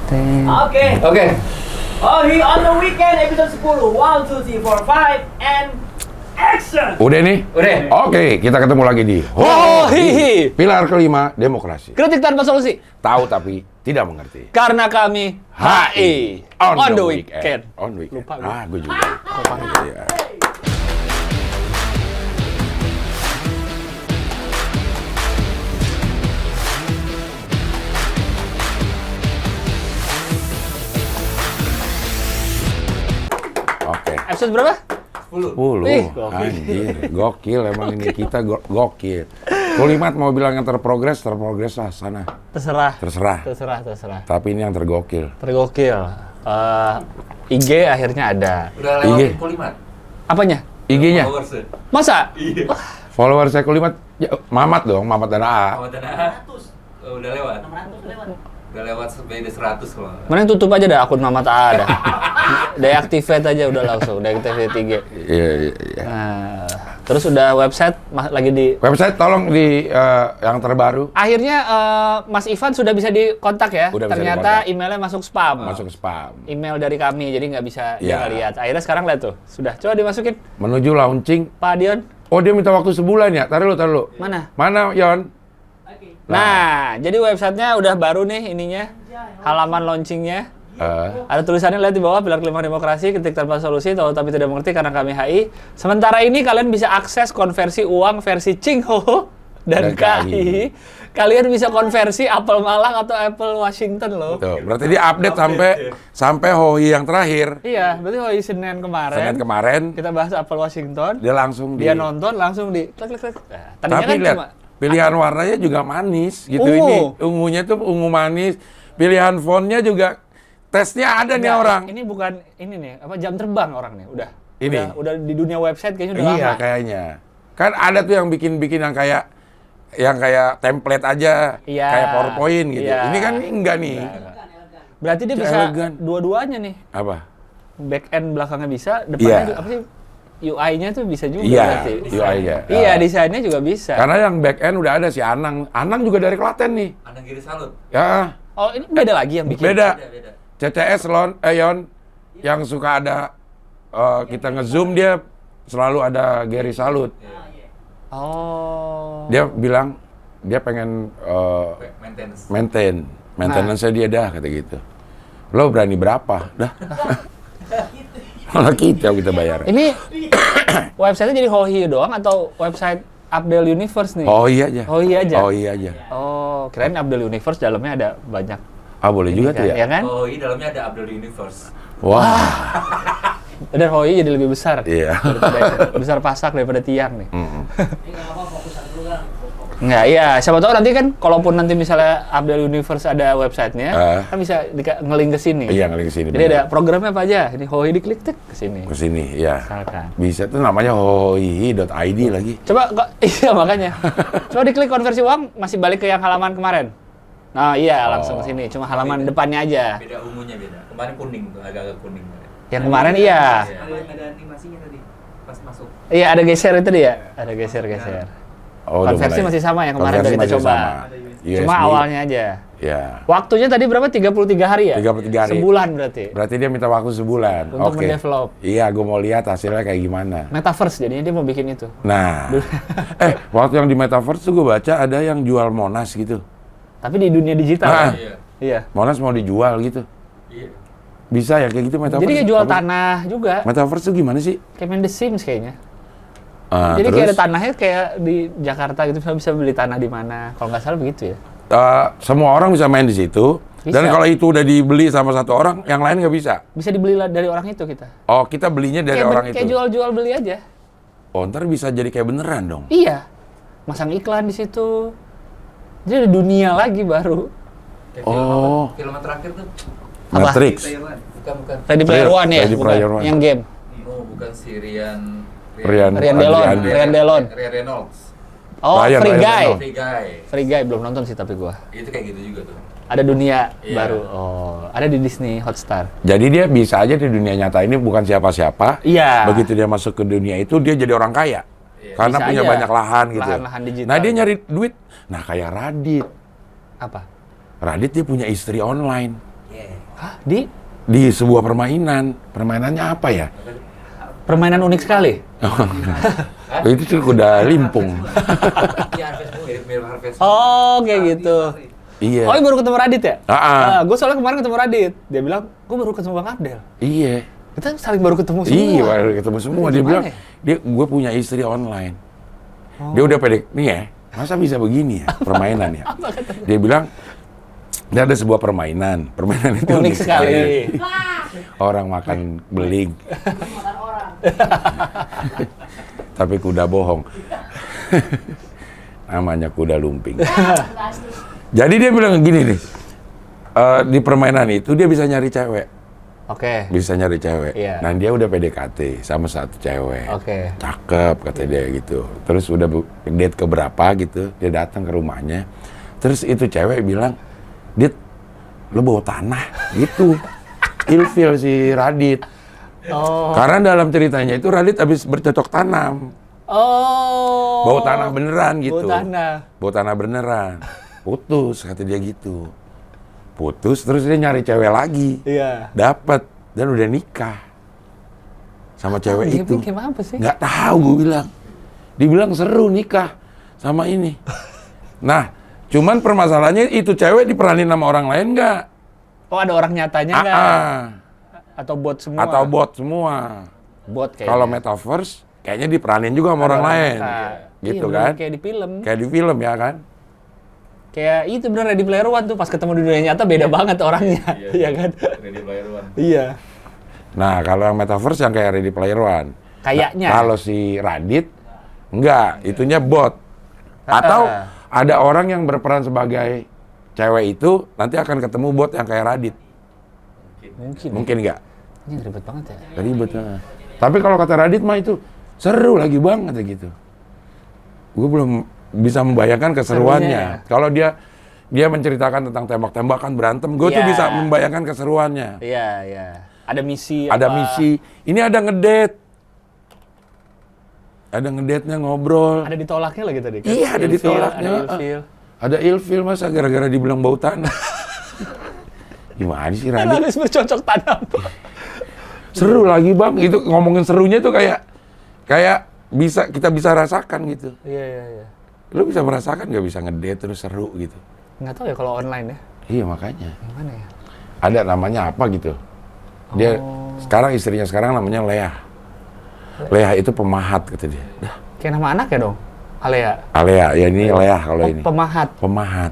Oke. Ohi on the weekend episode 10. 1, 2, 3, 4, 5 and action. Udah nih? Udah. Oke, kita ketemu lagi di Hohi. Pilar kelima, demokrasi. Kritik tanpa solusi. Tahu tapi tidak mengerti. Karena kami HI on the weekend. On weekend. Lupa gue. Gue juga. Iya. Oke. Episode berapa? 10. Ih, Anjir, gokil emang ini kita gokil. Kulimat mau bilang yang terprogres lah sana. Terserah. Tapi ini yang tergokil. Tergokil. IG akhirnya ada. Udah IG. lewatin Kulimat. Apanya? IG-nya. Followersnya. Masa? Iya. Follower saya Kulimat, ya, Mamat dong, Mamat dan AA. Sama Dana. Udah lewat. 600 lewat. Udah lewat sampai 100 kalau. Mending tutup aja dah akun Mamat AA dah. Deactivate aja udah langsung, deactivate IG. Iya. Nah, terus udah website lagi di Website tolong di yang terbaru. akhirnya Mas Ivan sudah bisa dikontak ya. Udah bisa Ternyata dikontak. emailnya masuk spam. Masuk ke spam. Email dari kami, jadi nggak bisa dia Iya. nggak lihat. Akhirnya sekarang lihat tuh, sudah. Coba dimasukin, Menuju launching. Pak Dion. Oh, dia minta waktu sebulan ya? Taruh lu. Mana? Mana, Yon? Oke. Nah, jadi websitenya udah baru nih ininya, halaman launchingnya. Ada tulisannya lihat di bawah, Pilar Kelima Demokrasi, kritik tanpa solusi, tahu tapi tidak mengerti karena kami HI. Sementara ini kalian bisa akses konversi uang versi Cingho dan Dan KI. Kalian bisa konversi Apple Malang atau Apple Washington loh. Tuh, berarti dia update sampai Hoi yang terakhir. Iya, berarti hari Senin kemarin. Senin kemarin, Kita bahas Apple Washington. dia langsung Dia nonton langsung di klik. Nah, tadinya Tapi kan lihat, cuma pilihan warnanya juga manis gitu. Ungu. Ini ungunya tuh ungu manis. Pilihan fontnya juga tesnya ada nih Enggak, orang. Ini bukan ini nih, apa jam terbang orang nih, udah. Ini? Udah di dunia website kayaknya udah Iya lama. kayaknya. Kan ada tuh yang bikin yang kayak template aja, Iya. kayak PowerPoint gitu. Iya. Ini kan enggak nih. Berarti dia bisa Elegan. dua-duanya nih. Apa? Back end belakangnya bisa, depannya Iya. juga apa sih? UI-nya tuh bisa juga Iya, berarti. UI-nya. Iya, desainnya juga bisa. Karena yang back end udah ada si Anang. Anang juga dari Klaten nih. Anak kiri salut. Ya, Oh, ini beda lagi yang bikin. beda. Beda. CCS Yon yang suka ada kita nge-zoom dia selalu ada Gary Salut. Oh. Dia bilang dia pengen Maintenance. maintenance-nya dia dah kata gitu. Lo berani berapa? Dah. Malah kita bayar. Ini website-nya jadi Hohi doang atau website Abdel Universe nih? Oh iya aja. Oh iya aja. Oh iya aja. Oh, kirain Abdel Universe dalamnya ada banyak. Ah boleh juga tuh Ya ya. kan? Oh, ini dalamnya ada Abdul Universe. Wah. Dan Hoi jadi lebih besar. Iya. Besar pasak daripada tiang nih. Ini nggak apa-apa, fokus aja dulu kan. Nggak, iya. Siapa tahu nanti kan, kalaupun nanti misalnya Abdel Universe ada websitenya, kan bisa ngeling ke sini. Iya ngeling ke sini. Jadi ada programnya apa aja? Ini Hoi diklik tek ke sini. Ke sini ya. Misalkan. Bisa tuh namanya hoihi.id lagi. Coba, iya makanya. Coba diklik konversi uang, masih balik ke yang halaman kemarin. Nah iya, langsung ke sini. Cuma halaman depannya aja. Beda ungunya beda. Kemarin kuning tuh, agak-agak kuning. Yang kemarin iya. Ada animasinya tadi pas masuk. Iya, ada geser itu dia. Ada geser-geser. Oh, udah Konversi mulai. masih sama yang kemarin Konversi udah kita masih coba. sama. Cuma USB. awalnya aja. Ya. Waktunya tadi berapa? 33 hari ya? 33 hari. Sebulan berarti. Berarti dia minta waktu sebulan. Untuk Oke. mendevelop. Iya, gue mau lihat hasilnya kayak gimana. Metaverse jadinya dia mau bikin itu. Nah, waktu yang di Metaverse tuh gue baca ada yang jual Monas gitu. Tapi di dunia digital. Ah. kan? Iya. Iya. Monas mau dijual gitu. Iya. Bisa ya kayak gitu Metaverse? Jadi kayak jual Apa? tanah juga. Metaverse tuh gimana sih? Kayak main The Sims kayaknya. Terus, Jadi kayak ada tanahnya kayak di Jakarta gitu, bisa beli tanah di mana. Kalau nggak salah begitu ya. semua orang bisa main di situ. Bisa. Dan kalau itu udah dibeli sama satu orang, yang lain nggak bisa. Bisa dibeli dari orang itu kita. Oh, kita belinya dari Kayak orang kayak itu. jual-jual beli aja. Oh, ntar bisa jadi kayak beneran dong. Iya. Masang iklan di situ. Jadi ada dunia lagi baru. Kayak Oh. film terakhir tuh. Apa? Matrix. Bukan. Ready Player One ya? Ready Bukan? Player One. Yang game. Oh, bukan si Rian Rian Delon. Andi. Rian Delon. Rian Reynolds. Oh, Ryan Free Guy. Reynolds. Free Guy. Free Guy belum nonton sih tapi gua. Itu kayak gitu juga tuh. Ada dunia Iya. baru. Oh, ada di Disney Hotstar. Jadi dia bisa aja di dunia nyata ini bukan siapa-siapa. Iya. Begitu dia masuk ke dunia itu dia jadi orang kaya. Iya. Karena Bisa punya aja. banyak lahan gitu. Lahan-lahan digital. Nah dia nyari duit. Nah kayak Radit. Apa? Radit dia punya istri online. Yeah. Hah? Di sebuah permainan. Permainannya apa ya? permainan unik sekali. Itu tuh kuda limpung. Iya, Harvest Moon. Mirip Harvest Moon. Oh, kayak gitu. Iya. Oh, baru ketemu Radit ya? Ah. Gue soalnya kemarin ketemu Radit. Dia bilang, gue baru ketemu Bang Abdel. Iya. Kita saling baru ketemu semua. Iya, baru ketemu semua. Dia Gimana bilang, ya? gue punya istri online. Dia udah pede, nih ya, masa bisa begini ya, permainan ya? Dia bilang, ini ada sebuah permainan. Permainan itu Unik sekali. Orang makan beling, Makan orang. tapi kuda bohong. Namanya kuda lumping. Jadi dia bilang gini nih, di permainan itu dia bisa nyari cewek. Oke. Bisa nyari cewek. Iya. Nah dia udah PDKT sama satu cewek. Oke. Cakep kata dia gitu. Terus udah date keberapa gitu, dia datang ke rumahnya. Terus itu cewek bilang, "Dit, lo bawa tanah." Gitu. Ilfil si Radit. Oh. Karena dalam ceritanya itu Radit habis bercocok tanam. Oh. Bawa tanah beneran gitu. Bawa tanah. Bawa tanah beneran. Putus kata dia gitu. Putus terus dia nyari cewek lagi. Iya. Dapat dan udah nikah sama cewek Dia itu. bikin apa sih? Nggak tahu gue bilang. Dibilang seru nikah sama ini. Nah, cuman permasalahannya itu cewek diperanin sama orang lain nggak? Oh, ada orang nyatanya nggak? Atau bot semua? Atau bot semua. Bot kayaknya. Kalau metaverse kayaknya diperanin juga sama orang lain. Gitu iya, kan? Kayak di film. Kayak di film ya kan? Kayak itu bener Ready Player One tuh pas ketemu di dunia nyata beda banget orangnya. Iya kan? Ready Player One. Iya. Nah, kalau yang metaverse yang kayak Ready Player One. Kayaknya. Kalau si Radit, enggak, itunya bot. Atau ada orang yang berperan sebagai cewek itu, nanti akan ketemu bot yang kayak Radit. Mungkin. Mungkin enggak? Ini ribet banget ya. Ribet. Nah. Tapi kalau kata Radit mah itu, seru lagi banget gitu. Gue belum bisa membayangkan keseruannya. Kalau dia menceritakan tentang tembak-tembakan berantem, gue tuh Iya. bisa membayangkan keseruannya. Iya, iya. Ada misi Ada apa? misi. Ini ada ngedate. Ada ngedate-nya ngobrol. Ada ditolaknya lagi tadi kan? Iya, ada Ilfil, ditolaknya. Ada ilfil. Ada ilfil masa gara-gara dibilang bau tanah. Gimana sih Radit? Harus bercocok tanam. Seru lagi bang. Itu ngomongin serunya tuh kayak kita bisa rasakan gitu. Iya, iya, iya. Lu bisa merasakan nggak bisa ngedate terus seru gitu? Nggak tahu ya kalau online ya. Iya makanya. Gimana ya? Ada namanya apa gitu? Dia sekarang istrinya sekarang namanya Leah. Leah itu pemahat kata dia. Dah. Kayak nama anak ya dong? Alea. Alea, ya ini Leah kalau ini. Pemahat. Pemahat.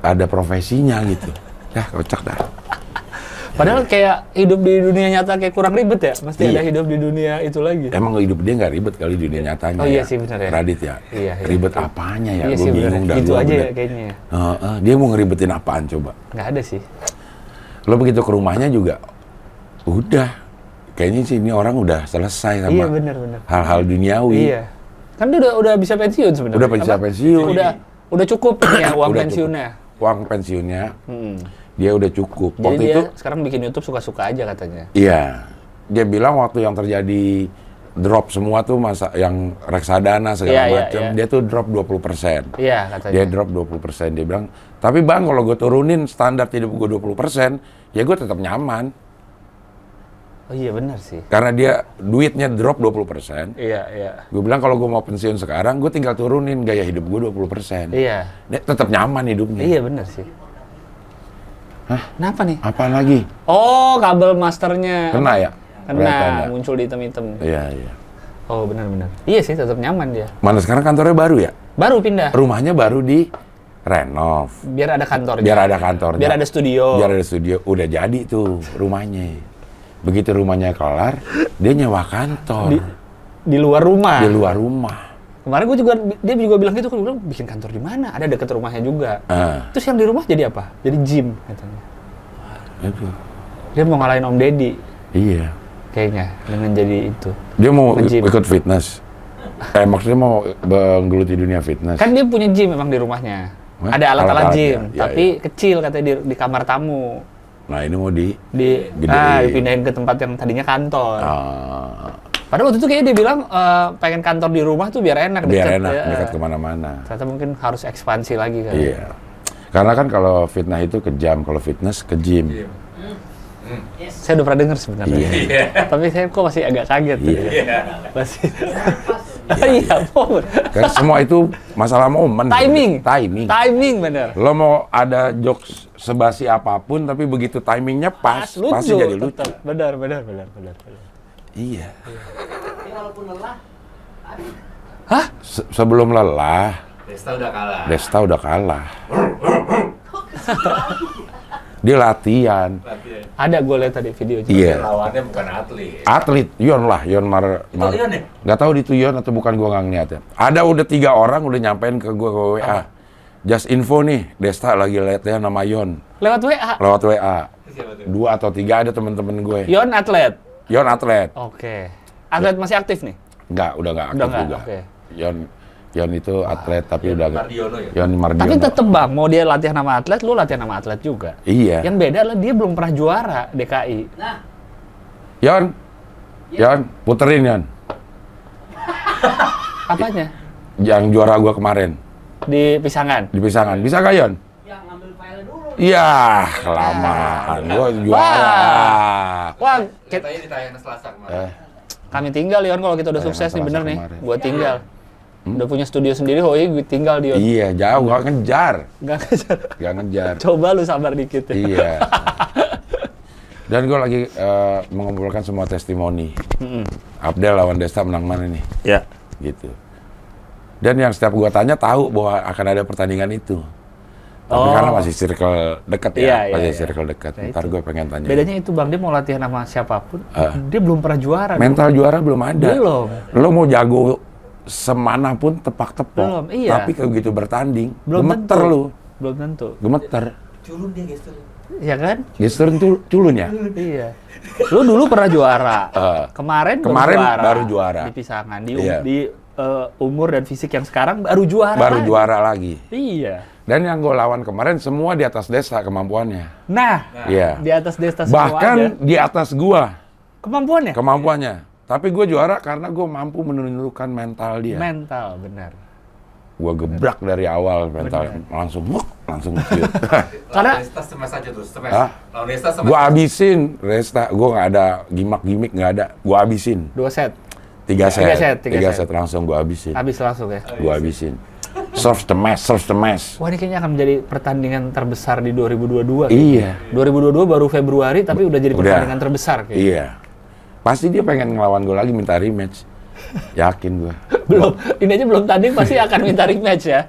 Ada profesinya gitu. Ya kocak dah. Padahal kayak hidup di dunia nyata kayak kurang ribet ya? Mesti Iya. ada hidup di dunia itu lagi. Emang hidup dia nggak ribet kali di dunia nyatanya. Oh iya ya. sih, benar ya. Radit ya. Iya, iya. Ribet apanya ya? Iya Gue sih bener. bingung dah. Gitu gua aja bener. ya kayaknya ya. Dia mau ngeribetin apaan coba? Nggak ada sih. Lo begitu ke rumahnya juga, udah. Kayaknya sih ini orang udah selesai sama Iya benar-benar. hal-hal duniawi. Iya. Kan dia udah bisa pensiun sebenarnya. Udah pensiun. Udah cukup ya uang Udah pensiunnya. cukup. Uang pensiunnya, dia udah cukup. Jadi Waktu dia itu, sekarang bikin YouTube suka-suka aja katanya. iya. Dia bilang waktu yang terjadi drop semua tuh masa yang reksadana segala Iya, macam, iya. dia tuh drop 20%. Iya katanya. Dia drop 20%. Dia bilang, tapi bang kalau gue turunin standar hidup gue 20%, ya gue tetap nyaman. Oh iya benar sih. Karena dia duitnya drop 20%. Iya, iya. Gue bilang kalau gue mau pensiun sekarang, gue tinggal turunin gaya hidup gue 20%. Iya. Dia tetap nyaman hidupnya. Iya benar sih. Hah? Kenapa nih? Apaan lagi? Oh, kabel masternya. Kena ya? Kena, Kelihatannya. muncul di hitam-hitam. Iya, iya. Oh, benar-benar. Iya sih, tetap nyaman dia. Mana sekarang kantornya baru ya? Baru pindah. Rumahnya baru di renov. Biar ada kantornya. Biar ada kantornya. Biar ada studio. Biar ada studio. Udah jadi tuh rumahnya. Begitu rumahnya kelar, dia nyewa kantor. Di luar rumah. Di luar rumah. Kemarin dia juga bilang gitu, kan bilang bikin kantor di mana? Ada deket rumahnya juga. Terus yang di rumah jadi apa? Jadi gym katanya. Itu. Dia mau ngalahin Om Deddy Iya. kayaknya dengan jadi itu. Dia mau Nge-gym. ikut fitness. Maksudnya mau menggeluti dunia fitness. Kan dia punya gym memang di rumahnya. Hah? Ada alat-alat Alat-alatnya, gym, iya, tapi kecil katanya di kamar tamu. Nah ini mau Gedein. Dipindahin ke tempat yang tadinya kantor. Padahal waktu itu kayaknya dia bilang pengen kantor di rumah tuh biar enak. biar deket, enak, ya. dekat kemana-mana. Ternyata mungkin harus ekspansi lagi kan. Iya. Karena kan kalau fitnah itu kejam, kalau fitness ke gym. Iya. Saya udah pernah dengar sebenarnya. Iya. Tapi saya kok masih agak kaget. Iya. Masih. Iya, momen. Kan semua itu masalah momen. Timing. Timing. Bener. Lo mau ada jokes sebasi apapun, tapi begitu timingnya pas, Lucu, pasti jadi lucu. tetap. Benar. Iya. Tapi walaupun lelah, Hah? Sebelum lelah, Desta udah kalah. dia latihan. Latihan. Ada gue lihat tadi video. Iya. Lawannya bukan atlet. Atlet, Yon lah, Yon Itu Yon ya? Nggak tahu itu Yon atau bukan, gua nggak ngeliat ya. Ada udah 3 orang udah nyampein ke gua ke WA. Just info nih, Desta lagi latihan sama Yon. Lewat WA. Lewat WA. Siapa tuh? 2 atau 3 ada temen-temen gue. Yon atlet. Yon atlet. Oke. Atlet masih aktif nih? Udah nggak aktif Udah nggak, juga. oke. Yon itu atlet tapi udah nggak. Mardiono ya? Yon Mardiono. Tapi tetep bang, mau dia latihan sama atlet, lu latihan sama atlet juga. Iya. Yang beda adalah dia belum pernah juara DKI. nah, Yon, puterin Yon. Apanya? Yang juara gua kemarin Di Pisangan. di Pisangan. Bisa nggak Yon? yang ngambil file dulu. Iya, kelamaan. Gua juara. Wah, Katanya ditayang Selasa kemarin. kami tinggal Yon kalau kita udah Kayak sukses nih, masalah bener nih. kemarin. Gua tinggal. Udah punya studio sendiri, gue tinggal di Yon. Iya, jauh, nggak ngejar. Nggak ngejar. Coba lu sabar dikit ya. Iya. Dan gue lagi mengumpulkan semua testimoni. Abdel lawan Desta menang mana nih? Ya. Gitu. Dan yang setiap gue tanya tahu bahwa akan ada pertandingan itu. Tapi Oh. karena masih circle dekat ya, Iya, masih iya. circle dekat. Nah, Ntar itu. gue pengen tanya. Bedanya itu bang, dia mau latihan sama siapapun, dia belum pernah juara. Mental juara belum ada. Belum. Lo mau jago semana pun tepak-tepok. Belum, iya. Tapi begitu bertanding, Belum gemeter tentu. lu. Belum tentu. Gemeter. Culun dia gestur. Iya kan? Gestur culun ya? Iya. Lu dulu pernah juara. Kemarin baru juara. Di Pisangan. Iya. Di umur dan fisik yang sekarang baru juara. Baru lagi. juara lagi. Iya. Dan yang gue lawan kemarin semua di atas Desta kemampuannya. Nah, Iya. di atas Desta semua Bahkan ada. di atas gua Kemampuannya? kemampuannya. Tapi gue juara karena gue mampu menundukkan mental dia. Mental, benar. Gue gebrak dari awal mental, langsung ciut. Karena- Lawan Desta smash aja tuh, smash. Hah? Lawan Desta smash. Gue abisin Desta, gue nggak ada gimmick nggak ada. Gue abisin 2 set. 3 set, Tiga 3 set. set langsung gue abisin. Habis langsung ya. Gue abisin. Serve the match. Wah, ini kayaknya akan menjadi pertandingan terbesar di 2022. Iya. 2022 baru Februari tapi udah jadi Udah. pertandingan terbesar kayaknya. Iya. Pasti dia pengen ngelawan gue lagi, minta rematch. Yakin gue. Belum, ini aja belum tanding pasti akan minta rematch ya.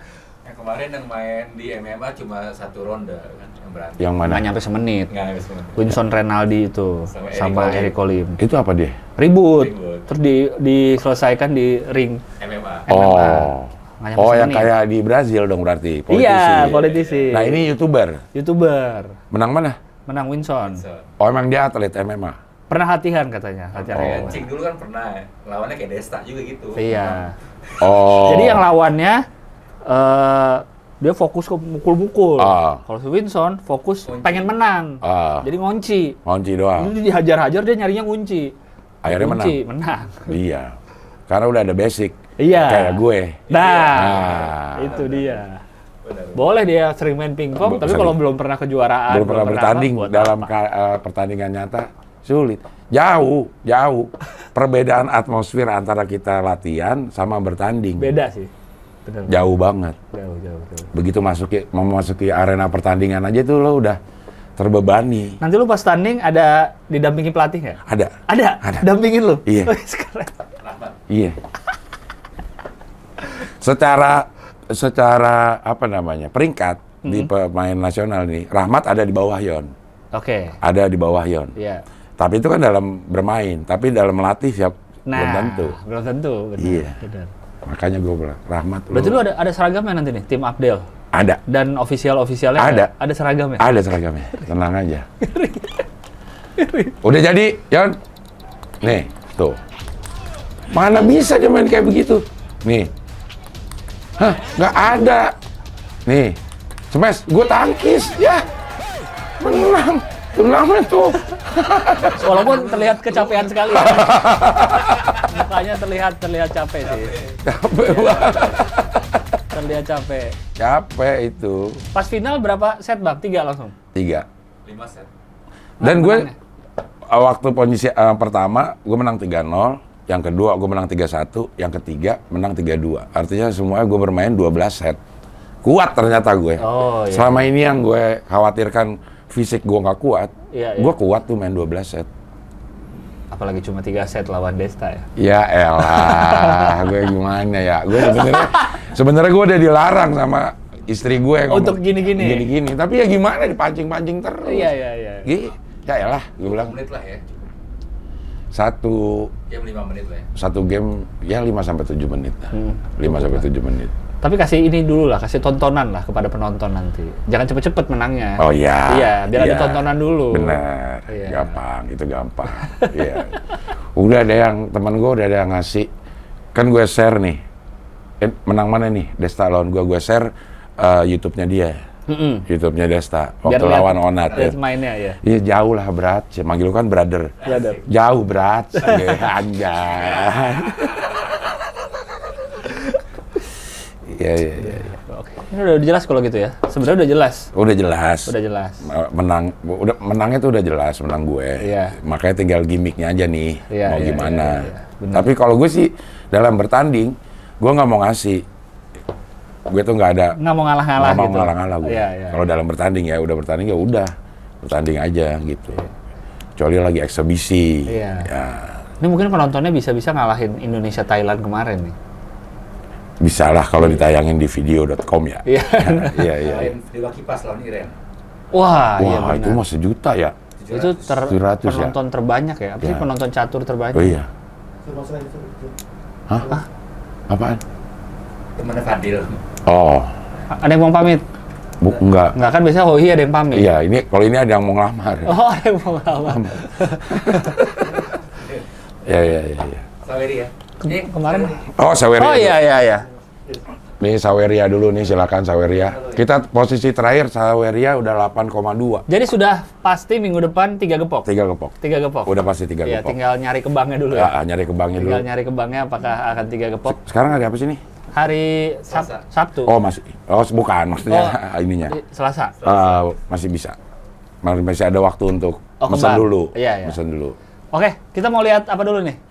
Yang kemarin yang main di MMA cuma 1 ronde kan yang berantem. Yang mana? Nggak nyampe semenit. Nggak habis menit. Winston Renaldi itu Sama sama Eric Olim. Itu apa dia? Ribut. Ribut. Terus diselesaikan di ring. MMA. Oh. Nggak nyampe Oh, yang semenit. kayak di Brazil dong berarti, politisi. Iya, politisi. Nah, ini YouTuber. YouTuber. Menang mana? Menang Winston. So, Oh, emang dia atlet MMA. Pernah latihan katanya. Latihan Oh. MMA. Cing dulu kan pernah lawannya kayak Desta juga gitu. Iya. Oh. Jadi yang lawannya dia fokus ke mukul-mukul. Ah. Kalau si Winston fokus Kunci. pengen menang. Ah. Jadi ngunci. Ngunci doang. Itu dihajar-hajar dia nyarinya kunci. Akhirnya Kunci, menang. Iya. Karena udah ada basic. Iya. Kayak gue. Nah, Ah. itu dia. Benar. Boleh dia sering main pingpong, tapi Sering. kalau belum pernah kejuaraan, Belum pernah bertanding apa, buat dalam apa? pertandingan nyata, sulit. Jauh. Perbedaan atmosfer antara kita latihan sama bertanding. Beda sih. Benar. Jauh banget. Jauh. Begitu memasuki arena pertandingan aja tuh lo udah terbebani. Nanti lu pas tanding ada didampingi pelatih nggak? Ada. Ada. Dampingin lu? Iya. Wih, keren. Rahmat. Iya. Secara apa namanya? Peringkat di pemain nasional nih, Rahmat ada di bawah Yon. Oke. Ada di bawah Yon. Iya. Tapi itu kan dalam bermain, tapi dalam melatih siap Nah, belum tentu. Belum tentu. Benar. Iya. Benar. Makanya gue bilang, Rahmat Berarti lu ada seragamnya nanti nih, tim Abdel. ada. Dan ofisialnya Ada. ada seragamnya. Ada seragamnya. Tenang aja. Udah jadi, Yon. Nih, tuh. Mana bisa dia main kayak begitu? Nih. Hah, nggak ada. Nih. Smash, gue tangkis. Ya. Menang. Tenang tuh. Walaupun terlihat kecapean sekali. Ya. Mukanya terlihat capek sih. Capek banget. Terlihat capek. Capek itu. Pas final berapa set bang? 3 langsung? 3. 5 set. Dan gue menangnya? waktu posisi pertama gue menang 3-0, yang kedua gue menang 3-1, yang ketiga menang 3-2. Artinya semuanya gue bermain 12 set. Kuat ternyata gue. Oh, iya. Selama ini yang gue khawatirkan fisik gue nggak kuat, Iya, iya. gue kuat tuh main 12 set. Apalagi cuma 3 set lawan Desta ya. Ya elah, gue gimana ya? Gue sebenarnya gue udah dilarang sama istri gue ngomong, Untuk gini-gini? Gini-gini, tapi ya gimana dipancing-pancing terus. Iya. Ya elah, gue 20 bilang menit lah ya. satu Game 5 menit lah ya. satu game ya 5 sampai 7 menit lah. 5 sampai 7 menit. Tapi kasih ini dulu lah, kasih tontonan lah kepada penonton nanti. Jangan cepet-cepet menangnya. Oh iya. Iya, biar ada Iya. tontonan dulu. Benar. Iya. Gampang, itu gampang. Iya. Udah ada yang teman gue udah ada yang ngasih. Kan gue share nih. Menang mana nih? Desta lawan gue share YouTube-nya dia. YouTube-nya Desta. Waktu Biar lihat- lawan Onat ya. lihat mainnya ya. Iya jauh lah berat. Manggil lu kan brother. Brother. Jauh berat. Anjay. Iya. Oke. Ini udah jelas kalau gitu ya. Sebenarnya udah jelas. Udah jelas. Udah jelas. Menangnya tuh udah jelas menang gue. Iya. Makanya tinggal gimmicknya aja nih. Iya, mau iya, gimana. iya. Benar. Tapi kalau gue sih dalam bertanding, gue nggak mau ngasih. Gue tuh nggak ada. Nggak mau ngalah-ngalah Nggak mau gitu. ngalah-ngalah gue. Iya. Kalau dalam bertanding ya udah bertanding ya udah bertanding aja gitu. Kecuali lagi eksebisi. Iya. Ya, Ini mungkin penontonnya bisa-bisa ngalahin Indonesia Thailand kemarin nih. bisa lah kalau ditayangin di video.com ya. Iya. Iya. Lain Dewa Kipas lawan Iren. Wah, iya Wah benar. itu mah sejuta ya. Itu 700 ya? penonton terbanyak ya? Apa sih Ya. penonton catur terbanyak? Oh iya. Hah? Apaan? Temannya Fadil. Oh, Ada yang mau pamit? enggak. Enggak kan biasanya Hohi ada yang pamit. Iya, ini kalau ini ada yang mau ngelamar. Oh, ada yang mau ngelamar. Iya. Saweri ya. Kemarin. Oh, Saweria. Oh iya. Nih Saweria dulu nih, silakan Saweria. Kita posisi terakhir Saweria udah 8,2. Jadi sudah pasti minggu depan 3 gepok. 3 gepok. 3 gepok. Udah pasti 3 Iya, gepok. tinggal nyari kembangnya dulu ya. Nyari kebangnya dulu. Tinggal nyari kembangnya apakah akan 3 gepok. Sekarang ada apa sih nih? Hari Selasa. Sabtu. Oh, masih. Oh, bukan, maksudnya ininya. Selasa. Masih bisa. Masih ada waktu untuk Oh, mesen kembang. dulu. Iya. Mesen dulu. Oke, kita mau lihat apa dulu nih?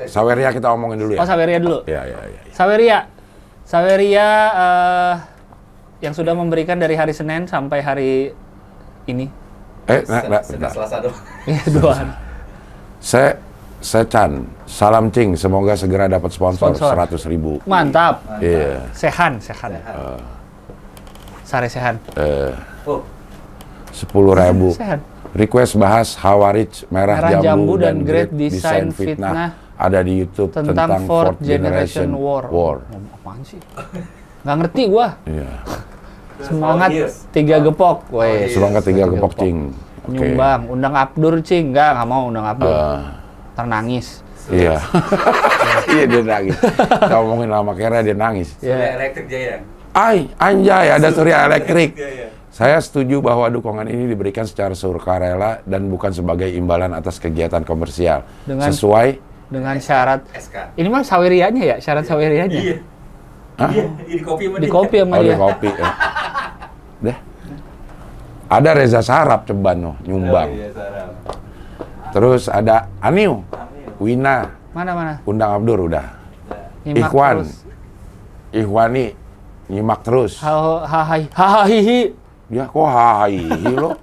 Saweria kita omongin dulu ya. Oh, Saweria dulu. Iya. Saweria yang sudah memberikan dari hari Senin sampai hari ini. Bentar. Selasa doang. Iya, 2 hari. Sechan, salam Cing, semoga segera dapat sponsor, Sponsor. 100.000. Mantap. Iya. Sehan. Sare Sehan. Oh, 10.000. Sehan. Request bahas Hawarij, Merah Jambu dan Great Design Fitnah ada di YouTube tentang Fourth Generation War. Apaan sih? Nggak ngerti gua. Iya. Semangat yes. 3 gepok. Weh. Semangat 3 gepok Cing. Oke. Nyumbang, undang Abdur Cing. Nggak mau undang Abdur. Ntar nangis. Iya. Iya dia nangis. Kita ngomongin lama kira dia nangis. Surya Elektrik Jaya. Anjay ada Surya Elektrik. Jaya. Saya setuju bahwa dukungan ini diberikan secara sukarela dan bukan sebagai imbalan atas kegiatan komersial. Sesuai Dengan syarat. SK. Ini mah Sawerianya ya? Syarat Sawerianya? Iya. Hah? Iya, di kopi sama Di dia. kopi sama di dia. kopi. Ya. Deh. Ada Reza Sarap ceban no, nyumbang. Oh, iya, sarap. Terus ada Aniu, Wina, Mana? undang Abdur udah. Nyimak Ikhwan, terus. Ikhwani, nyimak terus. Hahaha. Ya kok hai lo?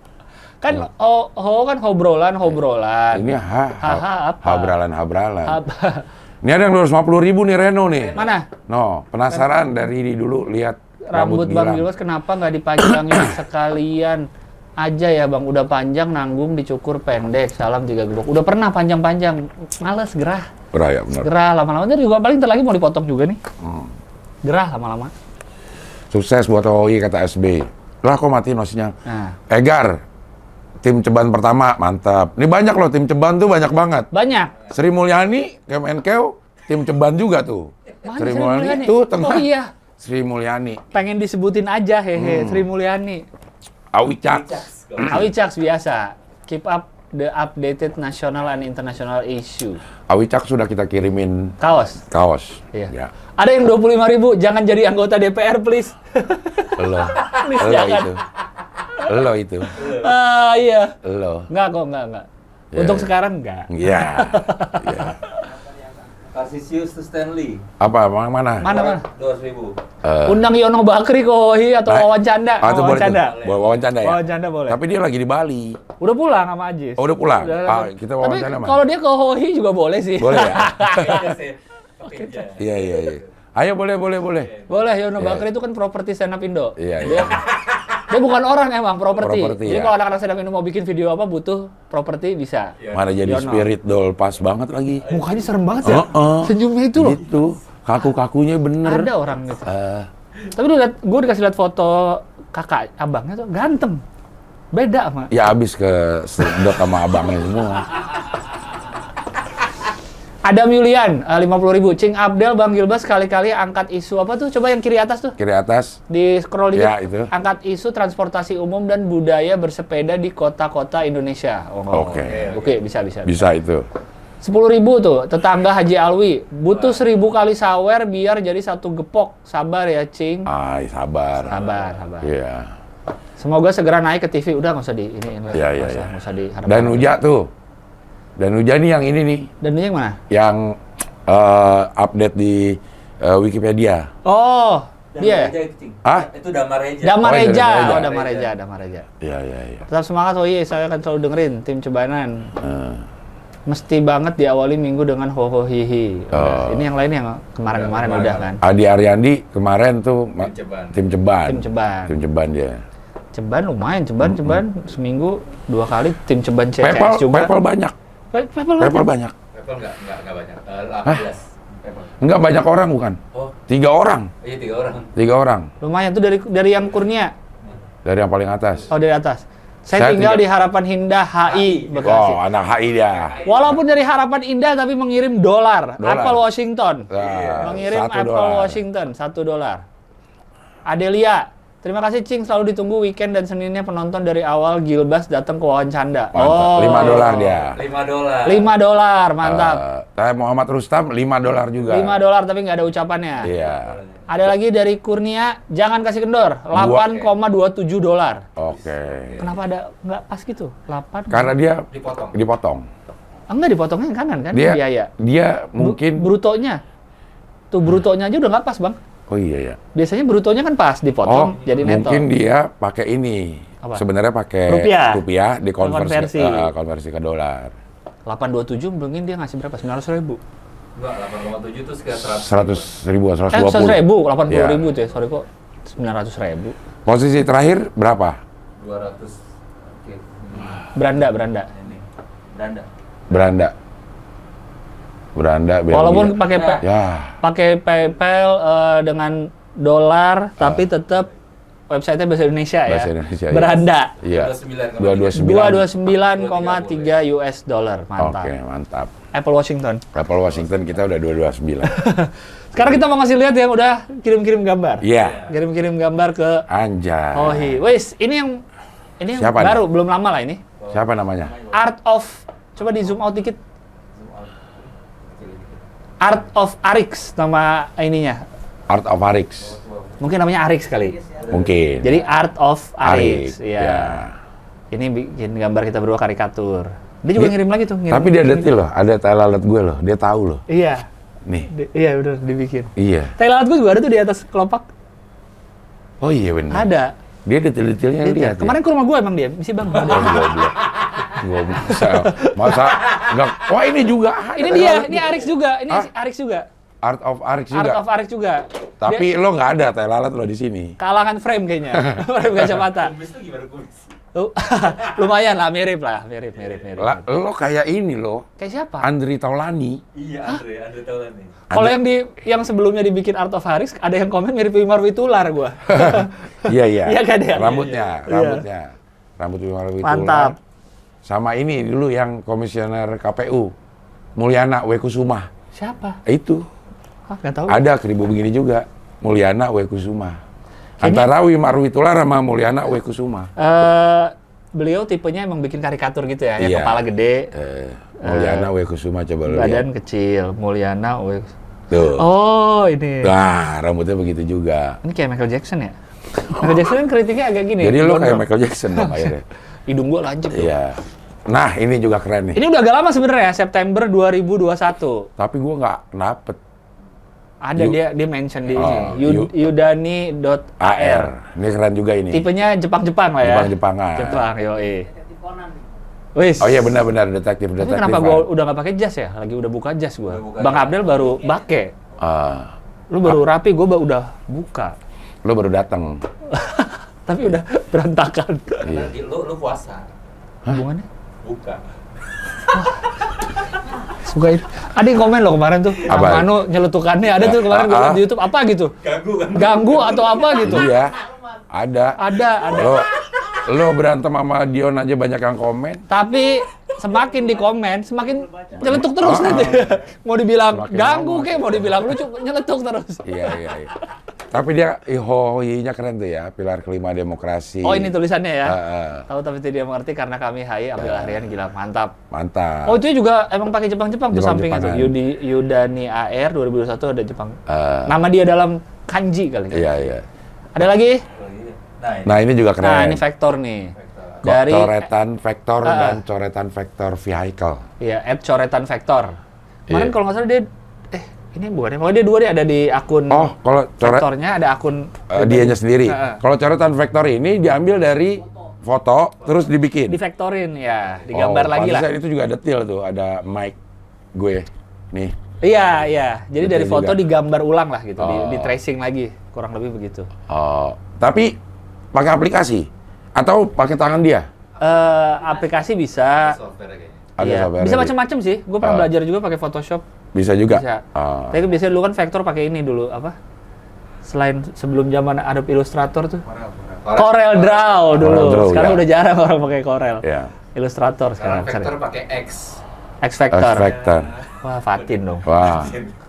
Kan kan hobrolan. Ini apa? habralan. Apa? Ini ada yang 250.000 nih Reno nih. Mana? No, penasaran dari dulu lihat Rambut Bang Gilang. Gilbas kenapa nggak dipanjangin sekalian aja ya Bang? Udah panjang nanggung dicukur pendek. Salam 3 gepok. Udah pernah panjang-panjang. Males, gerah. Gerah ya benar. Gerah lama-lama. Ntar juga paling ntar lagi mau dipotong juga nih. Gerah lama-lama. Sukses buat OI kata SB. Lah kok mati nosinya. Nah, Egar, tim ceban pertama, mantap. Ini banyak loh, tim ceban tuh banyak banget. banyak. Sri Mulyani, Kemenkeu, tim ceban juga tuh. Mana Sri Sri Mulyani Mulyani? tuh tengah. Oh iya. Sri Mulyani, Pengen disebutin aja, hehe. Sri Mulyani. Awicak, Awicaks biasa. Keep up the updated national and international issue. Awicak sudah kita kirimin Kaos. Iya. Iya. Ada yang 25.000, jangan jadi anggota DPR please. Lo jangan. itu. Lo itu. Iya. Lo. Enggak. Ya. Untuk sekarang enggak. Iya. Iya. Cassius to Stanley. Apa? Mana? Mana? 200.000. Undang Yono Bakri Kohi atau Wawan Canda. Ah, itu boleh tuh. Wawan Canda ya? Wawan Canda boleh. Tapi dia lagi di Bali. Udah pulang sama Ajis. Oh, udah pulang? Udah. Kita Wawan Tapi Canda mana? kalau dia ke Hohi juga boleh sih. Boleh ya? Iya. Iya. Ayo boleh. Boleh, Yono Iya. Bakri itu kan properti stand up Indo. Iya. Dia bukan orang emang, properti. Properti, Jadi ya. kalau anak-anak stand up Indo mau bikin video apa butuh properti bisa. Mana jadi Yono. spirit doll pas banget lagi. Mukanya serem banget ya. Senyumnya itu loh. Gitu. Kaku-kakunya bener. Ada orang gitu. Tapi lu lihat, gue dikasih lihat foto kakak abangnya tuh ganteng. Beda sama. Ya abis ke sedot sama abangnya semua. Adam Yulian, 50.000. Cing Abdel, Bang Gilbas sekali-kali angkat isu apa tuh? Coba yang kiri atas tuh. Kiri atas. Di scroll dikit. Ya, itu. Angkat isu transportasi umum dan budaya bersepeda di kota-kota Indonesia. Oke, bisa. Bisa itu. 10.000 tuh, tetangga Haji Alwi. Butuh 1.000 kali sawer biar jadi satu gepok. Sabar ya, Cing. Ay, sabar. Sabar. Iya. Semoga segera naik ke TV. Udah nggak usah di ini. Iya. Nggak usah diharapkan. Dan Uja tuh. Dan Uja nih yang ini nih. Dan ini yang mana? Yang update di Wikipedia. Oh, dia. Ah? Itu Damareja. Damareja. Oh, Oh, Damareja. Iya. Tetap semangat, Oye. Saya akan selalu dengerin tim Cebanan. Mesti banget diawali minggu dengan ho hihi. Ini yang lain yang kemarin-kemarin udah kan. Adi Aryandi kemarin tuh tim Ceban. Tim Ceban dia. Ceban lumayan, Ceban seminggu 2 kali tim Ceban CCS juga. Pepel banyak. Pepel banyak. Pepel enggak banyak. 18. Pepel. Enggak banyak orang bukan? Oh, 3 orang. iya 3 orang. 3 orang. Lumayan tuh dari yang Kurnia. Dari yang paling atas. Oh, dari atas. Saya tinggal di Harapan Indah HI Bekasi. Oh, anak HI dia. Walaupun dari Harapan Indah tapi mengirim dolar. Apple Washington. Mengirim $1. Apple Washington $1. Adelia, terima kasih Cing, selalu ditunggu weekend dan Seninnya penonton dari awal Gilbas datang ke Wawan Canda. Mantap. $5 dia. $5. $5, mantap. Saya Muhammad Rustam $5 juga. $5 tapi nggak ada ucapannya. Iya. Ada lagi dari Kurnia, jangan kasih kendor, $8,27. Oke. Kenapa ada nggak pas gitu? 8. Karena dia Dipotong. Enggak dipotongnya yang kanan kan? Dia biaya. Dia mungkin Brutonya. Tuh brutonya aja udah nggak pas, Bang. Oh iya ya. Biasanya brutonya kan pas, dipotong jadi neto. Mungkin dia pakai ini. Apa? Sebenarnya pakai rupiah dikonversi konversi ke dolar. 827 mungkin dia ngasih berapa? 900.000. Enggak, 8,7 itu sekitar 100.000, 120. 100.000, 80.000 Iya. tuh ya. Sorry kok 900.000. Posisi terakhir berapa? 200. Oke. Beranda. Ini. Belgia. Walaupun pakai Ya. pakai PayPal dengan dolar tapi tetap website-nya bahasa Indonesia ya. Bahasa Indonesia, iya. Beranda. Iya. 229. 229,3 US dollar. Mantap. Oke, mantap. Apple Washington. Apple Washington kita udah 229. Sekarang kita mau ngasih lihat yang udah kirim-kirim gambar. Iya. Kirim-kirim gambar ke Anjay. Ohi. Wes, ini yang Siapa baru, belum lama lah ini. Siapa namanya? Art of, coba di zoom out dikit. Art of Arix nama ininya. Art of Arix. Mungkin namanya Arix kali. Mungkin. Jadi Art of Arix. Iya. Ya. Ini bikin gambar kita berdua karikatur. Dia juga ngirim lagi tuh. Tapi dia detail loh, ada tai lalat gue loh, dia tahu loh. Iya. Nih. Iya udah dibikin. Iya. Tai lalat gue juga ada tuh di atas kelopak. Oh iya benar. Ada. Dia detail-detailnya lihat. Kemarin ke rumah gue emang dia, misi bang. Oh, goblok. Masa enggak. Wah, ini juga. Ini dia, ini Arix juga. Ini Arix juga. Art of Arix juga. Art of Arix juga. Tapi lo nggak ada tai lalat lo di sini. Kalangan frame kayaknya. Frame kacamata. Kumis itu gimana kumis? Lumayan lah, mirip. Lo kayak ini lo. Kayak siapa? Andri Taulani. Iya, Andre Taulani. Kalau yang sebelumnya dibikin Art of Arix, ada yang komen mirip Wimar Witular gua. Iya. Iya kan ya? Rambutnya. Rambut Wimar Witular. Mantap. Sama ini dulu yang komisioner KPU. Mulyana Wekusuma. Siapa? Itu. Nggak tahu. Ada keribu begini juga. Mulyana Wekusuma. Antara Wimar Witular sama Mulyana Wekusuma. beliau tipenya emang bikin karikatur gitu ya, yang Iya. kepala gede, Mulyana W. Kusuma coba lu lihat. badan kecil, Mulyana Tuh. Oh, ini. Nah, rambutnya begitu juga. Ini kayak Michael Jackson ya? Michael Jackson kan kritiknya agak gini. Jadi lu kayak gondrong. Michael Jackson dong akhirnya. Hidung gua lancip. Dong. Iya. Nah, ini juga keren nih. Ini udah agak lama sebenarnya, September 2021. Tapi gua nggak dapet. Ada dia mention di Oh, sini. Yudani.ar. AR. Ini keren juga ini. Tipenya Jepang-Jepang lah ya. Jepang-Jepangan. Jepang, yoi. Detektif Conan nih. Wis. Oh iya benar-benar detektif. Tapi kenapa gua udah nggak pakai jas ya? Lagi udah buka jas gua. Udah buka Bang jas. Abdel baru bake. Lu baru rapi, gua udah buka. Lu baru datang. Tapi udah berantakan. Iya. Nanti lu puasa. Hubungannya? Buka. Suka ini. Ada yang komen loh kemarin tuh. Apa? Yang Manu nyelutukannya ada tuh kemarin gua liat di YouTube apa gitu. Ganggu kan? Ganggu atau apa gitu. Iya. Ada. Ada. Lo berantem sama Dion aja banyak yang komen. Tapi semakin di komen, semakin nyeletuk terus nanti. Mau dibilang Semakin ganggu ngomong. kek, mau dibilang lucu, nyeletuk terus. Iya. Tapi dia ihohinya keren tuh ya, pilar kelima demokrasi. Oh, ini tulisannya ya. Heeh. Tahu tapi tidak mengerti karena kami HI Abdul Ahrian gila mantap. Mantap. Oh, itu juga emang pakai Jepang-Jepang tuh sampingnya tuh. Jepang-Jepangan. Yudani AR 2021 ada Jepang. Eh. Nama dia dalam kanji kali. Iya. Ada lagi? Nah, ini juga keren. Nah, ini vektor nih. Dari coretan vektor dan coretan vektor vehicle. ya, @coretan vektor. Kemarin Iya. kalau nggak salah dia ini bukan, pokoknya dia dua dia ada di akun Oh, kalau vektornya ada akun dianya sendiri. Heeh. Kalau coretan vektor ini diambil dari foto terus dibikin. Divektorin ya, digambar lagi lah. pantesan itu juga detail tuh, ada mic gue nih. Iya. Jadi dari Betul foto juga. digambar ulang lah gitu, Oh. di tracing lagi, kurang lebih begitu. Oh, tapi pakai aplikasi atau pakai tangan dia? Aplikasi bisa. Software kayaknya. Ada Iya. software Bisa di- macam-macam sih. Gue pernah belajar juga pakai Photoshop. Bisa juga. Bisa. Oh. Tapi biasanya dulu kan vektor pakai ini dulu apa? Selain sebelum zaman Adobe Illustrator tuh. Corel Draw dulu. Corel Draw, Sekarang ya. udah jarang orang pakai Corel. Ya. Illustrator Sekarang sekarang. vektor pakai X. X Vector. Vektor. Wah, Fatin dong. Wah,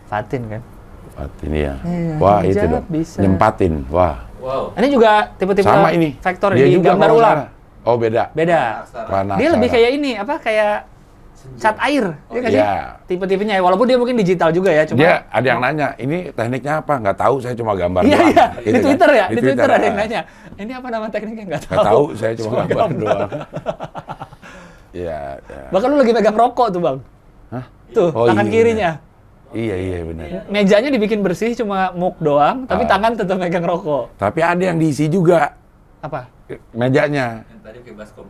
Fatin kan. ini ya. Iya, Wah, itu hijab dong. bisa. Nyempatin. Wah. Wow. Ini juga tipe-tipe Sama ini. vektor Dia di juga gambar kalau ulang. salah. Oh, beda. Beda. Warna Dia lebih aksara. kayak ini, apa kayak cat air, ya nggak sih? iya. Tipe-tipenya, walaupun dia mungkin digital juga ya, cuma Dia ada yang nanya, ini tekniknya apa? Nggak tahu, saya cuma gambar iya doang. iya Gitu di kan. Twitter ya, di Twitter ada yang ah. nanya, ini apa nama tekniknya nggak Nggak tahu, saya cuma Cuma gambar gambar. doang. Iya. Ya. Bahkan lu lagi megang rokok tuh bang, Hah? tuh Oh, tangan iya, kirinya, Iya, benar. mejanya dibikin bersih cuma muk doang, tapi Ah. tangan tetap megang rokok. Tapi ada yang diisi juga Apa? mejanya. Yang tadi kayak baskom.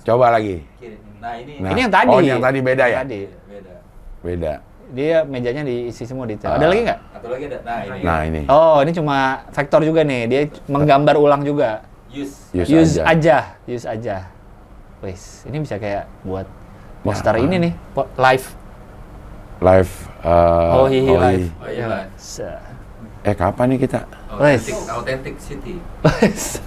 Coba lagi. Kiri. Nah, ini. Nah. Ini yang tadi. Oh, yang tadi beda ya? Tadi. Beda. Beda. Dia mejanya diisi semua detail. Ah. Ada lagi nggak? Atau lagi ada. Nah, ini. Nah, ini. Oh, ini cuma vektor juga nih. Dia menggambar ulang juga. Use. Use Use aja. Wes, ini bisa kayak buat poster Ya. ini nih, live. Live. Oh, hihi live. Oh iya lah. Kapan nih kita? Authentic. Authenticity.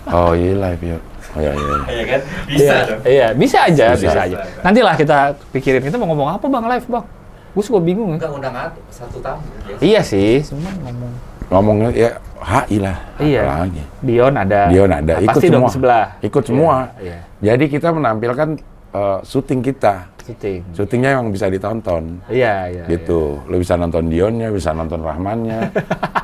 Oh, iya live yuk. Oh, iya. Iya kan? Bisa dong. Iya, bisa aja, Bisa. bisa aja. Nantilah kita pikirin kita mau ngomong apa bang live bang. Gue suka bingung ya. Enggak undang satu tamu. Ya. Iya sih, cuma ngomong. Ngomongnya ya HI lah. Iya. Apalagi. Dion ada. Dion ada, ikut pasti dong semua. sebelah. Ikut semua. Iya. Jadi kita menampilkan syuting kita. Syuting. Syutingnya yang bisa ditonton. Iya. Gitu. Lo bisa nonton Dionnya, bisa nonton Rahmannya.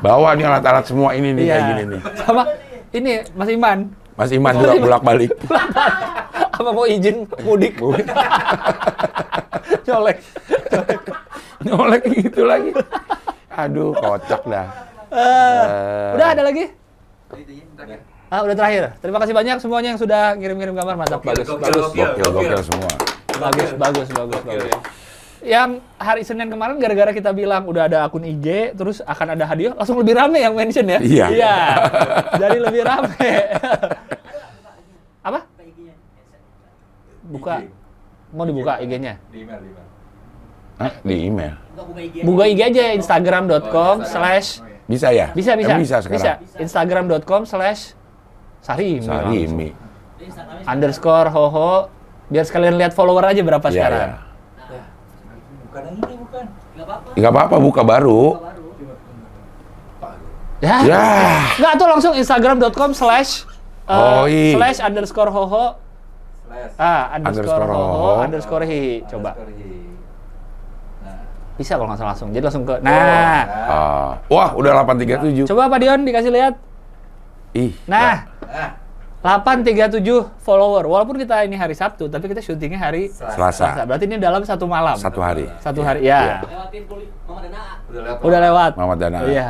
Bawa nih alat-alat semua ini nih, Iya. kayak gini nih. Sama ini Mas Iman. Mas Iman juga bolak-balik. Apa mau izin mudik? Colek. Nyolek gitu lagi. Aduh, kocak dah. Udah ada lagi? Udah terakhir. Terima kasih banyak semuanya yang sudah ngirim-ngirim gambar. Mantap, bagus. Gokil semua. Bagus. Yang hari Senin kemarin gara-gara kita bilang udah ada akun IG, terus akan ada hadiah, langsung lebih rame yang mention ya? Iya. Jadi lebih rame. Apa? Buka. Mau dibuka IG-nya? Di email. Hah? Di email. Buka IG aja instagram.com/ Bisa ya? bisa. Bisa sekarang. Instagram.com/Sarimi. Sarimi. _ hoho. Biar sekalian lihat follower aja berapa Iya, sekarang. iya. Bukan yang ini, bukan. Nggak apa-apa, buka baru. Ya. Ya. Nggak tuh langsung instagram.com/ Oh, iya. /_hoho Flash. Underscore Hoho, underscore Hihi. Coba. Underscore Hihi. Nah. Bisa kalau nggak salah langsung. Jadi langsung ke. Nah. Wah, udah 837. Coba Pak Dion dikasih lihat. Ih. Nah. Nah. 837 follower. Walaupun kita ini hari Sabtu, tapi kita syutingnya hari Selasa. Berarti ini dalam satu malam. Satu hari. Satu hari, ya. Lewatin Mama Dana. Udah lewat. Muhammad Dana. Iya.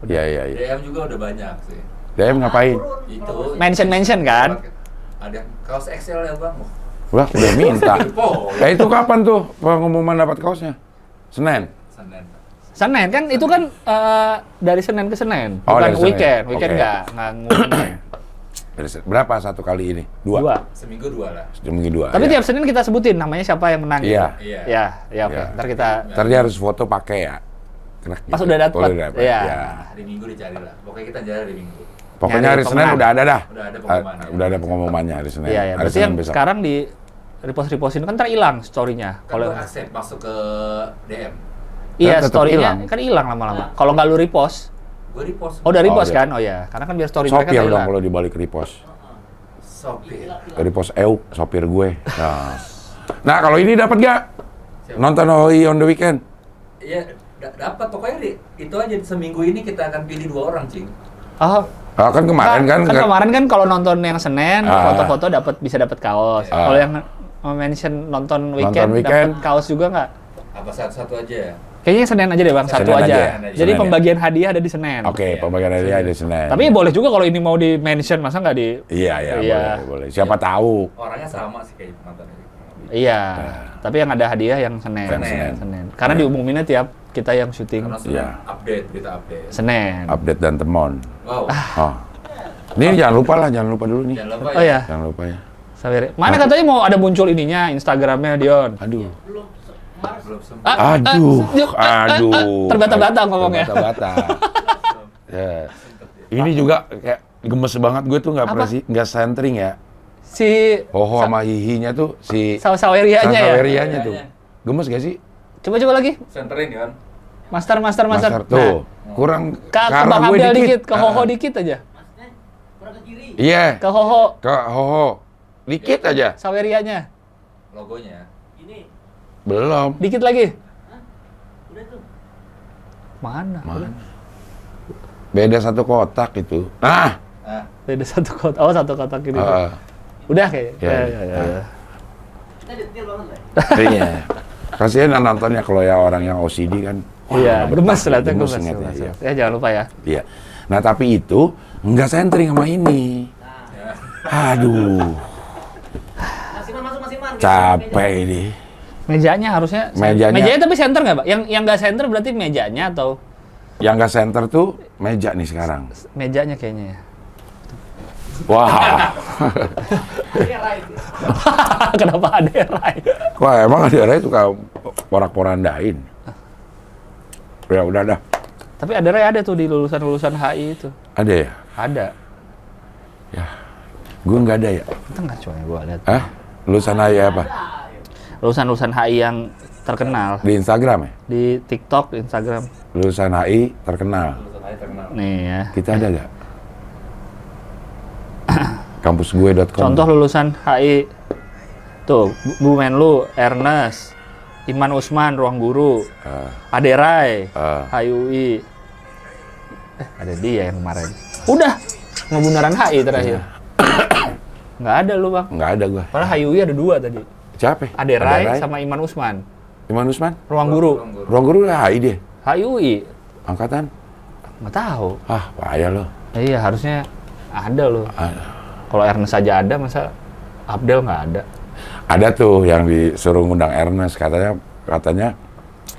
Iya. DM juga udah banyak sih. DM ngapain? Itu Mention kan? ada kaos XL ya Bang. Wah, udah minta. Oh, Itu kapan tuh pengumuman dapat kaosnya? Senin. Senin. Senin kan itu kan dari Senin ke Senin, Oh, bukan dari Senin. weekend. Weekend Oke. nggak ngumumin. Berapa satu kali ini? Dua. Seminggu 2 lah. Seminggu dua. Tapi ya. tiap Senin kita sebutin namanya siapa yang menang. Iya. Gitu. Iya. Ya, oke. Iya. Ntar kita Ntar dia harus foto pakai ya. Kena pas gitu. udah dapat. Oh, udah dapet. Iya. Ya. Hari Minggu dicari lah. Pokoknya kita cari hari Minggu. Pokoknya Nyari hari Senin pemenang. udah ada dah. Udah ada pengumumannya. Udah ada pengumumannya hari Senin. Iya, ya. Hari Berarti Senin yang besok. sekarang di repost-repostin kan ntar hilang story-nya. Kan Kalau gua accept masuk ke DM. iya, tetep story-nya hilang. kan hilang lama-lama. Kalau nggak lu repost, Gue repost. udah repost iya. kan? Oh ya, karena kan biar story mereka Sopir dong hilang. kalau dibalik repost. Sopir. Repost sopir gue. Nah, kalau ini dapat gak? Nonton Hoi on the weekend. Iya, dapat pokoknya itu aja seminggu ini kita akan pilih 2 orang, Cing. Oh, Kan kemarin kan. kemarin kan kalau nonton yang Senin, Ah. foto-foto bisa dapat kaos. Ah. Kalau yang mention nonton weekend, weekend. dapat kaos juga nggak? Apa satu-satu aja ya? Kayaknya Senin aja deh Bang, satu Senin aja. aja. Jadi Senin ya? pembagian hadiah ada di Senin. Oke, pembagian hadiah ada Senin. Tapi boleh juga kalau ini mau di mention, masa nggak di? Iya, Iya. boleh. Siapa tahu. Orangnya sama sih kayak nonton ini. Iya. Tapi yang ada hadiah yang Senin. Senin. Karena diumuminnya tiap kita yang syuting Karena Iya. update, berita update. Senin. Update dan temon. Wow. Oh. Ini jangan lupa dulu nih. Jangan lupa Oh ya, Jangan lupa ya. Mana katanya mau ada muncul ininya Instagramnya Dion. Aduh. belum sempat. Aduh. Terbata-bata ngomongnya. Terbata-bata. Ya. Ini juga kayak gemes banget gue tuh nggak centering ya. Si Hoho sama Hihinya tuh si Sawerianya ya. Sawerianya tuh. Gemes gak sih? Coba lagi. Senterin kan? Master. Master tuh. Kurang Ke arah Bang gue Abdel dikit, ke Hoho dikit aja. Maksudnya kurang ke kiri. Iya, Ke Hoho ke Hoho. Dikit aja. Sawerianya. Logonya. Ini. Belum. Dikit lagi. Udah tuh. Mana? Beda satu kotak itu. Nah, Ah, Beda satu kotak. Oh, satu kotak ini. Udah kayaknya. Ya, Ya. Kita detail banget lah. iya. Kasihan nontonnya kalau ya orang yang OCD kan. wah, Iya, betah, gemes ternyata gemes gemes. ngeliatnya, iya. Ya jangan lupa ya. Iya. Nah, tapi itu nggak centering sama ini. Aduh, Masiman masuk Masiman. capek ini. Mejanya harusnya Mejanya- tapi center nggak, Pak? Yang nggak center berarti mejanya atau Yang nggak center tuh meja nih sekarang. mejanya kayaknya ya. Wah, Iya, right. Kenapa ada yang lain? wah emang ada orang suka porak-porandain. Ya udah dah. Tapi ada tuh di lulusan HI itu. Ada ya? Ada. Ya, gue nggak ada ya. Itu nggak coy, gua lihat. Hah? Lulusan AI apa? Lulusan HI yang terkenal Di Instagram ya? di TikTok, di Instagram. Lulusan AI terkenal. lulusan aja terkenal. Nih ya. Kita ada nggak? Kampusgue.com. Contoh lulusan HI. Tuh, Bu Menlu, Ernest, Iman Usman, Ruang Guru, Aderai, HIUI. Ada dia yang kemarin. Udah, mau bundaran HI terakhir. Nggak ada lu, Bang. Nggak ada gua. Padahal HIUI ada 2 tadi. Siapa? Aderai sama Iman Usman. Iman Usman? Ruang Guru. Ruang Guru lah AI dia. HIUI. Angkatan? Nggak tahu. Ah, payah lo. Iya, harusnya ada loh. Kalau Ernest saja ada, masa Abdel nggak ada? Ada tuh yang disuruh ngundang Ernest, katanya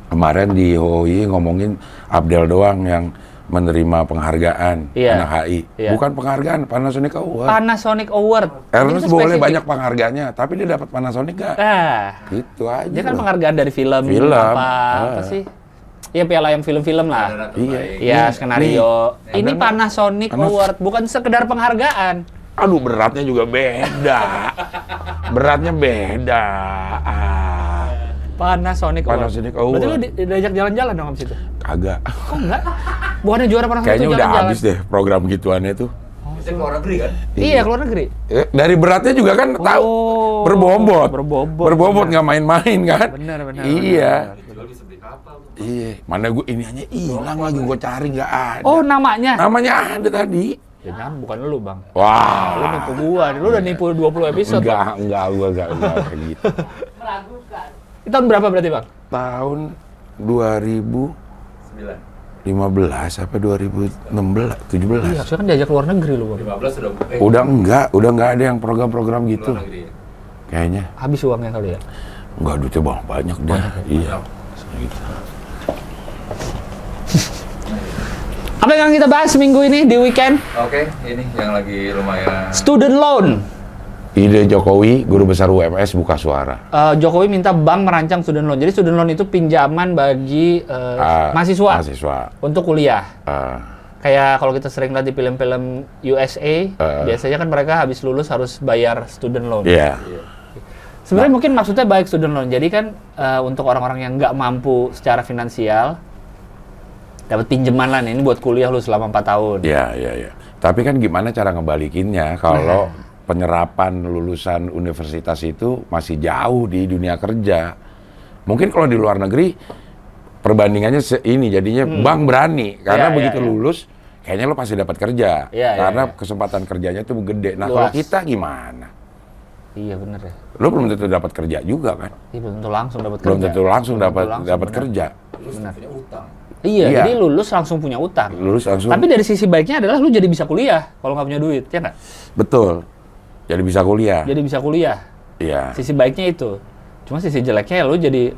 kemarin di HOI ngomongin Abdel doang yang menerima penghargaan Iya. anak HI. Iya. Bukan penghargaan Panasonic Award. Panasonic Award. Ernest Itu boleh spesifik. banyak penghargaannya, tapi dia dapat Panasonic nggak? Gitu aja. Dia kan loh. penghargaan dari film. Film. Apa sih? Iya, piala yang film-film lah. Iya. Iya, Nih, skenario. nih. Ini Ada Panasonic Panas- Award, bukan sekedar penghargaan. Aduh, beratnya juga beda. Beratnya beda. Panasonic Award. Panasonic Award. Berarti lu diajak jalan-jalan dong abis itu? Kagak. Kok enggak? Bukannya juara Panasonic Kayaknya itu udah jalan-jalan. habis deh program gituannya tuh. Maksudnya keluar negeri kan? Iya, keluar negeri. Dari beratnya juga kan tahu berbobot. Berbobot, nggak main-main kan? Benar. Iya. Dijual bisa beli kapal. Iya. Mana gue ini hanya hilang lagi gue cari nggak ada. Oh, namanya? Namanya ada tadi. Ya jangan, bukan lu, Bang. Lu Wah. nipu gua. Lu udah nipu 20 episode. Bang. Enggak, gue enggak kayak gitu. Meragukan. Itu tahun berapa berarti, Bang? Tahun 2015 apa 2016, 17. Iya, harusnya kan diajak keluar negeri lu, Bang. 15 sudah Udah enggak ada yang program-program gitu. keluar negeri. Kayaknya. Habis uangnya kali ya. Enggak, duitnya banyak dah. Iya. Gitu. Apa yang kita bahas minggu ini di weekend? Oke, ini yang lagi lumayan. Student loan. Ide Jokowi, guru besar UMS buka suara. Jokowi minta bank merancang student loan. Jadi student loan itu pinjaman bagi mahasiswa untuk kuliah. Kayak kalau kita sering lihat di film-film USA, biasanya kan mereka habis lulus harus bayar student loan. Iya. Sebenarnya mungkin maksudnya baik student loan. Jadi kan untuk orang-orang yang nggak mampu secara finansial, dapat pinjaman lah nih, ini buat kuliah lu selama 4 tahun. Iya. Tapi kan gimana cara ngebalikinnya kalau penyerapan lulusan universitas itu masih jauh di dunia kerja. Mungkin kalau di luar negeri perbandingannya ini jadinya bank berani karena begitu lulus kayaknya lo pasti dapat kerja karena kesempatan kerjanya tuh gede. Nah, kalau kita gimana? Iya bener ya. Lo belum tentu dapat kerja juga kan? Iya belum tentu langsung dapat kerja. Belum tentu langsung dapat kerja. Benar. Punya utang. Iya, jadi lulus langsung punya utang. Lulus langsung. Tapi dari sisi baiknya adalah lu jadi bisa kuliah kalau nggak punya duit, ya nggak? Betul. Jadi bisa kuliah. Jadi bisa kuliah. Iya. Sisi baiknya itu. Cuma sisi jeleknya ya lu jadi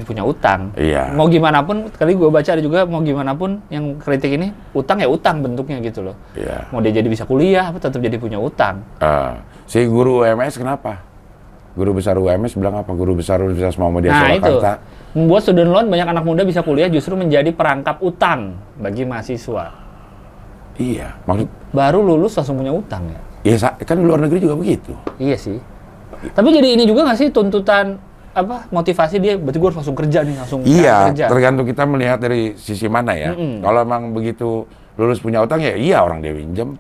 punya utang. Iya. Mau gimana pun, kali gue baca ada juga mau gimana pun yang kritik ini utang ya utang bentuknya gitu loh. Iya. Mau dia jadi bisa kuliah, apa tetap jadi punya utang. Si guru UMS kenapa? Guru besar UMS bilang apa? Guru besar Universitas Muhammadiyah Surakarta. Itu. Membuat student loan banyak anak muda bisa kuliah justru menjadi perangkap utang bagi mahasiswa. Iya, maksud Baru lulus langsung punya utang ya? iya kan di luar negeri juga begitu. Iya sih. Tapi jadi ini juga nggak sih tuntutan motivasi dia, berarti gue harus langsung kerja nih, langsung Iya, kerja. tergantung kita melihat dari sisi mana ya. Kalau emang begitu lulus punya utang ya iya orang dia pinjam.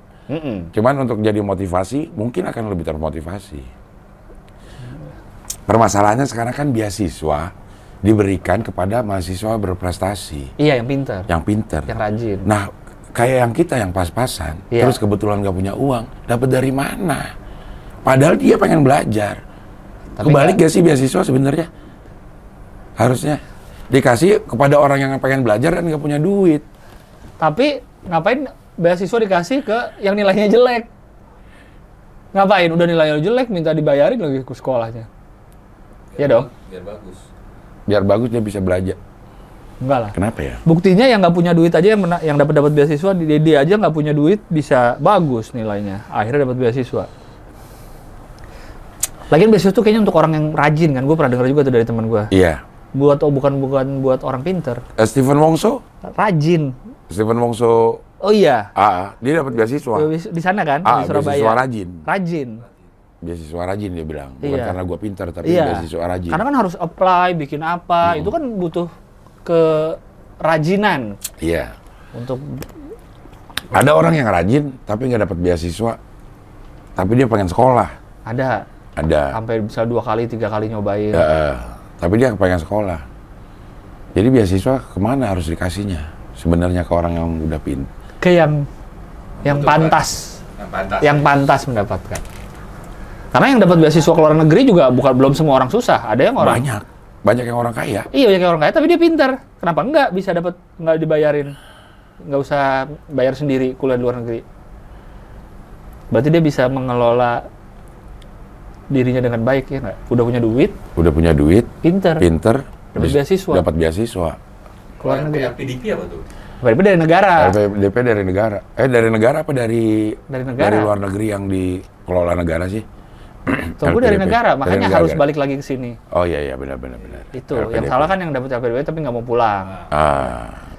Cuman untuk jadi motivasi mungkin akan lebih termotivasi. Permasalahannya sekarang kan beasiswa diberikan kepada mahasiswa berprestasi. Iya, yang pintar. Yang pintar. Yang rajin. Nah, kayak yang kita yang pas-pasan, terus kebetulan nggak punya uang, dapat dari mana? Padahal dia pengen belajar. Tapi Kebalik gak sih beasiswa sebenarnya? Harusnya dikasih kepada orang yang pengen belajar dan nggak punya duit. Tapi ngapain beasiswa dikasih ke yang nilainya jelek? Ngapain? Udah nilainya jelek, minta dibayarin lagi ke sekolahnya. Iya dong? Biar bagus. Biar bagus dia bisa belajar. Enggak lah. Kenapa ya? Buktinya yang nggak punya duit aja yang dapat beasiswa, dia aja nggak punya duit bisa bagus nilainya. Akhirnya dapat beasiswa. Lagian beasiswa tuh kayaknya untuk orang yang rajin kan. Gue pernah dengar juga tuh dari teman gue. Iya. Bukan buat orang pinter. Stephen Wongso? Rajin. Stephen Wongso. Oh iya. Dia dapat beasiswa. Di sana kan, di Surabaya. Beasiswa rajin. Rajin. Beasiswa rajin dia bilang. Bukan karena gue pintar, tapi beasiswa rajin. Karena kan harus apply, bikin apa. Itu kan butuh kerajinan. Iya. Untuk Ada orang yang rajin, tapi nggak dapat beasiswa. Tapi dia pengen sekolah. ada. Sampai bisa 2 kali, 3 kali nyobain. Tapi dia pengen sekolah. Jadi beasiswa kemana harus dikasihnya? Sebenarnya ke orang yang udah pintar. Ke yang pantas. Yang pantas mendapatkan. Karena yang dapat beasiswa ke luar negeri juga belum semua orang susah. Ada yang orang Banyak yang orang kaya. Iya, banyak yang orang kaya tapi dia pintar. Kenapa enggak bisa nggak dibayarin? Nggak usah bayar sendiri kuliah di luar negeri. Berarti dia bisa mengelola dirinya dengan baik ya nggak? Udah punya duit, pintar, dapat beasiswa. Dapat beasiswa. Keluar negeri. PDP apa tuh? PDP dari negara. DP dari negara. Dari negara apa dari negara. Dari luar negeri yang dikelola negara sih? Tunggu dari negara, makanya harus balik lagi ke sini. Oh iya benar. Itu yang salah kan yang dapat LPDP tapi nggak mau pulang.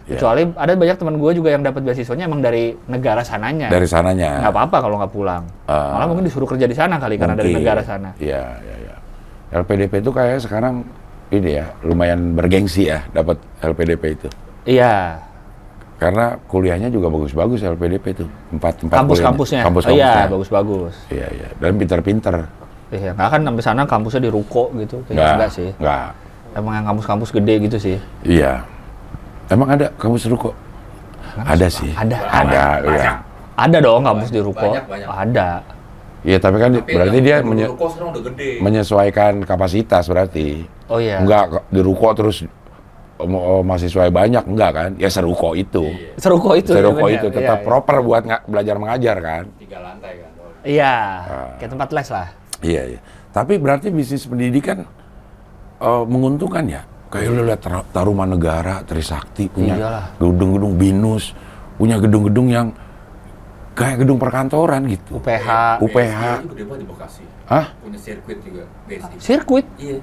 Iya. Kecuali ada banyak teman gue juga yang dapat beasiswanya emang dari negara sananya. Dari sananya. Nggak apa-apa kalau nggak pulang. Malah mungkin disuruh kerja di sana kali karena dari negara sana. Iya. LPDP itu kayak sekarang ini ya lumayan bergengsi ya dapat LPDP itu. Iya. Karena kuliahnya juga bagus-bagus LPDP tuh. Empat Kampus-kampusnya. Kampus-kampusnya. Iya, bagus-bagus. Iya. Dan pinter-pinter. Iya, nggak kan sampai sana kampusnya di ruko gitu. Kayaknya enggak sih. Enggak. Emang yang kampus-kampus gede gitu sih. Iya. Emang ada kampus ruko? Ada sih. Ada. Iya. Ada dong kampus di ruko. Banyak. Ada. Iya, tapi kan berarti dia ruko sekarang udah gede. menyesuaikan kapasitas berarti. Oh iya. Enggak di ruko terus mahasiswa banyak, enggak kan? Ya seruko itu. Seruko itu. Seruko bener. itu tetap Iya, proper buat belajar mengajar kan? 3 lantai kan. Iya. Kayak tempat les lah. Iya. Tapi berarti bisnis pendidikan menguntungkan ya? Kayak lu lihat Tarumanegara, Trisakti punya Iyalah. gedung-gedung BINUS, punya gedung-gedung yang kayak gedung perkantoran gitu. UPH. UPH. Itu gede banget di Bekasi. Hah? Punya sirkuit juga, BSI. Sirkuit. Iya.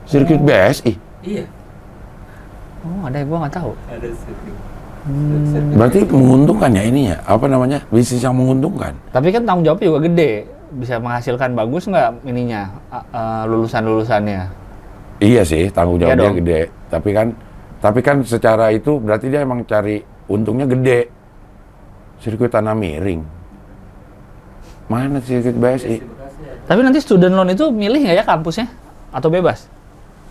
Sirkuit BSI? Iya. Oh, ada yang gua nggak tahu. Ada sirkuit. Berarti menguntungkan ya ininya? Apa namanya? Bisnis yang menguntungkan? Tapi kan tanggung jawabnya juga gede. Bisa menghasilkan bagus nggak ininya, lulusan-lulusannya? Iya sih, tanggung Iya jawabnya dong. gede. Tapi kan secara itu berarti dia emang cari untungnya gede. Sirkuit tanah miring. Mana sirkuit BSI? Tapi nanti student loan itu milih nggak ya kampusnya? Atau bebas?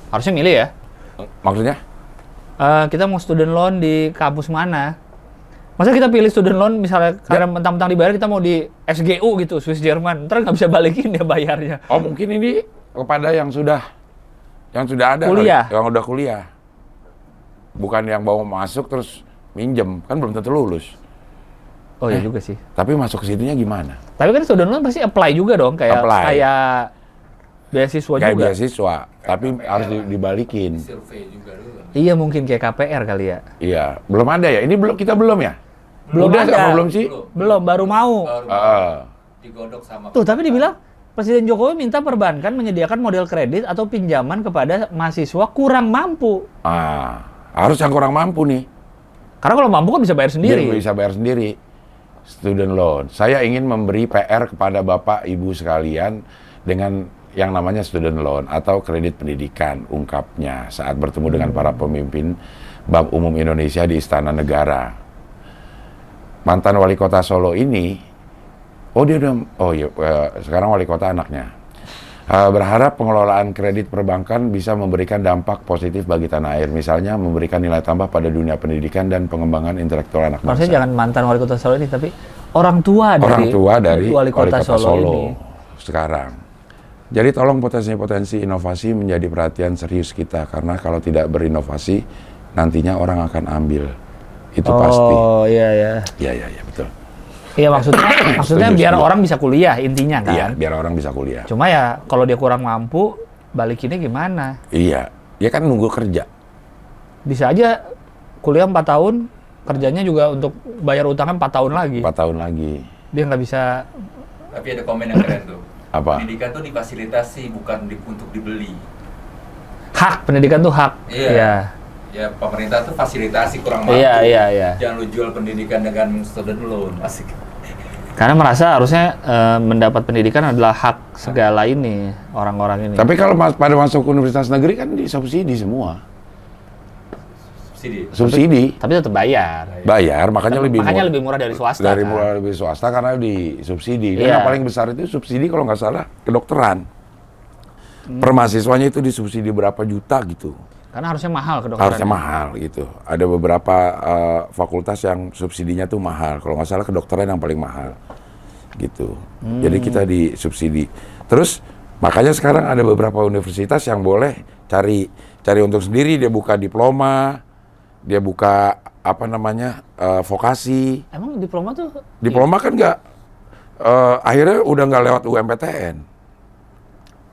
Harusnya milih ya. Maksudnya? Kita mau student loan di kampus mana? Masa kita pilih student loan misalnya karena mentang-mentang dibayar kita mau di SGU gitu, Swiss Jerman. Ntar nggak bisa balikin ya bayarnya. Oh mungkin ini kepada yang sudah ada Kuliah. kali, yang udah kuliah. Bukan yang bawa masuk terus minjem, kan belum tentu lulus. Oh iya juga sih. Tapi masuk ke situnya gimana? Tapi kan student loan pasti apply juga dong, kayak Apply. beasiswa Kayak juga. beasiswa, tapi harus dibalikin. Survei juga dulu. Iya mungkin kayak KPR kali ya. Iya, belum ada ya. Ini kita belum ya? Belum Udah ada. apa belum sih? Belum, baru mau. Digodok sama. Tuh, tapi dibilang Presiden Jokowi minta perbankan menyediakan model kredit atau pinjaman kepada mahasiswa kurang mampu. Harus yang kurang mampu nih. Karena kalau mampu kan bisa bayar sendiri. Dia bisa bayar sendiri. Student loan. Saya ingin memberi PR kepada Bapak Ibu sekalian dengan yang namanya student loan atau kredit pendidikan, ungkapnya saat bertemu dengan para pemimpin Bank Umum Indonesia di Istana Negara. Mantan wali kota Solo ini, sekarang wali kota anaknya. Berharap pengelolaan kredit perbankan bisa memberikan dampak positif bagi tanah air, misalnya memberikan nilai tambah pada dunia pendidikan dan pengembangan intelektual anak bangsa. Maksudnya jangan mantan wali kota Solo ini, tapi orang tua dari wali kota Solo ini. Sekarang. Jadi tolong potensi-potensi inovasi menjadi perhatian serius kita, karena kalau tidak berinovasi nantinya orang akan ambil. Itu pasti. Oh iya. Iya betul. Iya maksudnya biar Setuju. orang bisa kuliah intinya kan. Iya, biar orang bisa kuliah. Cuma ya kalau dia kurang mampu, balikinnya gimana? Iya, dia kan nunggu kerja. Bisa aja kuliah 4 tahun, kerjanya juga untuk bayar utangnya 4 tahun lagi. 4 tahun lagi. Dia nggak bisa. Tapi ada komen yang keren tuh. Apa? Pendidikan tuh difasilitasi, bukan untuk dibeli. Hak, pendidikan tuh hak. Iya. Ya pemerintah tuh fasilitasi kurang mampu. Iya. Jangan lu jual pendidikan dengan student loan. Asik. Karena merasa harusnya mendapat pendidikan adalah hak segala ini, orang-orang ini. Tapi kalau pada masuk universitas negeri kan disubsidi semua. Subsidi. Tapi tetap bayar. Bayar, makanya lebih murah dari swasta. Lebih swasta karena disubsidi. Dan Iya. yang paling besar itu subsidi kalau nggak salah kedokteran. Per mahasiswanya itu disubsidi berapa juta gitu. Karena harusnya mahal kedokteran. Harusnya mahal gitu. Ada beberapa fakultas yang subsidinya tuh mahal. Kalau nggak salah kedokteran yang paling mahal gitu. Jadi kita disubsidi. Terus makanya sekarang ada beberapa universitas yang boleh cari untuk sendiri. Dia buka diploma, dia buka vokasi. Emang diploma tuh? Diploma kan nggak akhirnya udah nggak lewat UMPTN.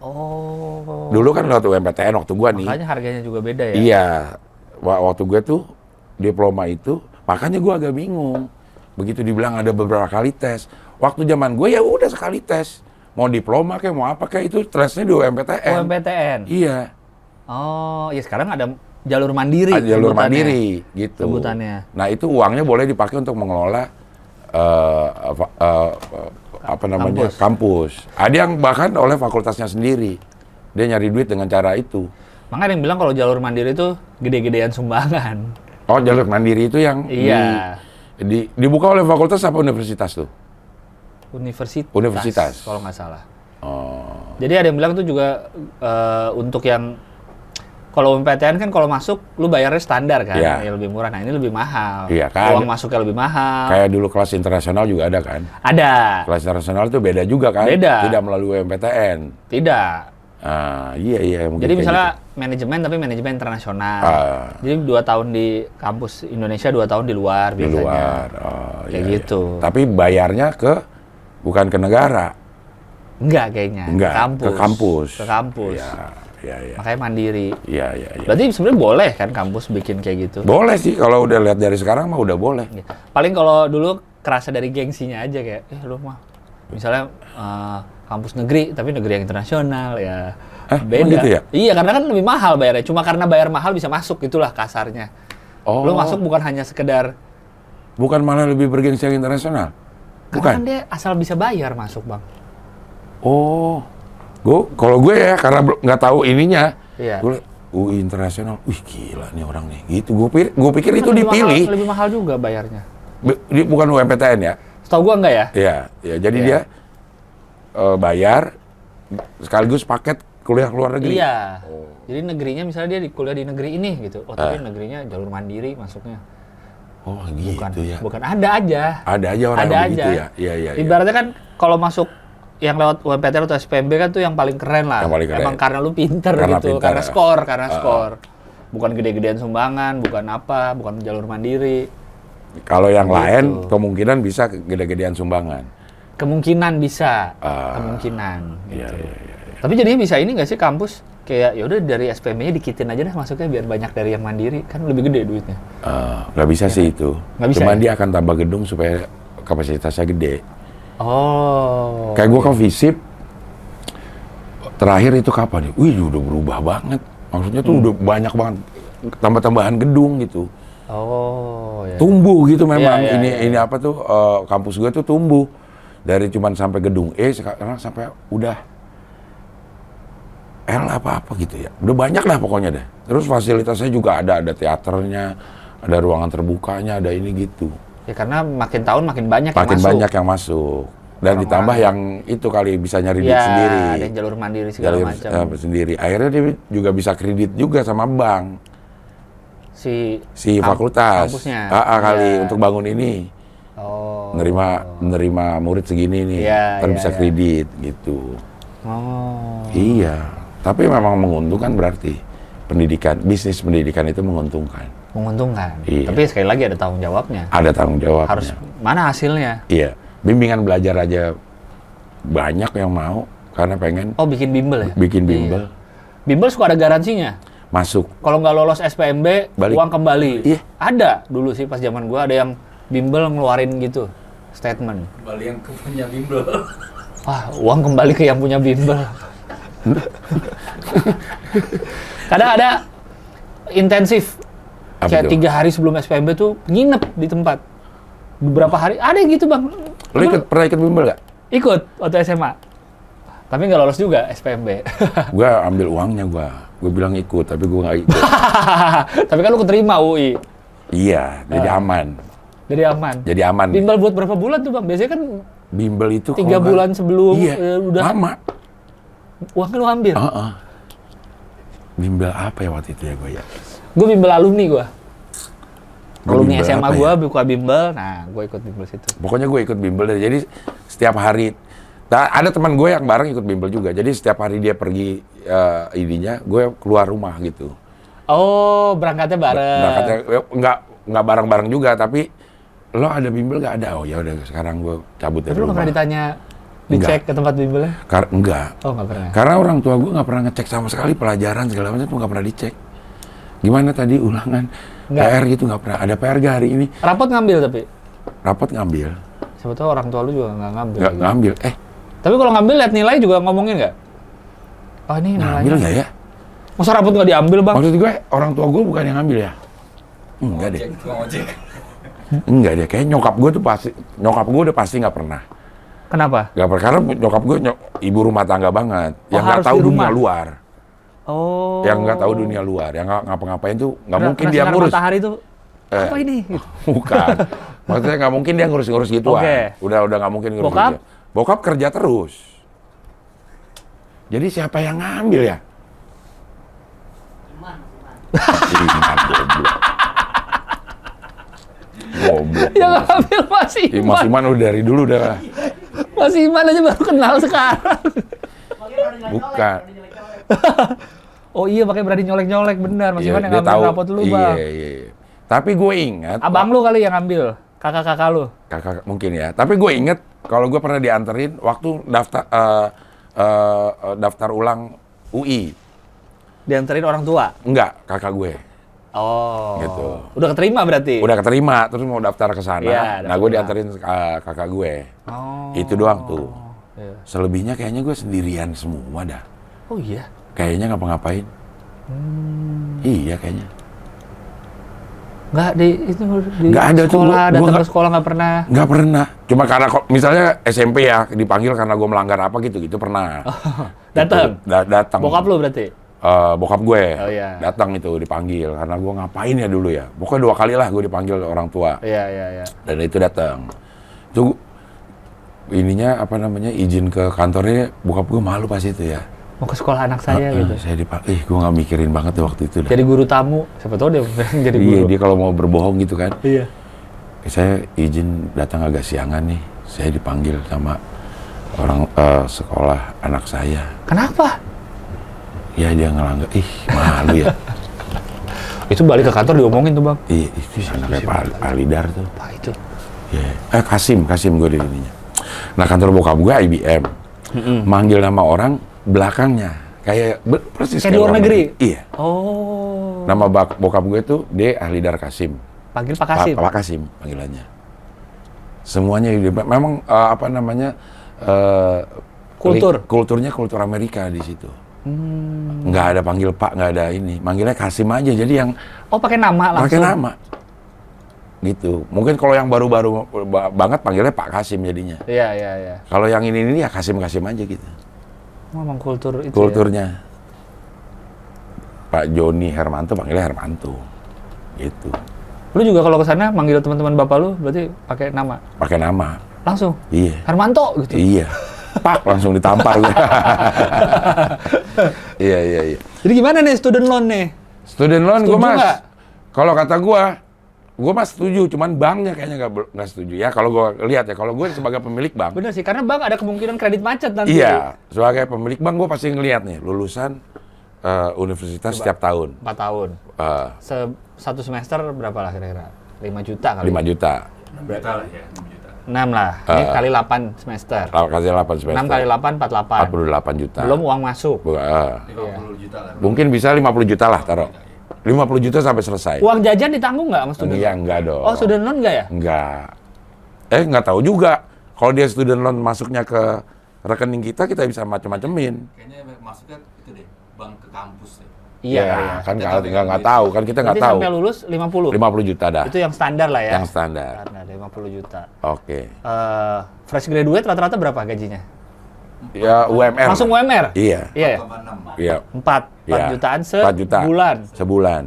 Oh. Dulu kan lewat UMPTN waktu gua nih. Makanya harganya juga beda ya? Iya, waktu gue tuh diploma itu, makanya gue agak bingung. Begitu dibilang ada beberapa kali tes, waktu zaman gue ya udah sekali tes. Mau diploma kayak mau apa kayak itu tesnya di UMPTN. UMPTN? Iya. Oh, ya sekarang ada jalur mandiri. Ada jalur sebutannya. mandiri gitu. Sebutannya. Nah itu uangnya boleh dipakai untuk mengelola kampus. Ada yang bahkan oleh fakultasnya sendiri. Dia nyari duit dengan cara itu. Makanya ada yang bilang kalau jalur mandiri itu gede-gedean sumbangan. Oh, jalur mandiri itu yang Iya. dibuka oleh fakultas apa universitas tuh? Universitas. Kalau nggak salah. Oh. Jadi ada yang bilang tuh juga untuk yang kalau PTN kan kalau masuk lu bayarnya standar kan, Iya. ya lebih murah. Nah ini lebih mahal. Iya, kan. Uang masuknya lebih mahal. Kayak dulu kelas internasional juga ada kan? Ada. Kelas internasional itu beda juga kan? Beda. Tidak melalui UMPTN. Tidak. Iya mungkin Jadi kayak misalnya gitu. manajemen tapi manajemen internasional. Ah. Jadi 2 tahun di kampus Indonesia, 2 tahun di luar Di biasanya. luar. Kayak gitu. Tapi bayarnya bukan ke negara. Enggak kayaknya. Enggak, Ke kampus. ke kampus. Ke kampus. Iya. Makanya mandiri. Iya. Berarti sebenarnya boleh kan kampus bikin kayak gitu? Boleh sih kalau udah lihat dari sekarang mah udah boleh. Ya. Paling kalau dulu kerasa dari gengsinya aja kayak, lu mah misalnya kampus negeri tapi negeri yang internasional ya beda. Gitu ya? Iya karena kan lebih mahal bayarnya. Cuma karena bayar mahal bisa masuk itulah kasarnya. Oh. Lu masuk bukan hanya sekedar. Bukan malah lebih bergengsi yang internasional. Karena Bukan. kan dia asal bisa bayar masuk bang. Oh. Kalau gue ya karena nggak tahu ininya. Iya. Gue UI internasional. Wih gila nih orang nih. Gitu. Gue pikir itu Lebih dipilih. lebih mahal juga bayarnya. Bukan UMPTN ya. Setahu gua enggak ya? Iya. Jadi Iya. dia bayar sekaligus paket kuliah ke luar negeri. Iya. Jadi negerinya misalnya dia kuliah di negeri ini gitu. Oh tapi negerinya jalur mandiri masuknya. Oh gitu Bukan, ya. bukan ada aja. Ada aja orang Ada yang begitu aja. ya. Iya. Ibaratnya kan kalau masuk yang lewat UMPTN atau SPMB kan tuh yang paling keren lah. Yang paling keren. Emang karena lu pinter Karena gitu, pinter, karena skor. Bukan gede-gedean sumbangan, bukan apa, bukan jalur mandiri. Kalau yang Gitu. lain kemungkinan bisa gede-gedean sumbangan. Kemungkinan bisa, kemungkinan. Iya. Gitu. Tapi jadinya bisa ini nggak sih kampus kayak yaudah dari SPM-nya dikitin aja deh masuknya biar banyak dari yang mandiri kan lebih gede duitnya. Nggak bisa sih itu. Nggak bisa Cuman ya? dia akan tambah gedung supaya kapasitasnya gede. Oh. Kayak gue ke FISIP, terakhir itu kapan nih? Wih udah berubah banget. Maksudnya tuh udah banyak banget tambah-tambahan gedung gitu. Oh. Ya. Tumbuh gitu memang. Iya, iya, Ini apa tuh kampus gue tuh tumbuh dari cuman sampai gedung E sekarang sampai udah L apa gitu ya. Udah banyak lah pokoknya deh. Terus fasilitasnya juga ada teaternya, ada ruangan terbukanya, ada ini gitu. Ya karena makin tahun makin banyak Makin yang masuk. banyak yang masuk. Dan ditambah yang itu kali bisa nyari duit sendiri. Ada yang jalur mandiri segala macam. Sendiri. Akhirnya dia juga bisa kredit juga sama bank. Si fakultas. Kampusnya. Kali Iya. untuk bangun ini. Oh. Nerima murid segini nih. Iya, Ntar iya, bisa iya. kredit gitu. Oh. Iya. Tapi memang menguntungkan berarti. Bisnis pendidikan itu menguntungkan. Menguntungkan. Iya. Tapi sekali lagi ada tanggung jawabnya. Ada tanggung jawabnya. Harus mana hasilnya? Iya. Bimbingan belajar aja banyak yang mau karena pengen Oh, bikin bimbel ya? bikin bimbel. Iya. Bimbel suka ada garansinya. Masuk. Kalau nggak lolos SPMB, Balik. uang kembali. Iya. Ada dulu sih pas zaman gua ada yang bimbel ngeluarin gitu statement. Kembali yang punya bimbel. Wah, uang kembali ke yang punya bimbel. Kadang ada intensif. Apa Kayak tuh? 3 hari sebelum SPMB tuh nginep di tempat. Beberapa hari, ada yang gitu bang. Lo pernah ikut bimbel gak? Ikut waktu SMA. Tapi nggak lolos juga SPMB. Gua ambil uangnya gue bilang ikut tapi gue nggak ikut. Tapi kan lu keterima UI. Iya, jadi aman. Jadi aman. Jadi aman. Bimbel buat berapa bulan tuh bang? Biasanya kan Bimbel itu 3 kalau nggak- bulan sebelum Iya, udah lama. uangnya lu ambil. Bimbel apa ya waktu itu ya gue ya? Gue bimbel alumni gue. Alumni bimbel SMA apa gue ya? buka bimbel, nah gue ikut bimbel situ. Pokoknya gue ikut bimbel dari jadi setiap hari. Nah, ada teman gue yang bareng ikut bimbel juga. Jadi setiap hari dia pergi ininya, gue keluar rumah gitu. Oh, berangkatnya bareng. Berangkatnya nggak bareng-bareng juga, tapi lo ada bimbel nggak ada? Oh ya udah sekarang gue cabut Tapi dari lu nggak rumah. pernah ditanya, dicek ke tempat bimbelnya? Enggak. Oh, nggak pernah. Karena orang tua gue nggak pernah ngecek sama sekali pelajaran segala macam tuh nggak pernah dicek. Gimana tadi ulangan? Nggak. PR gitu nggak pernah. Ada PR gak hari ini? Rapot ngambil tapi? Rapot ngambil. Siapa tahu orang tua lu juga nggak ngambil. Nggak ngambil. Tapi kalau ngambil lihat nilai juga ngomongin nggak? Oh ini Ngambil nilainya. nggak ya? Masa rapot nggak diambil bang? Maksud gue orang tua gue bukan yang ngambil ya? Enggak deh. Tukang ojek. Enggak deh. Kayak nyokap gue udah pasti nggak pernah. Kenapa? Nggak pernah. Karena nyokap gue ibu rumah tangga banget. Yang nggak harus tahu di dunia rumah? luar. Oh. Yang nggak tahu dunia luar. Yang nggak ngapa-ngapain tuh nggak mungkin Kena dia sinar ngurus. matahari tuh Apa ini? Bukan. Maksudnya nggak mungkin dia ngurus-ngurus gituan. Oke. Udah nggak mungkin ngurus. Bokap? Gitu. Bokap kerja terus. Jadi siapa yang ngambil ya? Iman. Iman goblok. Goblok. Yang ngambil Mas Ih, Iman. Mas Iman udah dari dulu dah. Mas Iman aja baru kenal sekarang. Makanya kalau nyolek-nyolek, Bukan. kalau nyolek-nyolek. Oh iya, pakai berani nyolek-nyolek, benar. Mas Iya, Iman yang dia ngambil tahu. rapot dulu, Bang. Iya. Tapi gue ingat. Abang lu kali yang ngambil, kakak-kakak lu. Kakak mungkin ya. Tapi gue inget kalau gue pernah dianterin waktu daftar ulang UI. Dianterin orang tua. Enggak, kakak gue. Oh. Gitu. Udah keterima berarti? Udah keterima, terus mau daftar ke sana. Iya, Nah, gue dianterin kakak gue. Oh. Itu doang tuh. Iya. Selebihnya kayaknya gue sendirian semua dah. Oh iya? Kayaknya ngapa-ngapain. Iya kayaknya. Nggak di Nggak ada tuh, sekolah, gua datang nggak- ke sekolah nggak pernah. Nggak pernah. Cuma karena misalnya SMP ya dipanggil karena gue melanggar apa gitu pernah. Datang? Gitu. Datang. Bokap lu berarti? Bokap gue Oh, iya. datang itu dipanggil karena gue ngapain ya dulu ya. Pokoknya 2 kali lah gue dipanggil orang tua. Iya. Dan itu datang. Itu ininya apa namanya izin ke kantornya bokap gue malu pas itu ya. Mau ke sekolah anak saya gitu. Saya gue nggak mikirin banget tuh waktu itu. Dah. Jadi guru tamu. Siapa tahu dia pengen jadi Iya guru. dia kalau mau berbohong gitu kan. Iya. Saya izin datang agak siangan nih. Saya dipanggil sama orang sekolah anak saya. Kenapa? Ya dia ngelanggar. Ih malu ya. Itu balik ke kantor diomongin tuh, Bang. Iya itu anaknya Pak Alidar tuh. Pak itu. Iya. Kasim gue di ininya. Nah kantor bokap gue IBM. Manggil nama orang belakangnya kayak persis Kayak di luar orang negeri? Iya. Oh. Nama bokap gue tuh D. Alidar Kasim. Panggil Pak Kasim. Pak Kasim panggilannya. Semuanya memang apa namanya kulturnya kultur Amerika di situ. Nggak ada panggil Pak, nggak ada ini. Manggilnya Kasim aja. Jadi yang Oh, pakai nama langsung. pakai nama. Gitu. Mungkin kalau yang baru-baru banget panggilnya Pak Kasim jadinya. Iya. Kalau yang ini ya Kasim aja gitu. Memang kultur itu. Kulturnya. Pak Joni Hermanto panggilnya Hermanto. Gitu. Lu juga kalau ke sana manggil teman-teman bapak lu berarti pakai nama. Pakai nama. Langsung. Iya. Hermanto gitu. Iya. Pak langsung ditampar gue. Iya. Jadi gimana nih student loan nih? Student loan gue Setuju mas. nggak? Kalau kata gue mas setuju. Cuman banknya kayaknya nggak setuju ya. Kalau gue lihat ya. Kalau gue sebagai pemilik bank. Bener sih, karena bank ada kemungkinan kredit macet nanti. Iya. Sebagai pemilik bank gue pasti ngelihat nih lulusan universitas setiap tahun. 4 tahun. Satu semester berapa lah kira-kira? 5 juta kali. 5 juta. 6 juta lah ya, 6 juta. 6 lah. Ini kali 8 semester. Kasih 8 semester. 6 kali 8, 48. 48 juta. Belum uang masuk. 50 juta lah. Mungkin bisa 50 juta lah taruh. 50 juta sampai selesai. Uang jajan ditanggung nggak sama student Iya, loan? enggak dong. Oh, student loan nggak ya? Enggak. Nggak tahu juga. Kalau dia student loan masuknya ke rekening kita bisa macam-macamin. Kayaknya masuknya itu deh, bank ke kampus deh. Iya. Kan nggak tahu. Kan kita nggak Berarti tahu. sampai lulus 50. 50 juta dah. Itu yang standar lah ya? Yang standar. Standar, 50 juta. Oke. Fresh graduate rata-rata berapa gajinya? Ya UMR. Langsung UMR? Iya. Iya ya? 4,6. Iya. 4 Iya. jutaan 4 juta. sebulan. Sebulan.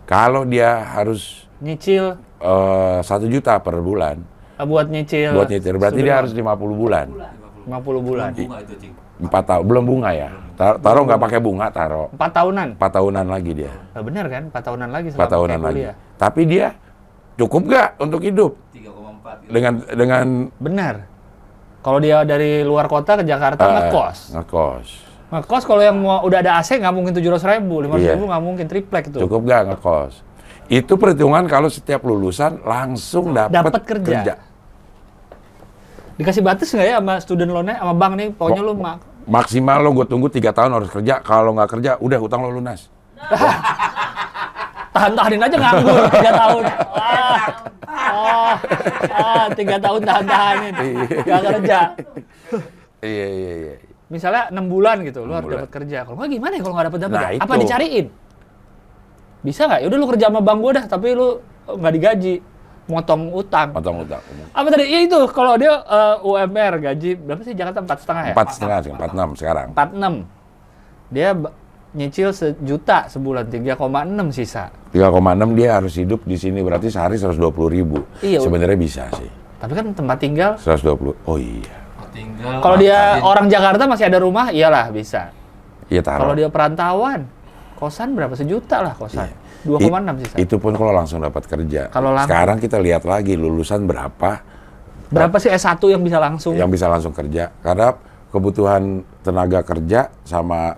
Kalau dia harus Nyicil 1 juta per bulan buat nyicil. buat nyetir, berarti student dia loan. harus 50 bulan. 50 bulan. Bunga itu, Cing. 4 tahun, belum bunga ya. Taruh nggak pakai bunga, taruh 4 tahunan. 4 tahunan lagi dia. Nah, benar kan? 4 tahunan lagi 4 tahunan pakai lagi. kuliah. Tapi dia cukup nggak untuk hidup 3,4 gitu. dengan Benar. Kalau dia dari luar kota ke Jakarta ngekos. ngekos. Ngekos kalau yang udah ada AC nggak mungkin 700.000, 500.000 Iya. nggak mungkin triplek itu. Cukup nggak ngekos? Itu perhitungan kalau setiap lulusan langsung dapat kerja. Dikasih batas nggak ya sama student loan-nya, sama bank nih? Pokoknya lu Maksimal lo gue tunggu 3 tahun harus kerja. Kalau nggak kerja, udah hutang lo lunas. tahan-tahanin aja nganggur 3 tahun. 3 tahun tahan-tahanin. Nggak kerja. Iya. Misalnya 6 bulan gitu, lu 6 harus bulan. dapat kerja. Kalau nggak gimana ya kalau nggak dapat Nah, ya? Apa itu. dicariin? Bisa nggak? Yaudah lu kerja sama bank gua dah, tapi lu nggak digaji, motong utang. Potong hutang. Apa tadi? Ya itu, kalau dia UMR gaji berapa sih Jakarta 4,5 ya? 4,5, 4,6 sekarang. 46. Dia nyicil 1 juta sebulan, 3,6 sisa. 3,6 dia harus hidup di sini, berarti sehari 120.000. Iya. Sebenarnya bisa sih. Tapi kan tempat tinggal, 120. Oh iya. Tinggal kalau dia makan. orang Jakarta masih ada rumah, iyalah bisa. Iya Kalau taruh. dia perantauan, kosan berapa? 1 juta lah kosan. Iya. 2,6 sisa. Itu pun kalau langsung dapat kerja. Kalau langsung. Sekarang kita lihat lagi lulusan berapa Berapa sih S1 yang bisa langsung? yang bisa langsung kerja. Karena kebutuhan tenaga kerja sama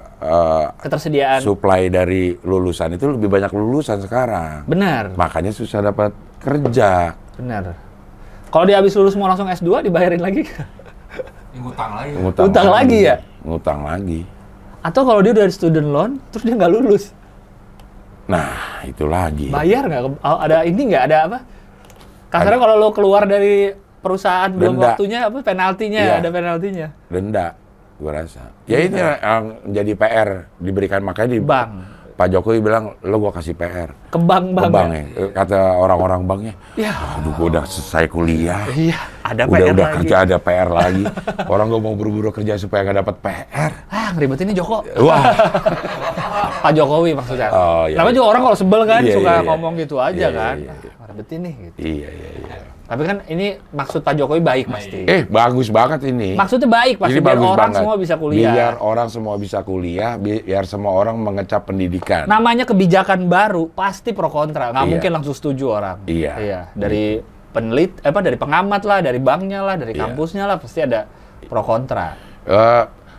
Ketersediaan. supply dari lulusan itu lebih banyak lulusan sekarang. Benar, Makanya susah dapat kerja. benar. Kalau dia habis lulus mau langsung S2 dibayarin lagi? Ngutang lagi. Utang lagi ya? Ngutang lagi. Atau kalau dia udah student loan, terus dia nggak lulus, Nah, itu lagi. bayar nggak? Ada ini nggak? Ada apa? Kasarnya kalau lo keluar dari perusahaan belum Denda. waktunya, apa penaltinya? Iya. Ada penaltinya. Denda, gua rasa. Ya ini yang jadi PR diberikan, makanya di Bank. Pak Jokowi bilang, lo gua kasih PR. Ke bank Ke bank. bank ya. Kata orang-orang banknya, Ya. aduh gua udah selesai kuliah. Iya, ada udah PR lagi. kerja ada PR lagi. Orang gua mau buru-buru kerja supaya nggak dapat PR. Ah, ngeribetin ini Joko. Wah, Pak Jokowi maksudnya. Oh, iya, Namanya iya. juga orang kalau sebel kan Iya, suka iya, iya. ngomong gitu aja Iya, kan. iya, iya. Ah, ngeribetin nih gitu. iya. Tapi kan ini maksud Pak Jokowi baik pasti. Bagus banget ini. Maksudnya baik pasti Ini biar bagus orang banget. semua bisa kuliah. Biar orang semua bisa kuliah, biar semua orang mengecap pendidikan. Namanya kebijakan baru pasti pro kontra, nggak Iya. mungkin langsung setuju orang. Iya. Dari dari pengamat lah, dari banknya lah, dari Iya. kampusnya lah pasti ada pro kontra.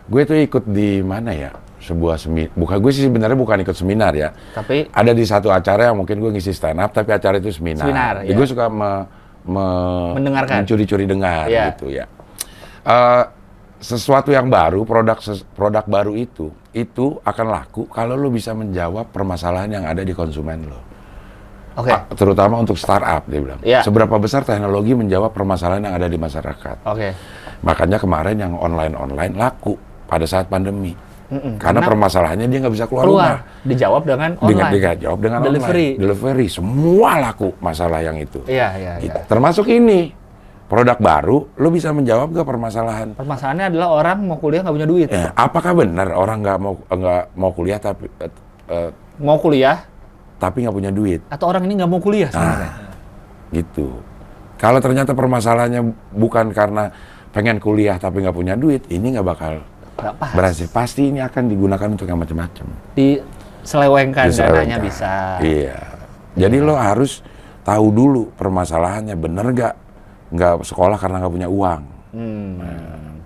Gue tuh ikut di mana ya? Sebuah seminar. Gue sih sebenarnya bukan ikut seminar ya. Tapi Ada di satu acara yang mungkin gue ngisi stand up, tapi acara itu seminar. Seminar, Jadi ya. gue suka Mendengarkan. mencuri-curi dengar Iya. gitu ya. Sesuatu yang baru, produk baru itu akan laku kalau lo bisa menjawab permasalahan yang ada di konsumen lo. oke. Terutama untuk startup, dia bilang. Iya. Seberapa besar teknologi menjawab permasalahan yang ada di masyarakat. Oke. Makanya kemarin yang online laku pada saat pandemi. Karena Karena permasalahannya dia nggak bisa keluar rumah. dijawab dengan Dengan online. jawab dengan Delivery. online. Delivery. Semua laku masalah yang itu. Iya. Gitu. Termasuk ini. Produk baru, lo bisa menjawab gak permasalahan? Permasalahannya adalah orang mau kuliah nggak punya duit. Ya, apakah benar orang nggak mau kuliah Mau kuliah tapi nggak punya duit? atau orang ini nggak mau kuliah sebenarnya? Gitu. Kalau ternyata permasalahannya bukan karena pengen kuliah tapi nggak punya duit, ini nggak bakal Nggak pas. berhasil. Pasti ini akan digunakan untuk yang macam-macam. Diselewengkan dananya Diselewengkan. bisa. Iya. Jadi lo harus tahu dulu permasalahannya, bener nggak sekolah karena nggak punya uang.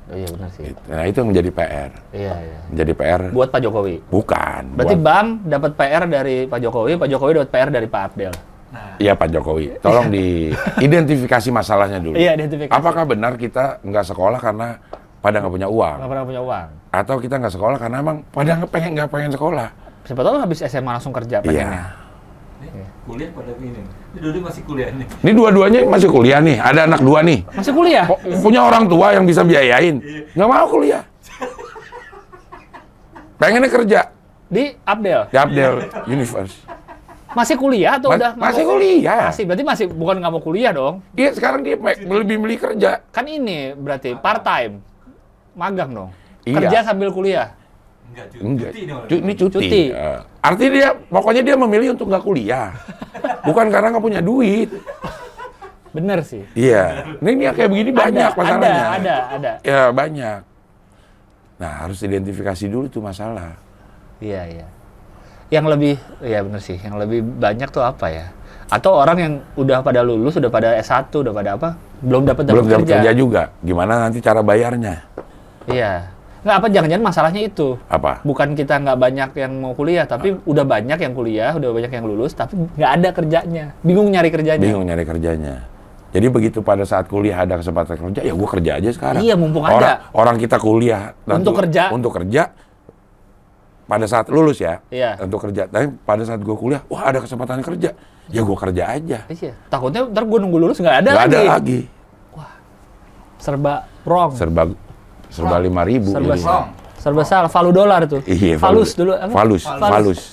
Oh, iya benar sih. Gitu. Nah itu yang menjadi PR. Iya. Menjadi PR Buat Pak Jokowi. bukan. Berarti buat- bank dapat PR dari Pak Jokowi dapat PR dari Pak Abdel. Iya Pak Jokowi. Tolong diidentifikasi masalahnya dulu. Iya, identifikasi. Apakah benar kita nggak sekolah karena pada nggak punya uang? Nggak pernah punya uang. Atau kita nggak sekolah karena emang pada nggak pengen sekolah? Siapa tahu habis SMA langsung kerja pengennya. Iya. Kuliah pada ini. Ini dulu masih kuliah nih. Ini dua-duanya masih kuliah nih. Ada anak dua nih. Masih kuliah? Punya orang tua yang bisa biayain. Nggak mau kuliah. Pengennya kerja Di Abdel. di Abdel Universe. Masih kuliah atau udah nggak Masih mau- kuliah. Masih, berarti masih bukan nggak mau kuliah dong. Iya sekarang dia lebih milih kerja. Kan ini berarti part time. Magang dong. Iya. Kerja sambil kuliah. Enggak, Enggak. cuti nih. Ini cuti. Cuti. Artinya pokoknya dia memilih untuk nggak kuliah. Bukan karena nggak punya duit. Bener sih. Iya. Ini kayak begini banyak masalahnya. Ada. Ya banyak. Nah harus identifikasi dulu tuh masalah. Iya. Yang lebih, ya bener sih. Yang lebih banyak tuh apa ya? Atau orang yang udah pada lulus, udah pada S1, udah pada apa? Belum dapat Belum dapat kerja. kerja juga. Gimana nanti cara bayarnya? Iya. Nggak apa, jangan-jangan masalahnya itu. Apa? Bukan kita nggak banyak yang mau kuliah, tapi udah banyak yang kuliah, udah banyak yang lulus, tapi nggak ada kerjanya. Bingung nyari kerjanya. Bingung nyari kerjanya. Jadi begitu pada saat kuliah ada kesempatan kerja, ya gua kerja aja sekarang. Iya, mumpung ada. Orang kita kuliah Untuk kerja. Untuk kerja. Pada saat lulus ya. Iya. Untuk kerja. Tapi pada saat gua kuliah, wah ada kesempatan kerja. Ya gua kerja aja. Iya. Takutnya ntar gue nunggu lulus nggak ada Nggak lagi. ada lagi. Serba wrong. Serba 5.000. Serba ini. Wrong. Serba salah. Value dolar tuh. Iya, Valus dulu. Apa? Valus.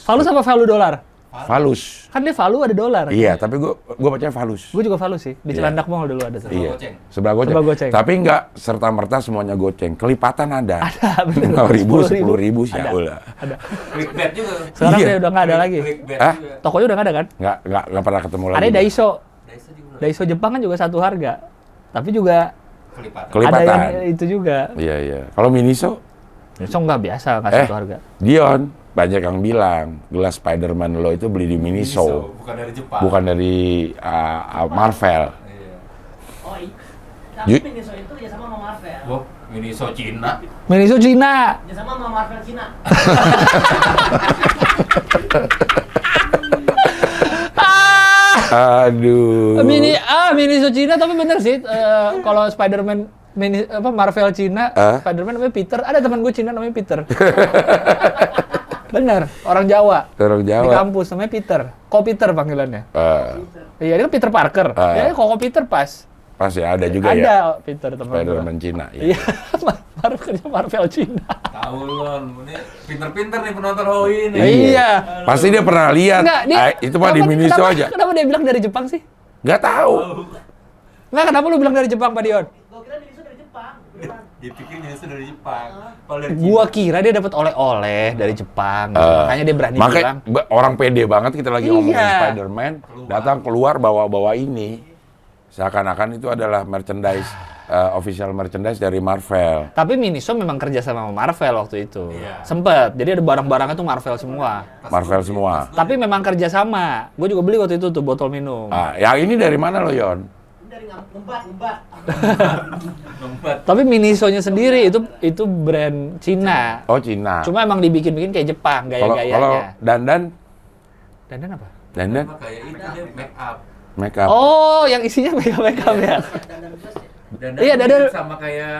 Valus apa value dolar? Falus. Kan dia Valu ada dolar. Iya, tapi gue percaya Falus. Gue juga Valu sih. Di Iya. Cilandak Mall dulu ada tuh. Iya. Goceng. Sebelah goceng. Sebelah goceng. Tapi nggak serta-merta semuanya goceng. Kelipatan ada. Ada, bener. 5.000, 10.000 sih Ada. udah. Ada. Clickbait juga. Sekarang Iya. dia udah nggak ada lagi. Clickbait Hah? juga. Tokonya udah nggak ada kan? Nggak pernah ketemu lagi. Ada Daiso. Daiso juga. Daiso Jepang kan juga satu harga. Tapi juga Kelipatan. Kelipatan. ada yang itu juga. Iya. Kalau Miniso, Daiso nggak biasa, nggak satu harga. Dion, banyak yang bilang gelas Spider-Man lo itu beli di Miniso, Bukan dari Jepang. bukan dari Marvel. Iya. Oh iya. Ju- Tapi Miniso itu ya sama sama Marvel. Wah, Miniso Cina. Miniso Cina. Ya sama sama Marvel Cina. Aduh. Miniso Cina tapi bener sih kalau Spider-Man Marvel Cina, Spider-Man namanya Peter. Ada teman gue Cina namanya Peter. Bener, orang Jawa. Orang Di Jawa. kampus namanya Peter. Ko Peter panggilannya. Eh, Iya, dia kan Peter Parker. Ya, Koko Peter pas. pasti ada juga Ada ya. Peter teman gue. Spider-Man Cina. Ya. Iya, Marvel Cina. Tahu lon, ini pinter-pinter nih penonton Hoi ini. Iya. Pasti dia pernah lihat. Enggak, dia Itu mah di Miniso aja. Kenapa dia bilang dari Jepang sih? Nggak tahu. Enggak, kenapa lu bilang dari Jepang, Pak Dion? Gua kira Miniso dari Jepang. Beneran. Dia pikir Miniso dari Jepang. Kalau dari Gua kira dia dapat oleh-oleh dari Jepang. Makanya dia berani bilang. Makanya orang pede banget kita lagi ngomongin Iya. Spider-Man, datang keluar bawa-bawa ini. Seakan-akan itu adalah merchandise, official merchandise dari Marvel. Tapi Miniso memang kerja sama Marvel waktu itu. Iya. Sempet. Jadi ada barang-barangnya tuh Marvel semua. Marvel semua. Tapi memang kerja sama. Gue juga beli waktu itu tuh botol minum. Ah, yang ini dari mana lo, Yon? Ini dari ngembat. Tempat. Tapi Minisonya sendiri itu brand Cina. Oh, Cina. Cuma emang dibikin-bikin kayak Jepang Kalau gaya-gayanya. dandan, Dandan apa? dandan, Kayak itu dia make up. make up. Oh, yang isinya makeup ya. Dan plus ya. Dandan Iya, tuh dandan- sama kayak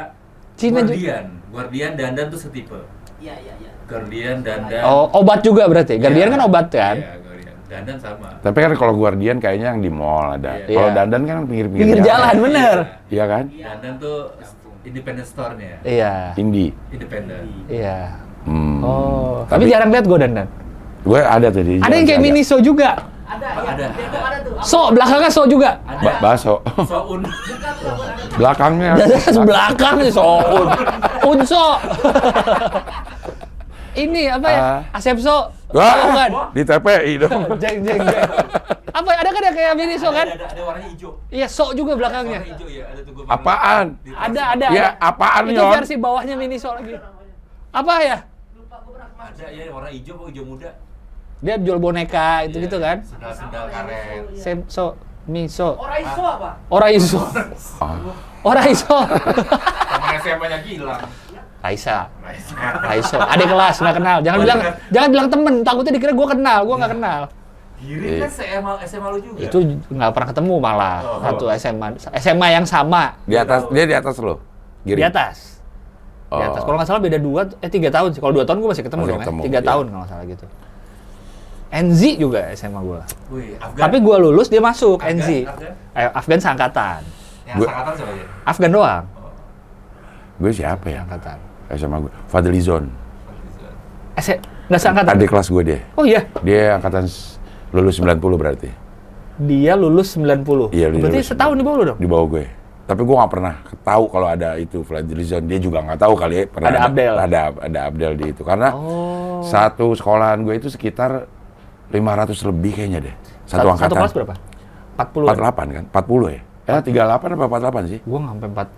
Cina juga. Guardian dandan tuh setipe. Iya. Guardian dandan. Oh, obat juga berarti. Guardian Iya. kan obat kan? Iya, Guardian. Dandan sama. Tapi kan kalau Guardian kayaknya yang di mall ada. Iya. Kalau Iya. dandan kan pinggir-pinggir Pinggir jalan, bener. Iya kan? Dandan tuh independent store-nya. Iya. Indie. Independen. Iya. Hmm. Oh, tapi Tapi- jarang lihat gue dandan. Gue ada tuh di Ada yang kayak Miniso juga. Ada, Ada. ya. Depok ada tuh. So, belakangnya so juga. Ada. Baso. Soun. Belakangnya. Belakang nih so. Unso. Ini apa ya? Asepso. Tahu kan? Wah, di TPI dong. Jeng. Apa ada kan yang kayak Miniso kan? Ada warnanya hijau. Iya, so juga belakangnya. Warna hijau ya, ada tuh gua Apaan? Ada. Ya, apaan, Itu Yon? versi bawahnya Miniso lagi. Apa ya? Ada ya warna hijau kok hijau muda. Dia jual boneka itu gitu kan? Sendal-sendal karet. Semso, Miso, Oraiso apa? Oraiso. Oraiso. Sama SMA-nya Gilang. Raisa. Adik kelas nggak kenal. Jangan bilang temen. Takutnya dikira gue kenal. Gue nggak kenal. Giri kan SMA lu juga. Itu nggak pernah ketemu malah. Oh. Satu SMA yang sama Dia di atas lo. di atas. Di atas. Oh. Kalau nggak salah beda 3 tahun sih. Kalau 2 tahun gue masih ketemu Masih dong. ketemu, 3 iya. tahun kalau nggak salah gitu. NZ juga SMA gue. Wih, Afgan. Tapi gue lulus dia masuk Afgan, NZ. Afgan. Afgan seangkatan. Yang Gua- angkatan siapa aja? Afgan doang. Gue siapa ya? Angkatan. SMA gue. Fadlizon. Nggak seangkatan. Adik kelas gue dia. Oh iya. Dia angkatan lulus 90 berarti. Dia lulus 90. Iya, dia Berarti lulus setahun di bawah lu dong. Di bawah gue. Tapi gue nggak pernah tahu kalau ada itu Fadlizon. Dia juga nggak tahu kali ya. Pernah Ada Abdel. Ada Abdel di itu. Karena Oh. satu sekolahan gue itu sekitar 500 lebih kayaknya deh. Satu angkatan. Satu kelas berapa? 40. 48 kan? 40 ya? 38 apa 48 sih? Gua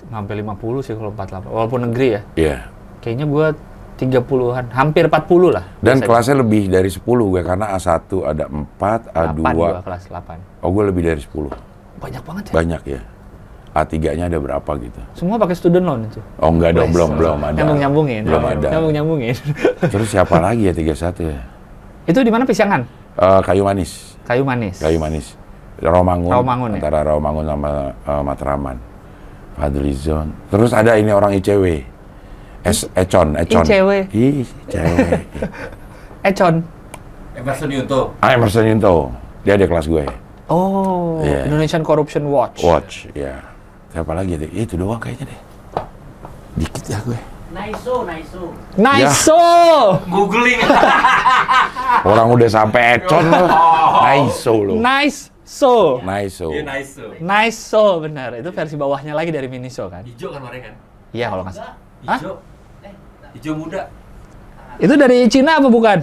sampai 50 sih kalau 48. Walaupun negeri ya. Iya. Kayaknya gua 30-an, hampir 40 lah. Dan biasanya. kelasnya lebih dari 10 gue karena A1 ada 4, 8 A2. gua kelas 8. Oh, gue lebih dari 10. Banyak banget ya. Banyak ya. A3-nya ada berapa gitu. Semua pakai student loan itu. Oh, enggak dong, Wes. belum ada. Nyambung-nyambungin. Belum ada. Nyambung-nyambungin. Terus siapa lagi ya 31 ya? Itu di mana Pisang? Kayu Manis. Kayu Manis. Kayu Manis. Rawamangun. Rawamangun, ya? Antara Rawamangun sama Matraman. Fadlizon. Terus ada ini orang ICW. Econ. ICW. Ih, cewek. Econ. Emerson Yunto. Emerson Yunto. Dia ada kelas gue. Oh, Iya. Indonesian Corruption Watch. Watch, ya. Siapa lagi deh? Itu doang kayaknya deh. Dikit ya gue. Naiso. Nice. Googling. Orang udah sampai econ loh. Naiso loh. Nice. So. Naiso. Iya, nice. Nice so, benar. Itu versi bawahnya lagi dari Miniso kan? Hijau kan warnanya kan? Iya kalau nggak salah. Hah? Hijau. Hijau muda. Itu dari Cina apa bukan?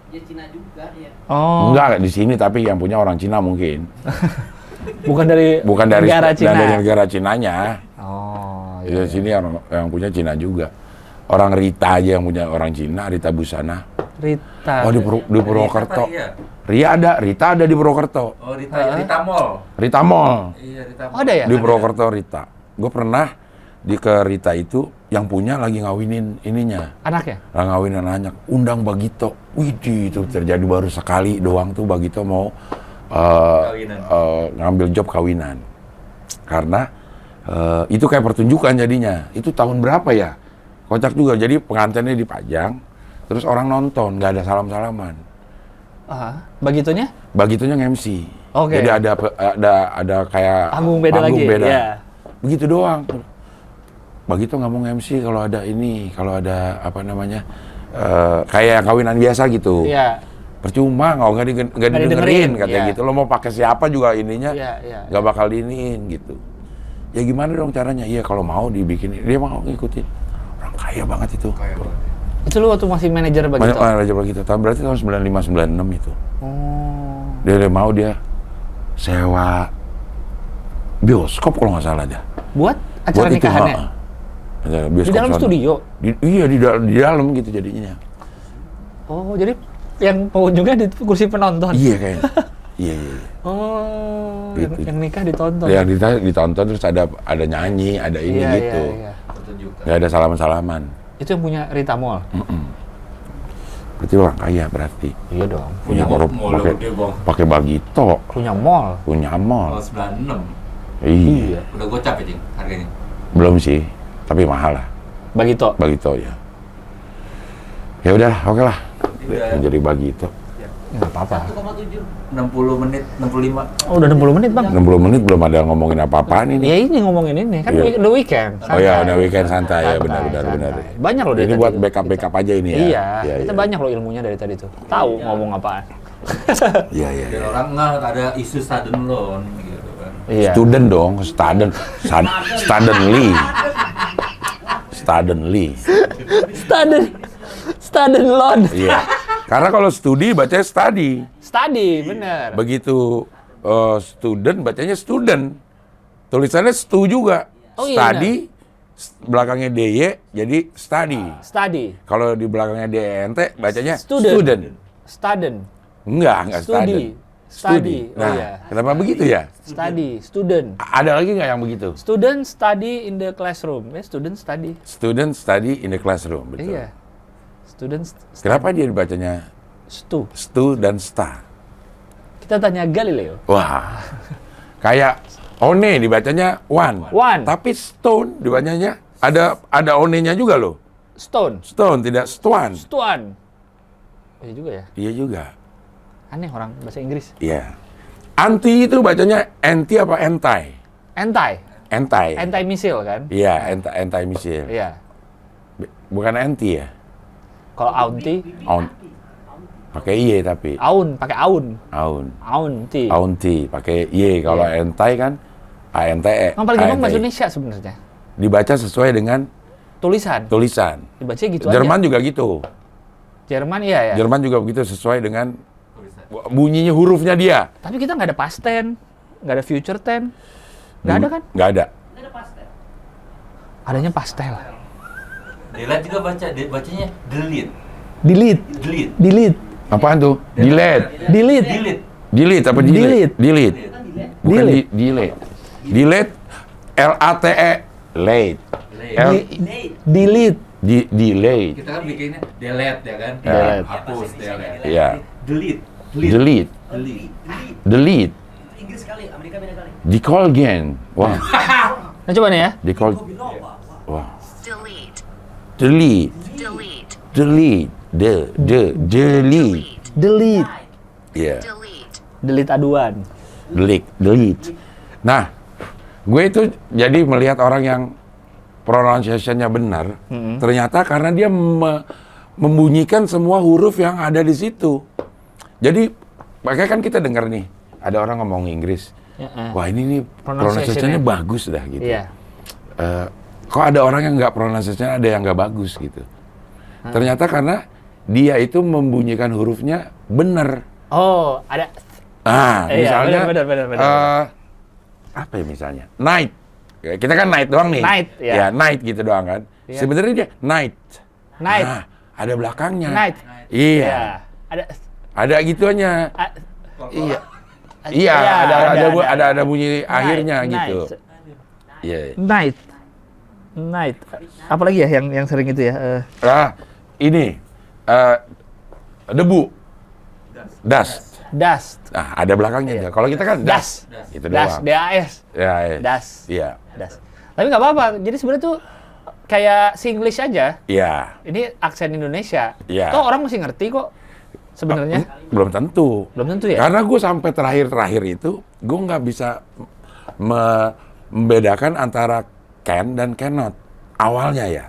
Ya Cina juga ya. Oh. Enggak di sini tapi yang punya orang Cina mungkin. Bukan dari negara Cina. dari negara Cinanya. Oh. Di sini yang punya Cina juga. Orang Rita aja yang punya orang Cina, Rita Busana. Rita. Oh di Purwokerto. Iya. Rita ada di Purwokerto. Oh, Rita Mall. Rita Mall. Iya, Rita Oh, Mall. ada ya? Di Purwokerto Rita. Gue pernah ke Rita itu yang punya lagi ngawinin ininya. Anaknya? Ngawinin anak. Undang Bagito. Widih, itu terjadi baru sekali doang tuh Bagito mau Kawinan. ngambil job kawinan. Karena itu kayak pertunjukan jadinya. Itu tahun berapa ya? Kocak juga. Jadi pengantinnya dipajang, terus orang nonton, nggak ada salam-salaman. Begitunya? Bagitonya nge-MC. Oke. Jadi ada kayak Panggung beda lagi. Iya. Begitu doang. Bagito nggak mau nge-MC kalau ada ini, kalau ada apa namanya kayak kawinan biasa gitu. Iya. Percuma, nggak didengerin didengerin, katanya iya. gitu. Lo mau pakai siapa juga ininya, Iya. nggak bakal diiniin gitu. Ya gimana dong caranya? Iya kalau mau dibikin, dia mau ngikutin. Orang kaya banget itu. Kayak banget. Itu lu waktu masih manajer Bagito? Manajer Bagito. Berarti tahun 95-96 itu. Oh. Dia mau sewa bioskop kalau nggak salah dia. Buat acara Buat itu, nikahannya? Acara Di bioskop dalam sana. studio? Iya di dalam gitu jadinya. Oh, jadi yang pengunjungnya di kursi penonton? Iya kayaknya. Iya. Oh, Gitu. yang nikah ditonton? Ya ditonton terus ada nyanyi, ada ini gitu. Iya. Pertunjukan. Nggak ada salaman-salaman. Itu yang punya Rita Mall? Berarti orang kaya berarti. Iya dong. Punya Mall orang gede, Bang. pakai Bagito, Punya mall? punya mall. Mall 96. Iya. Udah gocap ya, Cing, harganya. Belum sih, tapi mahal lah Bagito? Bagito ya. Ya udah, oke lah. Udah. Jadi Bagito. Nggak apa-apa. 60 menit, 65. Oh, udah 60 menit, Bang? 60 menit belum ada ngomongin apa-apaan ini. Ya ini ngomongin ini, kan Iya. the weekend. Oh ya, udah weekend santai ya, Santai, benar. santai. Banyak loh dari Ini tadi buat tuh. backup aja ini ya. Iya, kita banyak loh ilmunya dari tadi tuh. Tahu ngomong apaan. Iya. Dan orang nggak ada isu sudden loan gitu kan. Iya. Student dong, student Lee. Student loan. Iya. Karena kalau studi bacanya study. Study, bener. Begitu student bacanya student. Tulisannya stu juga. Oh, iya, Study belakangnya DY jadi study. Study. Kalau di belakangnya DENT bacanya Student. student. Student. Enggak Studi. student. Study. Oh, Nah, iya. kenapa begitu ya? Study. Student. Ada lagi nggak yang begitu? Student study in the classroom. Student study. Student study in the classroom, betul. Iya. Student Kenapa dia dibacanya stu. stu dan sta? Kita tanya Galileo. Wah, kayak one dibacanya one. One. Tapi stone dibacanya ada one-nya juga loh. Stone. Stone tidak stuan. Stuan. Iya juga ya. Iya juga. Aneh orang bahasa Inggris. Iya. Anti itu bacanya anti apa anti? Anti. Anti. Anti misil kan? Iya, anti misil. Iya. Bukan anti ya? Kalau aunty, Aun. Pakai y tapi. aun, pakai aun. Aun. Aunty. Aunti pakai y. Kalau Iya. anti kan ante. Yang paling gampang bahasa Indonesia sebenarnya. Dibaca sesuai dengan Tulisan. tulisan. Dibaca gitu Jerman aja. juga gitu. Jerman iya ya. Jerman juga begitu sesuai dengan bunyinya hurufnya dia. Tapi kita nggak ada past tense, nggak ada future tense. Nggak ada kan? Nggak ada. Adanya pastel. Delete juga bacanya delete. Delete. Delete. Delete. Apaan tuh? Delete. Delete. Delete. Delete apa delete? Delete. Delete. Bukan Delete. delete. Delete. L-A-T-E. Late. Delete. Delete. Kita kan bikinnya delete ya kan? Delete. Hapus delete. Iya. Delete. Delete. Delete. Delete. Inggris kali, Amerika beda kali. Decall again. Wah. Nah coba nih ya. Decall. Wah. Delete. Delete. Delete. Delete. Delete. Delete. Iya. Delete. Delete aduan. Delete. Nah, gue itu jadi melihat orang yang pronunciation-nya benar, ternyata karena dia membunyikan semua huruf yang ada di situ. Jadi, makanya kan kita dengar nih, ada orang ngomong Inggris, wah ini nih pronunciation-nya bagus dah gitu. Iya. Kok ada orang yang nggak pronunciation-nya ada yang nggak bagus gitu. Ternyata karena dia itu membunyikan hurufnya benar. Oh, ada. Misalnya, benar. apa ya misalnya? Night. Kita kan night doang nih. Night, ya. Ya, night gitu doang kan. Iya. Sebenarnya dia night. Night. Nah, ada belakangnya. Night. Iya. Ya. Ada gituannya. Iya. Iya, ada bunyi akhirnya gitu. Iya. Night. Apalagi ya yang sering itu ya? Ini debu. Dust. Nah, ada belakangnya. Kalau kita kan dust. Itu doang. DAS. Ya, Dust. Iya. Dust. Tapi nggak apa-apa. Jadi sebenarnya tuh kayak Singlish aja. Iya. Ini aksen Indonesia. Iya. Toh orang masih ngerti kok sebenarnya. Belum tentu. Belum tentu ya? Karena gue sampai terakhir itu, gue nggak bisa membedakan antara can dan cannot. Awalnya ya.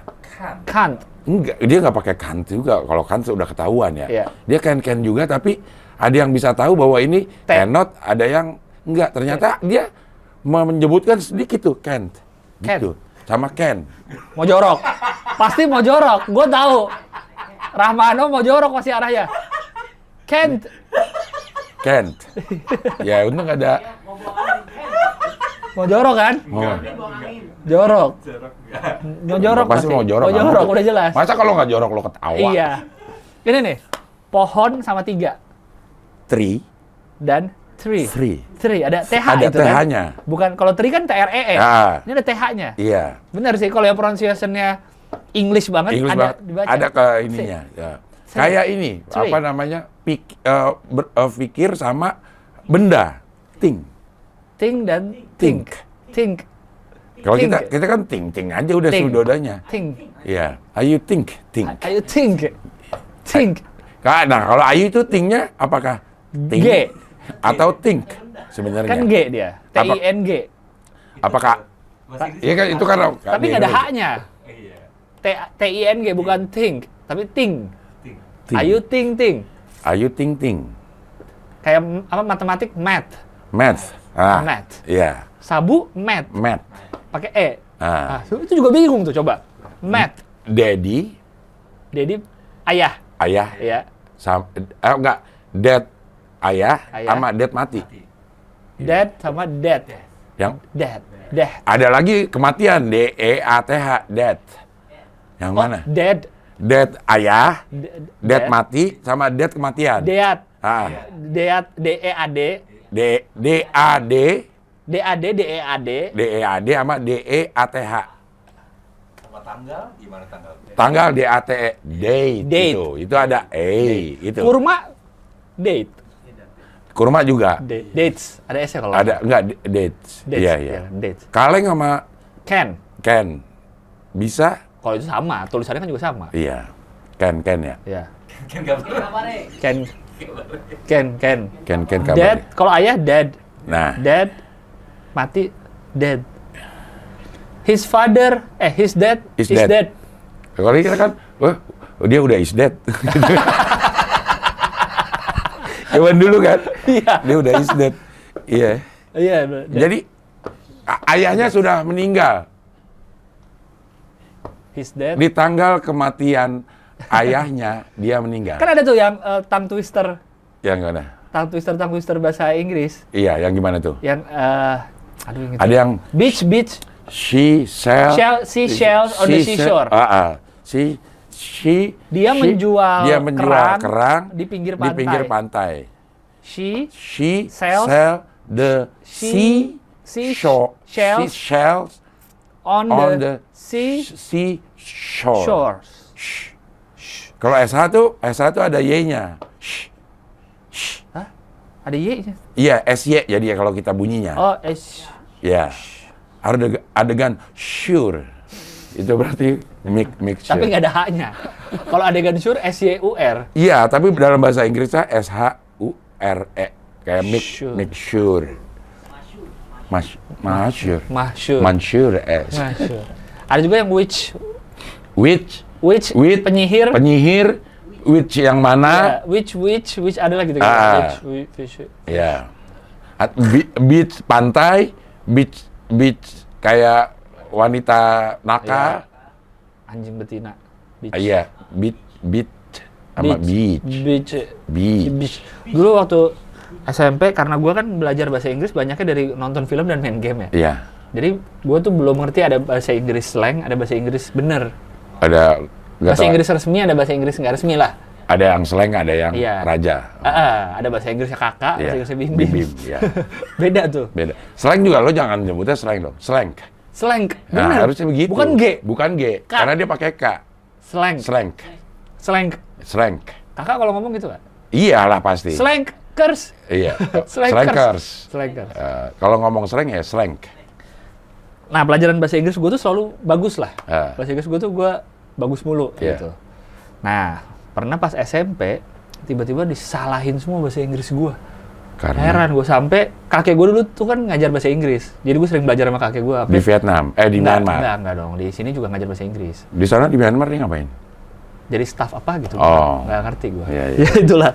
Can't. Enggak, dia nggak pakai can juga. Kalau can sudah ketahuan ya. Iya. Dia can juga, tapi ada yang bisa tahu bahwa ini cannot, ada yang enggak. Ternyata dia menyebutkan sedikit tuh can't. Gitu. Sama can. Mau jorok. Pasti mau jorok. Gue tahu. Rahmano mau jorok pasti arahnya. Can't. Ya untung ada. Mau jorok kan? Jorok. Mau jorok Pasti mau jorok. Mau jorok, udah jelas. Masa kalau nggak jorok lo ketawa? Iya. Ini nih. Pohon sama 3. Tree. Dan tree. Tree. Ada TH Ada itu kan? TH-nya. Bukan, kalau tree kan TREE. Ah. Ini ada TH-nya. Iya. Benar sih, kalau yang pronunciation-nya English banget, dibaca. Ada ke ininya. Ya. Kayak ini, Tree. apa namanya? Pikir sama benda. Think. Think dan think. Kalau Think. kita kan think aja udah Think. sudodanya. Think. Iya. Ayu think. Ayo think. Nah, kalau Ayu itu think-nya apakah think G. atau think sebenarnya? Kan G dia. TING. Apakah? Iya kan itu kan. Tapi nggak ada H-nya. TING bukan think, tapi think. Ayo think. Ayu think. Kayak apa matematik math. Math. Iya. Sabu math. Pakai E. Ah. Itu juga bingung tuh coba. Math. Daddy. Ayah. Iya. Enggak. Dad ayah Ayah. sama dad mati. Dad sama dad. Yang Dad. ada lagi kematian. DEATH. Dad. Yang mana? Dad. Dad ayah, dad Dad. mati sama dad kematian. Deat. Ah. Deat. DEAD. DAD. DEAD sama DEATH. Sama tanggal, gimana tanggal? Tanggal DATE. Date. Itu ada itu. Kurma. Date. Kurma juga. Dates. Ada S-nya kalau Ada enggak dates. Iya. Dates. Kaleng sama Can. bisa? Kalau itu sama, tulisannya kan juga sama. Iya. Can ya. Iya. Kan nggak boleh. Can. Kabar. Dad, kalau ayah dad. Nah, Dad mati dead. His dad Is dead. Kalau kita kan, wah, dia udah is dead. Zaman dulu kan, Iya. dia udah is dead. Iya. Iya. Jadi ayahnya sudah meninggal. His dad. Di tanggal kematian ayahnya dia meninggal. Kan ada tuh yang tongue twister. Yang mana? Tongue twister bahasa Inggris. Iya, yang gimana tuh? Yang inget. Ada yang Beach. seashell on the seashore. Dia menjual kerang di pinggir pantai. She sell the seashells on the seashore. shores. Kalau SH tuh ada Y-nya. Hah? Ada Y-nya? Iya, SY jadi ya kalau kita bunyinya. Oh, Ya. Adegan sure. Itu berarti mixture. tapi nggak ada H-nya. Kalau adegan sure, SYUR. Iya, tapi dalam bahasa Inggrisnya SHURE. Kayak Sure. mixture. Masyur. Mahsyur. Mansur. Ada juga yang witch, Witch, penyihir. witch yang mana? Ya, witch ada lagi gitu. Witch. Ya. Beach pantai, beach kayak wanita nakal. Anjing betina. Iya, beach sama beach. Dulu waktu SMP, karena gue kan belajar bahasa Inggris banyaknya dari nonton film dan main game ya. Iya. Jadi gue tuh belum ngerti ada bahasa Inggris slang, ada bahasa Inggris bener. Ada Bahasa Inggris resmi, ada bahasa Inggris nggak resmi lah. Ada yang slang, ada yang raja. Ada bahasa Inggrisnya kakak, bahasa Inggrisnya bim-bim. Ya. Beda tuh. Beda. Slang juga lo jangan nyebutnya slang dong. Slang. Slang. Nah, Bener. harusnya begitu. Bukan G. Karena dia pakai K. Slang. Kakak kalau ngomong gitu nggak? Iyalah pasti. Slankers. Iya. Slankers. Kalau ngomong slang ya slang. Nah, pelajaran bahasa Inggris gue tuh selalu bagus lah. Bahasa Inggris gue tuh bagus mulu gitu. Nah, pernah pas SMP tiba-tiba disalahin semua bahasa Inggris gue. Heran gue, sampai kakek gue dulu tuh kan ngajar bahasa Inggris. Jadi gue sering belajar sama kakek gue. Di Vietnam? Di Myanmar? Enggak dong. Di sini juga ngajar bahasa Inggris. Di sana di Myanmar dia ngapain? Jadi staff apa gitu. Oh. Nggak ngerti gue. Iya. Ya itulah.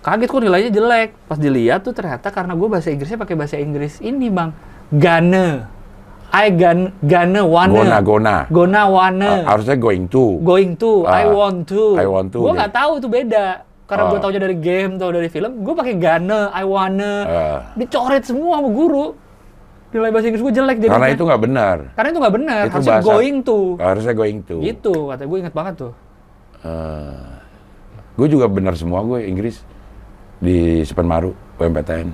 Kaget kok nilainya jelek. Pas dilihat tuh ternyata karena gue bahasa Inggrisnya pakai bahasa Inggris ini bang. Gonna wanna. Gonna wanna. Harusnya going to. I want to. Gue ya. nggak tahu itu beda. Karena gue taunya dari game, tau dari film. Gue pakai gonna, I wanna. Dicoret semua sama guru. Nilai bahasa Inggris gue jelek jadinya. Karena itu nggak benar. Harusnya going to. Harusnya going to. Gitu, kata gue ingat banget tuh. Gue juga benar semua gue Inggris di Sepenmaru, UMPTN.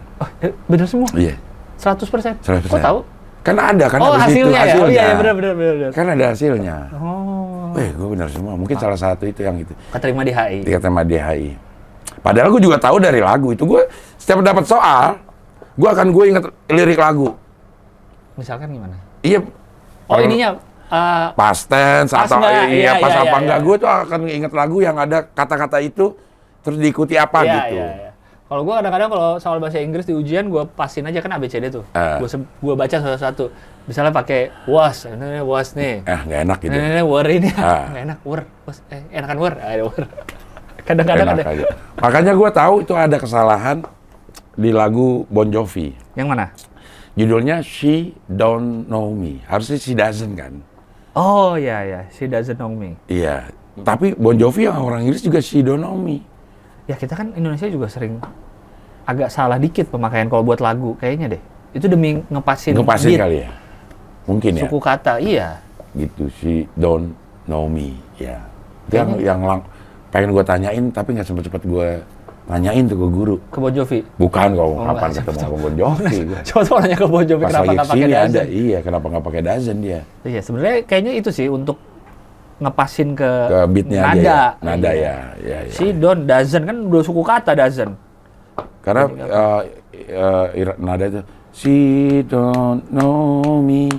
Bener semua? Iya. 100%? 100%. Kok tahu? Kan ada kan hasilnya ya? Oh iya, benar. Kan ada hasilnya. Oh. Gue benar semua. Mungkin salah satu itu yang itu. Keterima di HI. Keterima di HI. Padahal gue juga tahu dari lagu itu. Gue setiap dapat soal, gue inget lirik lagu. Misalkan gimana? Iya. Ininya past tense pas atau nggak? pas apa enggak. Iya. Gue tuh akan inget lagu yang ada kata-kata itu terus diikuti apa gitu. Iya. Kalau gue kadang-kadang kalau soal bahasa Inggris di ujian, gue pasin aja kan ABCD tuh. Gue baca satu-satu. Misalnya pakai was, ini was nih. Nggak enak gitu. Ini were ini. Nggak enak, were. Enakan were. Ada were. Kadang-kadang ada. Aja. Makanya gue tahu itu ada kesalahan di lagu Bon Jovi. Yang mana? Judulnya She Don't Know Me. Harusnya She Doesn't kan? Oh iya. She Doesn't Know Me. Iya. Tapi Bon Jovi yang orang Inggris juga She Don't Know Me. Ya kita kan Indonesia juga sering agak salah dikit pemakaian kalau buat lagu kayaknya deh. Itu demi ngepasin beat, kali ya. Mungkin ya. Suku kata, iya. Gitu, She Don't Know Me. Ya. Itu yang pengen gue tanyain tapi nggak sempet gue tanyain tuh ke guru. Ke Bon Jovi? Bukan kapan ketemu sama Bon Jovi. Coba nanya ke Bon Jovi kenapa nggak pakai Dozen. Iya, kenapa nggak pakai Dozen dia? Iya, sebenarnya kayaknya itu sih untuk ngepasin ke beatnya nada ya. Si Don Dozen kan udah suku kata Dozen. Karena nada itu She don't know me,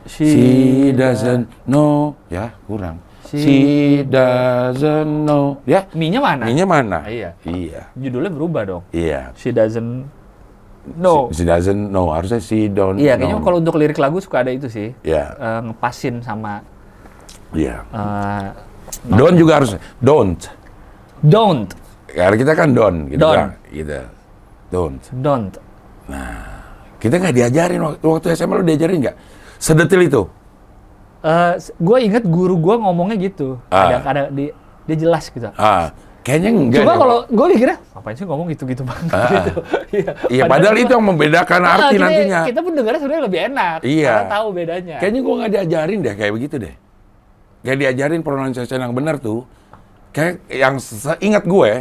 she doesn't know, ya kurang. She doesn't know, ya. Mi-nya mana? Mi-nya mana? Iya. Judulnya berubah dong. Iya. She doesn't know. She doesn't know, harusnya she don't know. Iya, kayaknya kalau untuk lirik lagu suka ada itu sih. Iya. Ngepasin sama. Iya. Don't juga harus don't. Karena kita kan don't, gitu. Gitu. Don't. Nah, kita nggak diajarin waktu SMA lo diajarin nggak? Sedetil itu. Gue inget guru gue ngomongnya gitu. Ada dia jelas gitu. Kayaknya enggak. Cuma kalau gue mikirnya, ngapain sih ngomong gitu-gitu banget gitu. Iya, padahal itu yang membedakan arti nantinya. Kita pun dengarnya sebenarnya lebih enak. Iya. Karena tahu bedanya. Kayaknya gue nggak diajarin deh kayak begitu deh. Kayak diajarin pronunciation yang benar tuh. Kayak yang seingat gue,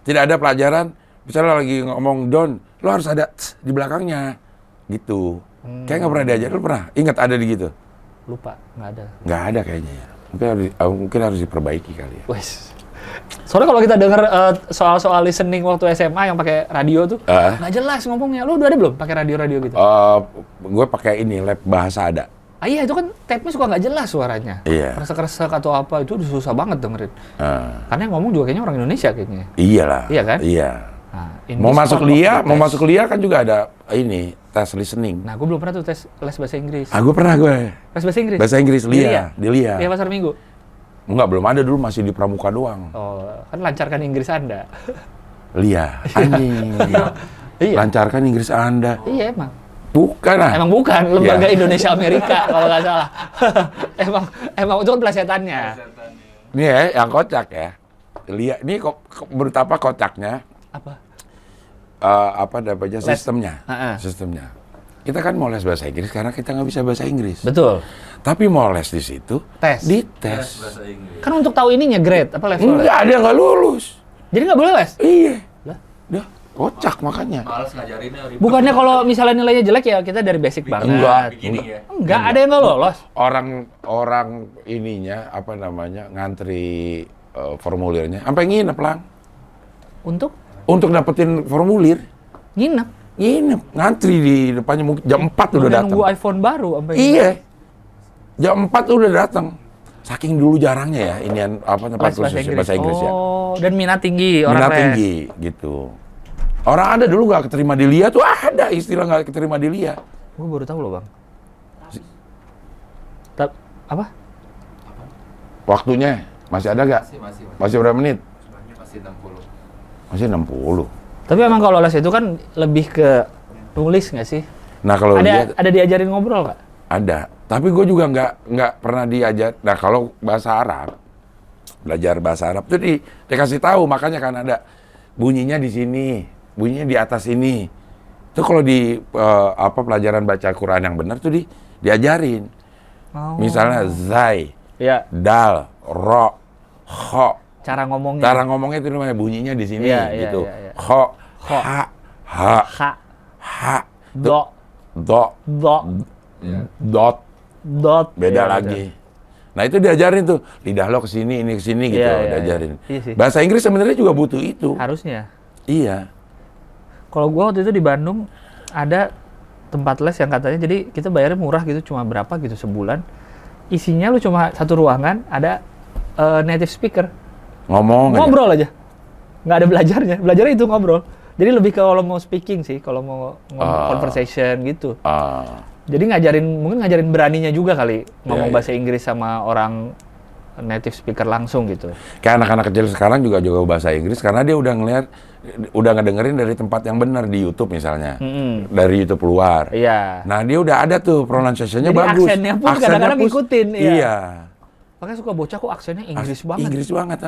tidak ada pelajaran, misalnya lagi ngomong don, lo harus ada di belakangnya. Gitu. Kayak nggak pernah diajarin, lo pernah? Ingat ada di gitu? Lupa, nggak ada. Nggak ada kayaknya ya. Mungkin harus diperbaiki kali ya. Wes. Soalnya kalau kita dengar soal-soal listening waktu SMA yang pakai radio tuh, nggak jelas ngomongnya. Lo udah ada belum pakai radio-radio gitu? Gue pakai ini, lab bahasa ada. Iya, itu kan tape-nya suka nggak jelas suaranya. Iya. Kresek-kresek atau apa, itu udah susah banget dengerin. Karena yang ngomong juga kayaknya orang Indonesia kayaknya. Iyalah. Iya kan? Iya. Nah, mau masuk kuliah kan juga ada ini tes listening. Nah, gue belum pernah tuh tes les bahasa Inggris. Gue pernah gue. Les bahasa Inggris? Bahasa Inggris, di Lia. Iya, Pasar Minggu? Enggak, belum ada dulu, masih di Pramuka doang. Oh, kan lancarkan Inggris Anda. Lia, anjing. Iya. Lancarkan Inggris Anda. Iya, emang. Bukan ah. Emang bukan, lembaga Iya. Indonesia Amerika kalau nggak salah. emang itu kan pelesetannya. Ini ya, yang kocak ya. Lia, ini menurut apa kocaknya? Apa? Apa namanya sistemnya? Sistemnya. Kita kan mau les bahasa Inggris karena kita nggak bisa bahasa Inggris. Betul. Tapi mau les di situ, dites. Bahasa Inggris. Kan untuk tahu ininya grade apa level? Enggak, ada yang nggak lulus. Jadi nggak boleh les? Iya. Lah? Dah, kocak makanya. Males ngajarinnya ribet. Bukannya kalau misalnya nilainya jelek ya kita dari basic banget. Beginning ya. Enggak, ada yang nggak lolos. Orang ininya apa namanya ngantri formulirnya sampai nginep lang. Untuk dapetin formulir Nginep. ngantri di depannya mungkin jam 4 udah datang. Nunggu iPhone baru sampai Iya. Jam 4 udah datang. Saking dulu jarangnya ya inian apa tempat les kursus bahasa Inggris ya. Oh, dan minat tinggi orang Minat les. tinggi gitu. Orang ada dulu nggak keterima di Lia tuh ada istilah nggak keterima di Lia. Gue baru tahu loh, Bang. Apa? Waktunya masih ada nggak? Masih. Masih berapa menit? Masih 60. Masih 60. Tapi emang kalau les itu kan lebih ke nulis nggak sih? Nah kalau Ada diajarin ngobrol nggak? ada, tapi gue juga nggak pernah diajar. Nah kalau bahasa Arab, belajar bahasa Arab tuh dikasih tahu, makanya kan ada bunyinya di sini, bunyinya di atas ini. Itu kalau di pelajaran baca Quran yang benar tuh diajarin. Oh. Misalnya zai, Iya. dal, ro, kho. Cara ngomongnya. Cara ngomongnya itu namanya bunyinya di sini Iya, gitu. iya. Kho, Kho. ha, Ha, do, do, dot. dot. Beda Iya, lagi. Nah itu diajarin tuh, lidah lo kesini, ini kesini gitu, Iya, diajarin. iya sih. Bahasa Inggris sebenarnya juga butuh itu. Harusnya. Iya. Kalau gua waktu itu di Bandung ada tempat les yang katanya jadi kita bayarnya murah gitu, cuma berapa gitu sebulan. Isinya lu cuma satu ruangan, ada native speaker. Ngobrol aja. Nggak ada belajarnya itu ngobrol. Jadi lebih ke kalau mau speaking sih, kalau mau conversation gitu. Jadi mungkin ngajarin beraninya juga kali ngomong bahasa Inggris sama orang native speaker langsung gitu. Kayak anak-anak kecil sekarang juga bahasa Inggris karena dia udah ngedengerin dari tempat yang benar di YouTube misalnya. Dari YouTube luar. Iya. Nah, dia udah ada tuh pronunciation-nya Jadi bagus. aksennya pun kadang-kadang ngikutin. Iya. Makanya suka bocah kok aksennya Inggris banget. Inggris banget,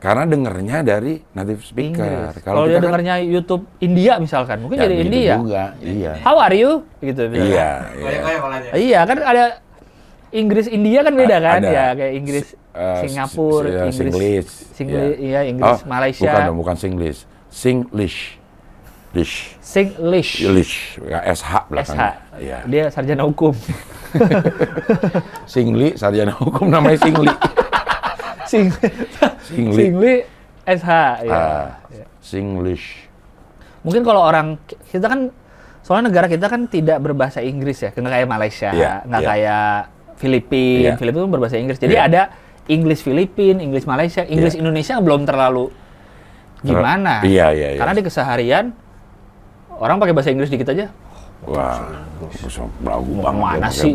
karena dengernya dari native speaker. Kalau dia dengarnya YouTube India misalkan, mungkin jadi gitu India. juga, iya. How are you? Gitu. Iya. Kayak malahnya. Iya kan ada Inggris India kan beda kan? Ada. Ya kayak Inggris Singapura, Singlish. Iya Inggris Malaysia. Bukan Singlish. Singlish. Singlish. Ya, SH belakangnya. Iya. Dia sarjana hukum. Singli, sarjana hukum namanya Singli. Singli SH. Ya. Singlish. Mungkin kalau orang kita kan soalnya negara kita kan tidak berbahasa Inggris ya, nggak kayak Malaysia, nggak kayak Filipina. Filipina kan berbahasa Inggris. Jadi ada English Filipina, English Malaysia, English Indonesia belum terlalu gimana. Iya. Karena di keseharian orang pakai bahasa Inggris dikit aja. Wah, belagu banget. Mana sih?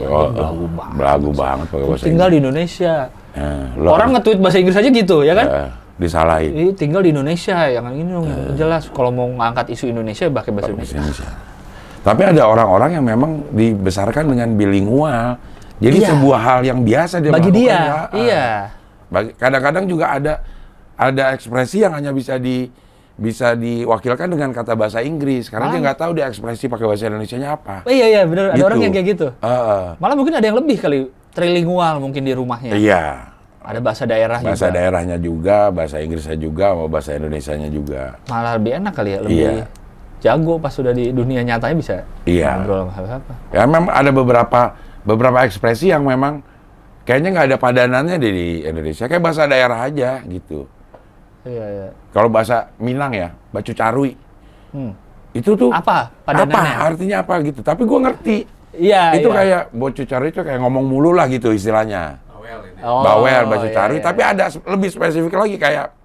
Belagu banget pakai bahasa Tinggal Inggris. di Indonesia. Orang Nge-tweet bahasa Inggris aja gitu, ya kan? Disalahin. Tinggal di Indonesia, yang ini dong jelas. Kalau mau ngangkat isu Indonesia, pakai bahasa Indonesia. Tapi ada orang-orang yang memang dibesarkan dengan bilingual. Jadi sebuah hal yang biasa dia bagi melakukan. dia, iya. Kadang-kadang juga ada ekspresi yang hanya bisa diwakilkan dengan kata bahasa Inggris karena dia nggak tahu dia ekspresi pakai bahasa Indonesianya apa. Iya benar. Ada orang yang kayak gitu. Malah mungkin ada yang lebih kali trilingual mungkin di rumahnya. Iya. Ada bahasa daerah juga. Bahasa daerahnya juga, bahasa Inggrisnya juga, sama bahasa Indonesianya juga. Malah lebih enak kali ya, lebih jago pas sudah di dunia nyatanya bisa ngobrol sama apa. Ya memang ada beberapa ekspresi yang memang kayaknya nggak ada padanannya di Indonesia, kayak bahasa daerah aja gitu. Iya. Kalau bahasa Minang ya, bacu carui. Itu tuh apa padanannya? Apa artinya apa gitu. Tapi gue ngerti. Iya. Itu kayak bacu carui itu kayak ngomong mulu lah gitu istilahnya. Bawel, bacu carui. Tapi ada lebih spesifik lagi kayak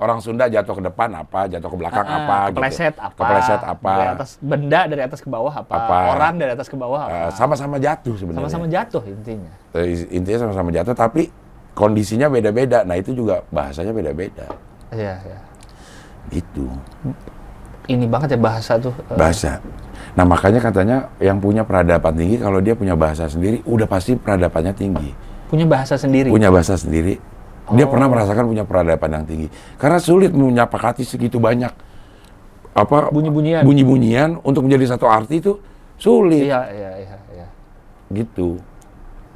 orang Sunda jatuh ke depan apa, jatuh ke belakang apa, kepleset gitu. apa, Kepleset apa, dari atas benda dari atas ke bawah apa, orang dari atas ke bawah apa, sama-sama jatuh sebenarnya. sama-sama jatuh intinya. Intinya sama-sama jatuh, tapi kondisinya beda-beda. Nah itu juga bahasanya beda-beda. Iya, iya. Itu Ini banget ya bahasa tuh. bahasa. Nah makanya katanya yang punya peradaban tinggi kalau dia punya bahasa sendiri, udah pasti peradabannya tinggi. Punya bahasa sendiri. Punya bahasa sendiri. Dia pernah merasakan punya peradaban yang tinggi. Karena sulit menyepakati segitu banyak apa bunyi-bunyian untuk menjadi satu arti itu sulit. Iya. Gitu.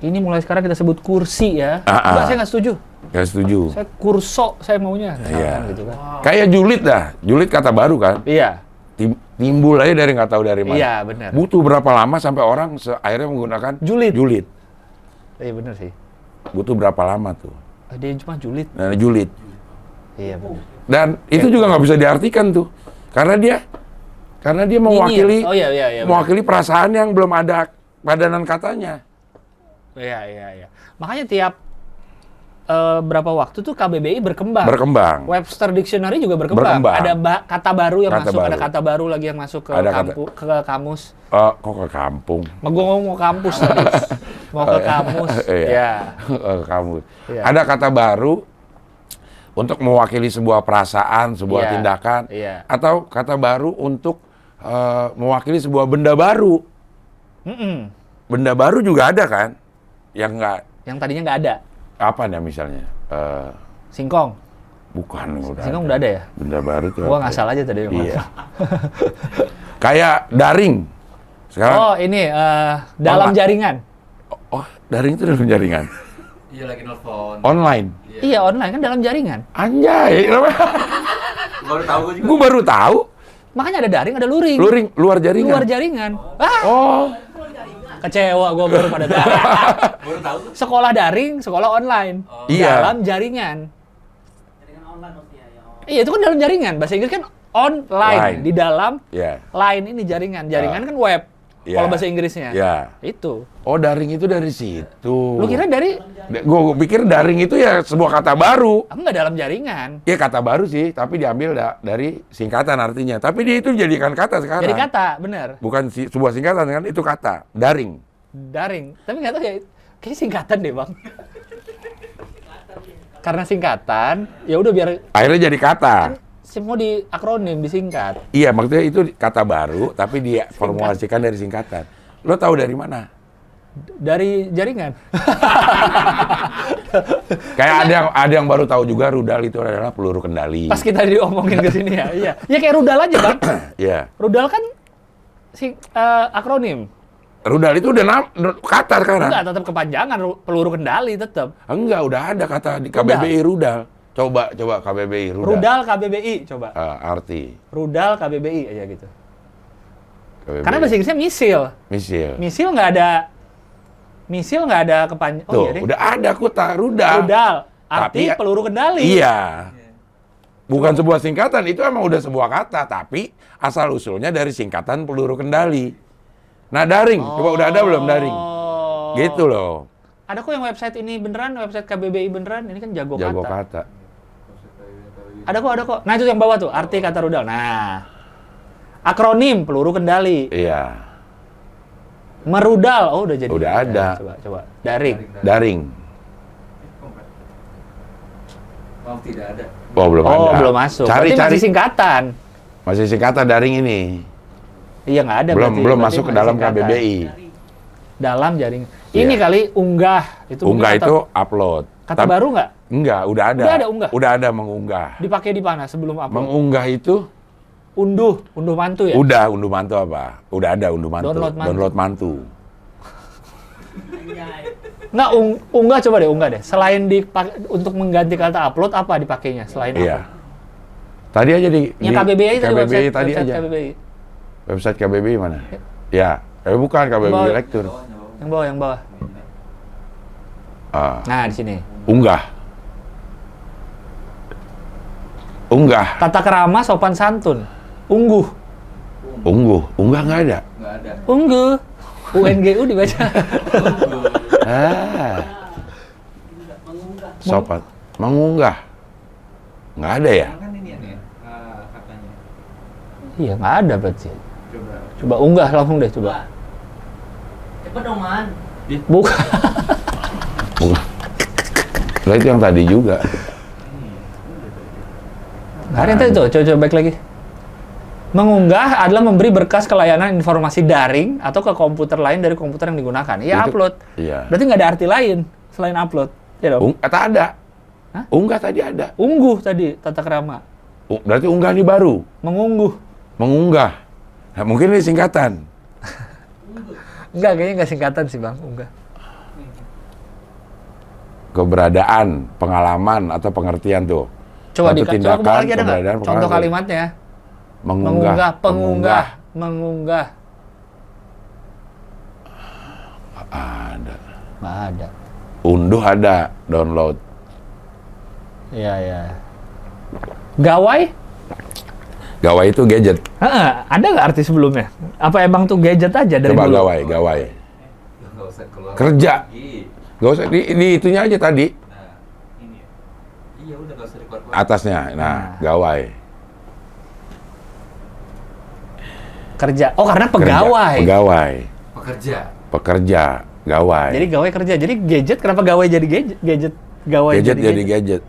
Ini mulai sekarang kita sebut kursi ya. Enggak, saya nggak setuju. Nggak setuju. Saya kurso, saya maunya. Iya. Gitu kan. Kayak julid dah. Julid kata baru kan. Iya. Timbul aja dari nggak tahu dari mana. Iya, benar. Butuh berapa lama sampai orang akhirnya menggunakan julid. Iya benar sih. Butuh berapa lama tuh? Dia cuma julid. Nah, julid. Iya benar. Dan itu juga nggak bisa diartikan tuh. Karena dia mewakili mewakili perasaan yang belum ada padanan katanya. Iya. Makanya tiap berapa waktu tuh KBBI berkembang. Webster Dictionary juga berkembang. Ada kata baru yang masuk, ada kata baru lagi yang masuk ke ke kamus. Kok ke kampung? Gue ngomong mau kampus tadi. Mau ke kamus. Iya. Kamus. Iya. Ada kata baru untuk mewakili sebuah perasaan, sebuah tindakan, atau kata baru untuk mewakili sebuah benda baru. Benda baru juga ada kan? Yang tadinya nggak ada. Apa nih misalnya? Singkong. Bukan, Singkong udah ada ya? Benda baru tuh. Gua ngasal aja tadi. Iya. Kayak daring. Sekarang. Ini dalam jaringan. Oh, daring itu dalam jaringan. Iya, lagi nelfon. Online. Iya, online kan dalam jaringan. Anjay. Baru tahu gue juga. Gue baru tahu. Makanya ada daring, ada luring. Luar jaringan. Luar jaringan. Oh. Kecewa gue baru pada tahu. Baru tahu. Sekolah daring, sekolah online. Iya. Dalam jaringan. Jaringan online maksudnya ya. Iya, itu kan dalam jaringan. Bahasa Inggris kan online. Di dalam line ini jaringan. Jaringan kan web. Kalau bahasa Inggrisnya. Itu. Oh, daring itu dari situ. Lu kira dari? Gue pikir daring itu ya sebuah kata baru. Enggak dalam jaringan. Ya kata baru sih, tapi diambil dari singkatan artinya. Tapi dia itu dijadikan kata sekarang. Jadi kata, bener. Bukan sebuah singkatan kan, itu kata. Daring. Daring. Tapi nggak tahu ya, kayaknya singkatan deh bang. Karena singkatan, ya udah biar. Akhirnya jadi kata. Semua di akronim, disingkat. Iya, maksudnya itu kata baru, tapi dia formulasikan dari singkatan. Lo tahu dari mana? Dari jaringan. Kayak ada yang baru tahu juga rudal itu adalah peluru kendali. Pas kita diomongin ke sini ya, iya. Ya kayak rudal aja bang. Iya. Rudal kan akronim. Rudal itu udah kata sekarang. Enggak, tetap kepanjangan peluru kendali tetap. Enggak, udah ada kata di KBBI rudal. Coba KBBI rudal. Rudal KBBI coba. Arti. Rudal KBBI aja gitu. KBBI. Karena bahasa Inggrisnya misil. Misil nggak ada kepanjangan. Tuh, udah ada kota rudal. Arti peluru kendali. Iya. Bukan sebuah singkatan, itu emang udah sebuah kata, tapi asal usulnya dari singkatan peluru kendali. Nah, daring. Coba udah ada belum daring? Gitu loh. Ada kok yang website ini beneran, website KBBI beneran. Ini kan jago kata. Ada kok. Nah, itu yang bawah tuh, arti kata rudal. Nah, akronim peluru kendali. Iya. Merudal, udah jadi. Udah ada. Coba. Daring. Oh, tidak ada. Oh, belum ada. Belum masuk. Cari. Masih singkatan. Masih singkatan daring ini. Iya, nggak ada. Belum masuk ke dalam KBBI. Dalam jaring. Ini kali unggah. Unggah itu upload. Kata baru nggak? Enggak, udah ada. Udah ada unggah? Udah ada mengunggah. Dipakai di mana sebelum upload? Mengunggah itu? Unduh mantu ya? Udah, unduh mantu apa? Udah ada unduh mantu. Download mantu. Nggak, unggah coba deh. Selain untuk mengganti kata upload, apa dipakainya selain upload? Tadi aja yang KBBI tadi, KBBI tadi website aja. KBBI. Website KBBI mana? Ya, bukan KBBI Lektur. Yang bawah. Nah, di sini. Unggah. Tata kerama sopan santun. Unggah nggak ada. Ungguh. UNGU dibaca. Sopan. Mengunggah. Nggak ada ya? Kan ini ya, katanya. Iya, nggak ada berarti. Coba. Coba unggah langsung deh, coba. Cepet dong, Man. Bukan. Bukan. Lah itu yang tadi juga. Nggak ada yang tadi tuh, coba back lagi. Mengunggah adalah memberi berkas kelayanan informasi daring atau ke komputer lain dari komputer yang digunakan. Iya, Itu- upload. Iya. Berarti nggak ada arti lain selain upload. Ya dong? Tak ada. Hah? Unggah tadi ada. Ungguh tadi, tata krama. Berarti unggah ini baru. Mengungguh. Mengunggah. Nah, mungkin ini singkatan. Enggak, kayaknya nggak singkatan sih, Bang. Unggah. Keberadaan, pengalaman, atau pengertian tuh. Coba Satu coba kembali lagi ada nggak? keberadaan, Contoh pengalaman. kalimatnya. Mengunggah. Pengunggah. Mengunggah. Ada. Nggak ada. Unduh ada. Download. Iya, iya. Gawai? Gawai itu gadget. Heeh, ada nggak arti sebelumnya? Apa emang tuh gadget aja dari Coba dulu? gawai. Nggak usah keluar. Kerja. lagi. Gak usah, di itunya aja tadi. Nah, ini ya. Iya udah nggak usah dikeluar-keluar. Atasnya. Nah, gawai. Kerja. Oh, karena Kerja. pegawai. Pegawai. Pekerja. Pekerja. Gawai. Jadi gawai kerja. Jadi gadget, kenapa gawai jadi gadget? Gadget. Gawai gadget jadi gadget.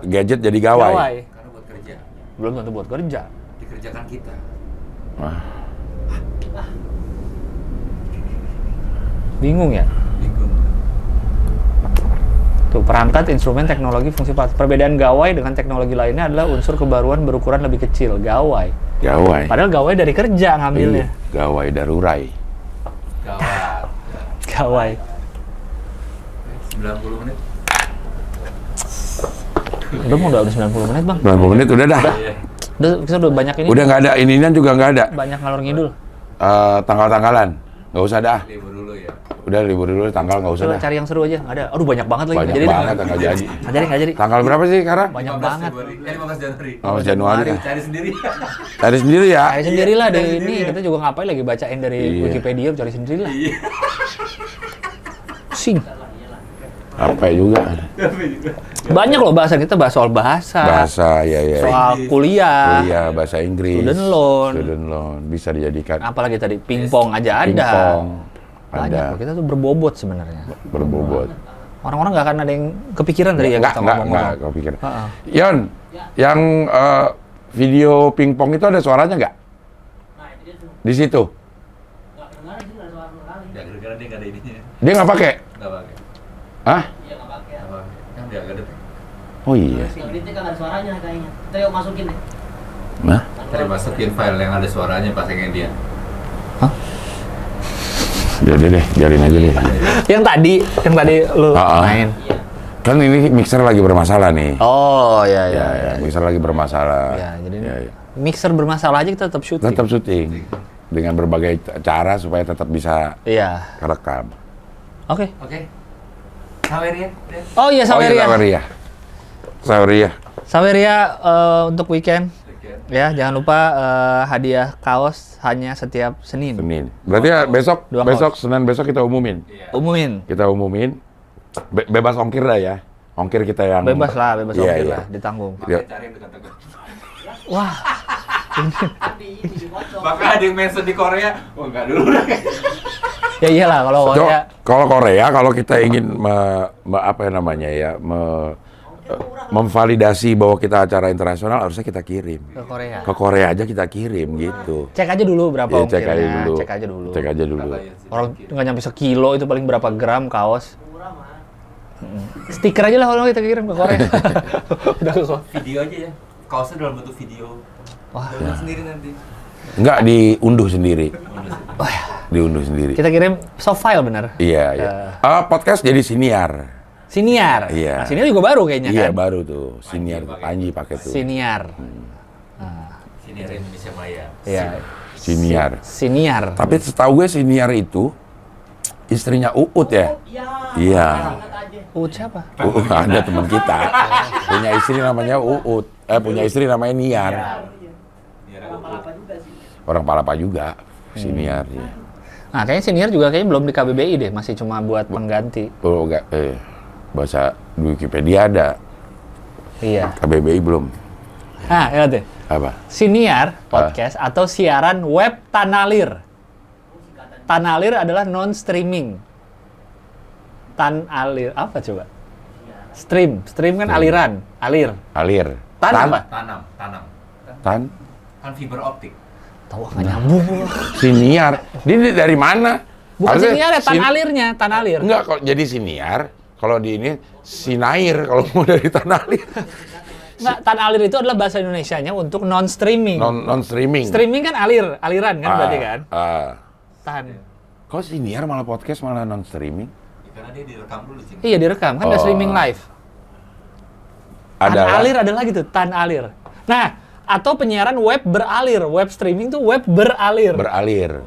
Gadget jadi gawai. Karena buat kerja. Belum tentu buat kerja. Dikerjakan kita. Wah. Bingung ya? Bingung. Tuh, perangkat, instrumen, teknologi, fungsi perbedaan gawai dengan teknologi lainnya adalah unsur kebaruan berukuran lebih kecil. Gawai. Gawai. Padahal gawai dari kerja ngambilnya. Iya, gawai darurai. Gawat. Gawai. 90 menit. Udah 90 menit, Bang. 90 menit udah dah. Iya. Kita udah banyak ini. Udah nggak ada, ininya juga nggak ada. Banyak ngalor ngidul. Tanggal-tanggalan. Nggak usah dah. Libur dulu ya. Udah libur dulu, tanggal nggak usah Coba dah. cari yang seru aja. Nggak ada. Aduh, banyak banget lagi. Banyak Nggak jadi. banget nggak jadi. Nggak jadi. Tanggal berapa sih sekarang? Banyak 15 banget. Februari. 15 Januari. Oh, Januari. Cari sendiri. Cari sendiri ya. Cari sendirilah Cari dari sendiri ini. ya. Kita juga ngapain lagi bacain dari Iya. Wikipedia, cari sendirilah. Iya. Sing. Apa juga? Banyak loh bahasa kita, bahas soal bahasa. Bahasa, ya. Soal kuliah. Kuliah, bahasa Inggris. Student loan. Student loan. Bisa dijadikan Apalagi tadi pingpong aja ada. pingpong. Banyak Ada. loh, kita tuh berbobot sebenarnya. Berbobot. Orang-orang nggak akan ada yang kepikiran tadi ya kita Nggak ngomong-ngomong. kepikiran. Heeh. Yon, yang video pingpong itu ada suaranya nggak? Nah, itu dia tuh. Di situ? Nggak kedengaran sih, nggak ada suara kali. Ya gara-gara dia nggak ada ininya. Dia nggak pakai? Nggak pakai. Hah? Iya, nggak pakai. Nggak pakai. Kan dia nggak ada. Oh iya. Kalau ini kan nggak ada suaranya kayaknya. Kita yuk masukin deh. Nah, Tadi masukin file yang ada suaranya pasangin dia. jadi deh, biarin aja deh. Yang tadi lu main. Iya. Kan ini mixer lagi bermasalah nih. Oh, iya Ya, mixer lagi bermasalah. Ya, jadi Ya, ya. mixer bermasalah aja kita tetap syuting. Tetap syuting dengan berbagai cara supaya tetap bisa Iya. kerekam. Oke. Oke. Saweria. Oh iya, Saweria. Saweria. Saweria untuk weekend. Ya, jangan lupa hadiah kaos hanya setiap Senin. Senin. Berarti ya besok, Dua Senin besok kita umumin. Iya. Umumin. Kita umumin. Bebas ongkir dah ya. Ongkir kita yang Bebas Iya, ongkir iya. lah, ditanggung. Ya. Cari yang dekat-dekat. Wah, Tadi ini dikocok. Bahkan ada yang mention di Korea. Oh enggak dulu. ya iyalah kalau So, Korea. kalau Korea, kalau kita ingin apa ya namanya ya, memvalidasi bahwa kita acara internasional, harusnya kita kirim. Ke Korea. Ke Korea aja kita kirim gitu. Cek aja dulu berapa Ya, ongkirnya. cek aja dulu. Cek aja dulu. Cek aja dulu. Orang nggak nyampe sekilo itu paling berapa gram kaos. Murah, Man. Stiker aja lah kalau kita kirim ke Korea. Udah ke Korea. Video aja ya. Kaosnya dalam bentuk video. Wah. Download sendiri nanti. Enggak, diunduh sendiri. Diunduh sendiri. Kita kirim soft file bener. Iya, iya. Podcast jadi siniar. Siniar. Iya. Nah, siniar juga baru kayaknya Iya, kan. baru tuh. Siniar. Panji pakai tuh. Siniar. Sini ada Indonesia Maya. Iya. Siniar. Siniar. Tapi setahu gue siniar itu istrinya Uut ya. Iya. Iya. Ingat aja. Siapa? Ada teman kita. Punya istri namanya Uut. Punya istri namanya Niar. Orang palapa juga sih. Orang Palapa juga. Siniar. Ya. Nah, kayaknya siniar juga kayaknya belum di KBBI deh, masih cuma buat pengganti. Oh, enggak. Bahasa di Wikipedia ada. Iya. KBBI belum. Nah, ya deh. Apa? Siniar podcast atau siaran web Tanalir. Tanalir adalah non-streaming. Tanalir apa coba? Stream kan aliran, alir. Alir. Tan apa? Tanam. Tan. Kan fiber optik. Tahu nggak nyambung gua. Siniar. Dia dari mana? Bukan Harusnya siniar ya, tanalirnya, tanalir. Enggak, kalau jadi siniar, kalau di ini sinair kalau mau dari tanalir. Nggak, tanalir itu adalah bahasa Indonesianya untuk non-streaming. Non streaming. Streaming kan aliran kan berarti kan? Tan. Kok siniar malah podcast malah non streaming? Ya, karena dia direkam dulu sih. Iya direkam, kan udah streaming live. Tanalir adalah gitu, tanalir. Nah, atau penyiaran web beralir. Web streaming tuh web beralir. Beralir.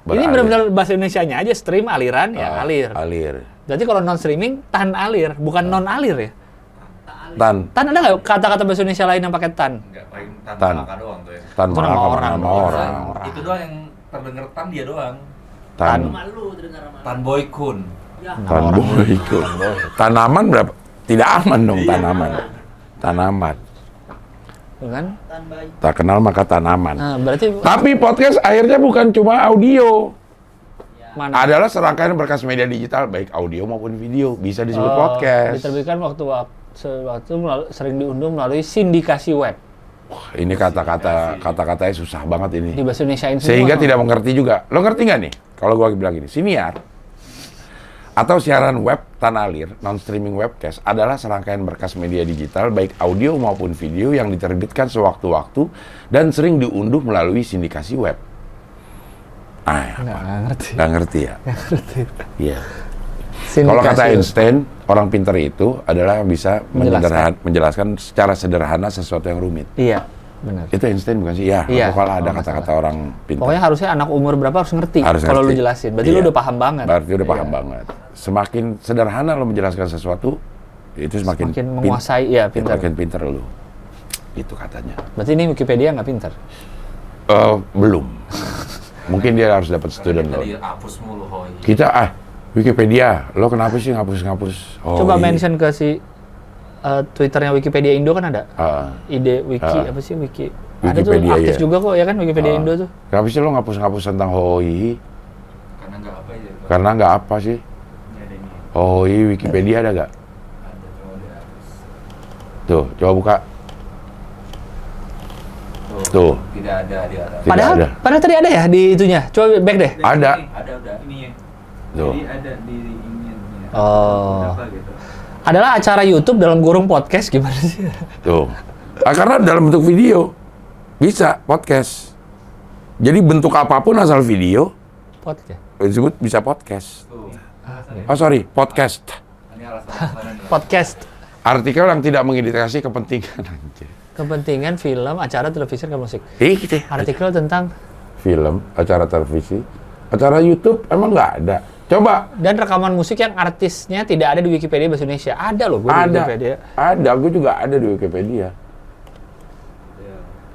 Ini benar-benar bahasa Indonesianya aja, stream aliran ya alir. Alir. Berarti kalau non streaming tan alir, bukan non alir ya. Tan. Tan ada nggak kata-kata bahasa Indonesia lain yang pakai tan? Enggak, paling Tan. tanpa doang tuh ya. Tan Itu nama orang. nama orang. Itu doang yang terdengar tan dia doang. Tan. Malu terdengar sama Tan Boy Kun. Ya. Tan boy itu. Tanaman berapa? Tidak aman dong tanaman. Tanaman. Tuh kan? Tan bayi. Tak kenal maka tanaman. Nah, berarti Tapi podcast akhirnya bukan cuma audio. mana? Adalah serangkaian berkas media digital baik audio maupun video bisa disebut Oh, podcast. Diterbitkan waktu sering diunduh melalui sindikasi web. Wah, ini kata-katanya susah banget ini. Di bahasa Indonesiain semua. Sehingga tidak mengerti juga. Lo ngerti nggak nih? Kalau gua bilang gini, siniar atau siaran web tanalir non-streaming webcast adalah serangkaian berkas media digital baik audio maupun video yang diterbitkan sewaktu-waktu dan sering diunduh melalui sindikasi web. Nggak ngerti. Nggak ngerti ya? Nggak ngerti. Iya. Sindikasi Kalau kata web. Einstein, orang pintar itu adalah yang bisa Menjelaskan. menjelaskan secara sederhana sesuatu yang rumit. Iya, benar. Itu Einstein bukan sih? Ya, Iya, pokoknya ada kalau nggak kata-kata orang pintar. Pokoknya harusnya anak umur berapa harus ngerti Harus kalau lu ngerti. jelasin. Berarti Iya. lu udah paham banget. Berarti udah paham Iya. banget. Semakin sederhana lo menjelaskan sesuatu, itu semakin menguasai, ya pintar. Makin pintar lo. Itu katanya. Berarti ini Wikipedia nggak pintar. Belum. Mungkin dia harus dapat student loan. Tadi hapus mulu hoi. Kita Wikipedia, lo kenapa sih ngapus-ngapus? Oh, Coba iya. mention ke si Twitternya Wikipedia Indo kan ada. Ide wiki apa sih wiki? Ada tuh Wikipedia, aktif iya. juga kok ya kan Wikipedia Indo tuh. Kenapa sih lo ngapus-ngapus tentang HOI? Karena nggak apa ya. Karena nggak apa sih? Ini ada ini. HOI Wikipedia ada nggak? Ada cuma dihapus. Tuh, coba buka. Tuh. Tidak ada di atas. Tidak ada. Padahal tadi ada ya di itunya. Coba back deh. Ada. Ada udah. Ini ya. Tuh. Jadi ada di ini. Oh. Berapa gitu. Adalah acara YouTube dalam kurung podcast gimana sih? Tuh. Karena dalam bentuk video bisa podcast. Jadi bentuk apapun asal video Podcast. disebut bisa podcast. Tuh. Oh sorry, podcast. Ini alasan nih. Podcast. Artikel yang tidak mengindikasi kepentingan. Anjir. Kepentingan film, acara televisi, dan musik. Gitu. Artikel tentang Film, acara televisi, acara YouTube emang nggak ada. Coba. dan rekaman musik yang artisnya tidak ada di Wikipedia bahasa Indonesia. Ada loh gue di Ada. Wikipedia. Ada, gue juga ada di Wikipedia.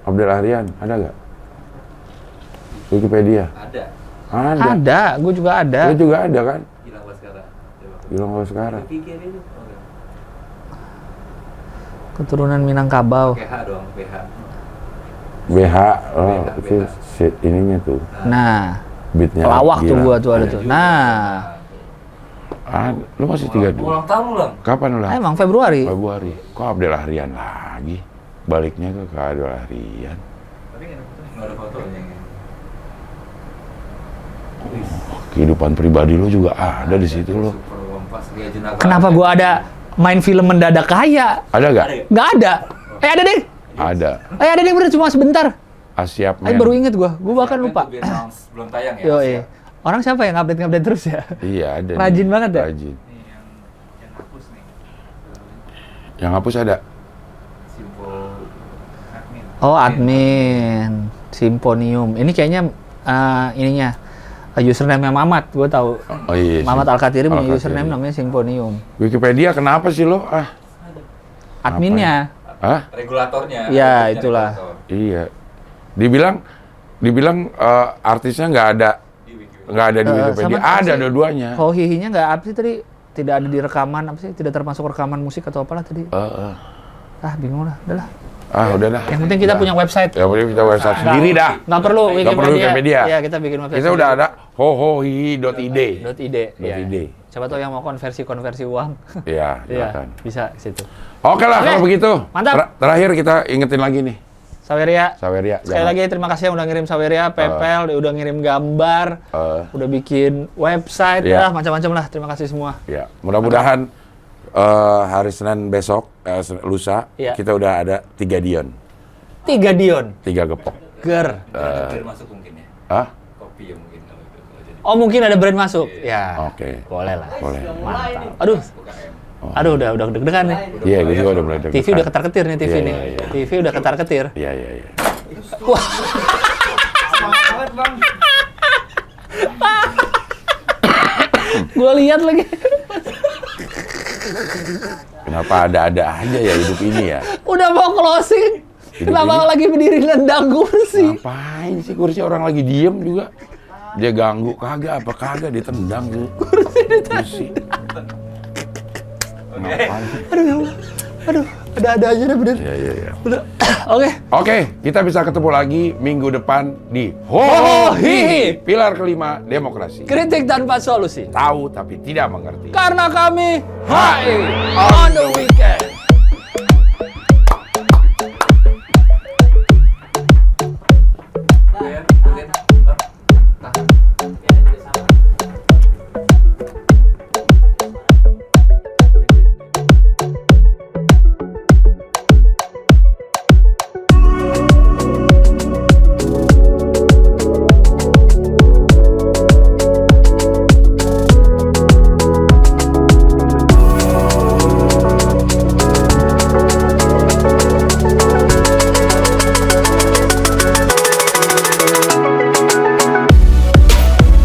Abdel Aryan, ada nggak? Wikipedia. Ada. Ada. Ada, gue juga ada. Gue juga ada kan? Hilang pas sekarang. Coba. Bilang kalau sekarang. Pikir itu. Oke. Keturunan Minangkabau. PH doang, PH. BH, oh BH. itu ininya tuh. Nah, Beatnya. pelawak tuh gila. gua tuh ada tuh. Nah, Lu masih 32. Ulang tahun lu lang. Kapan ulang? emang Februari. Februari. Kok Abdel Aryan lagi? Baliknya ke Abdel Aryan. Tapi nggak ada fotonya. Kehidupan pribadi lu juga ada di situ lo. Super Wampas, Legend Agama. Kenapa gua ada main film mendadak kaya? Ada nggak? Ada ya? Nggak ada. Ada deh. Ada. Ada deh bener cuma sebentar. Asiap Ayo baru inget gua bahkan Siapa lupa. yang tuh Vietnam belum tayang ya? Yo, Siap. orang siapa yang update terus ya? Iya ada. Rajin nih. banget ya? Rajin. Ini yang hapus nih. Yang hapus ada. Simple admin. Oh, admin Simponium. Ini kayaknya ininya username-nya Mamat, gue tahu. Oh iya. Mamat Al-Katiri punya Al-Katiri. username namanya Simponium. Wikipedia kenapa sih lo? Adminnya. Regulatornya. Ya, Regulatornya itulah. regulator. Iya. Dibilang artisnya nggak ada di Wikipedia. sama Ada si- dua-duanya. Oh, hihinya nggak apa sih tadi? Tidak ada di rekaman apa sih? Tidak termasuk rekaman musik atau apalah tadi? Ah, bingung lah. Udah lah. Ah, udah dah. Yang penting kita punya website. Ya, penting kita website sendiri dah. Nggak perlu Nggak perlu Wikipedia. Iya, kita bikin website. Kita udah ada hohohi.id. .id. Iya. .id. Siapa tahu yang mau konversi uang. Iya, Iya, silakan. bisa situ. Oke lah kalau begitu. Mantap. Terakhir kita ingetin lagi nih. Saweria. Saweria. Sekali lagi terima kasih yang udah ngirim Saweria, PayPal, udah ngirim gambar, udah bikin website, Iya. macam-macam lah. Terima kasih semua. Ya, mudah-mudahan hari Senin besok, lusa, Iya. kita udah ada 3 Dion, 3 Dion. 3 gepok. Ger. Bir masuk mungkin ya. Ah, Kopi ya mungkin kalau itu. Kalau jadi Oh, mungkin ada brand masuk. Ya. Oke. Boleh lah. Boleh. Mantap. Aduh. UKM. Aduh, udah deg-degan nih. Iya, gue juga udah mulai TV deg-degan. udah ketar-ketir nih TV Iya, nih. iya, iya. TV udah ketar-ketir. Iya, iya, iya. Wah, Semangat banget bang. gua lihat lagi. Kenapa ada-ada aja ya hidup ini ya? Udah mau closing. Hidup Kenapa ini? lagi berdiri nendang kursi? Ngapain sih kursi orang lagi diem juga? Dia ganggu kagak apa kagak ditendang tuh. Kursi. Ngapain sih? Aduh, ada-ada aja deh bener. Iya, iya, iya. Udah. Oke. Oke, kita bisa ketemu lagi minggu depan di Hohohi. Pilar kelima demokrasi. Kritik tanpa solusi. Tahu tapi tidak mengerti. Karena kami HI on the weekend.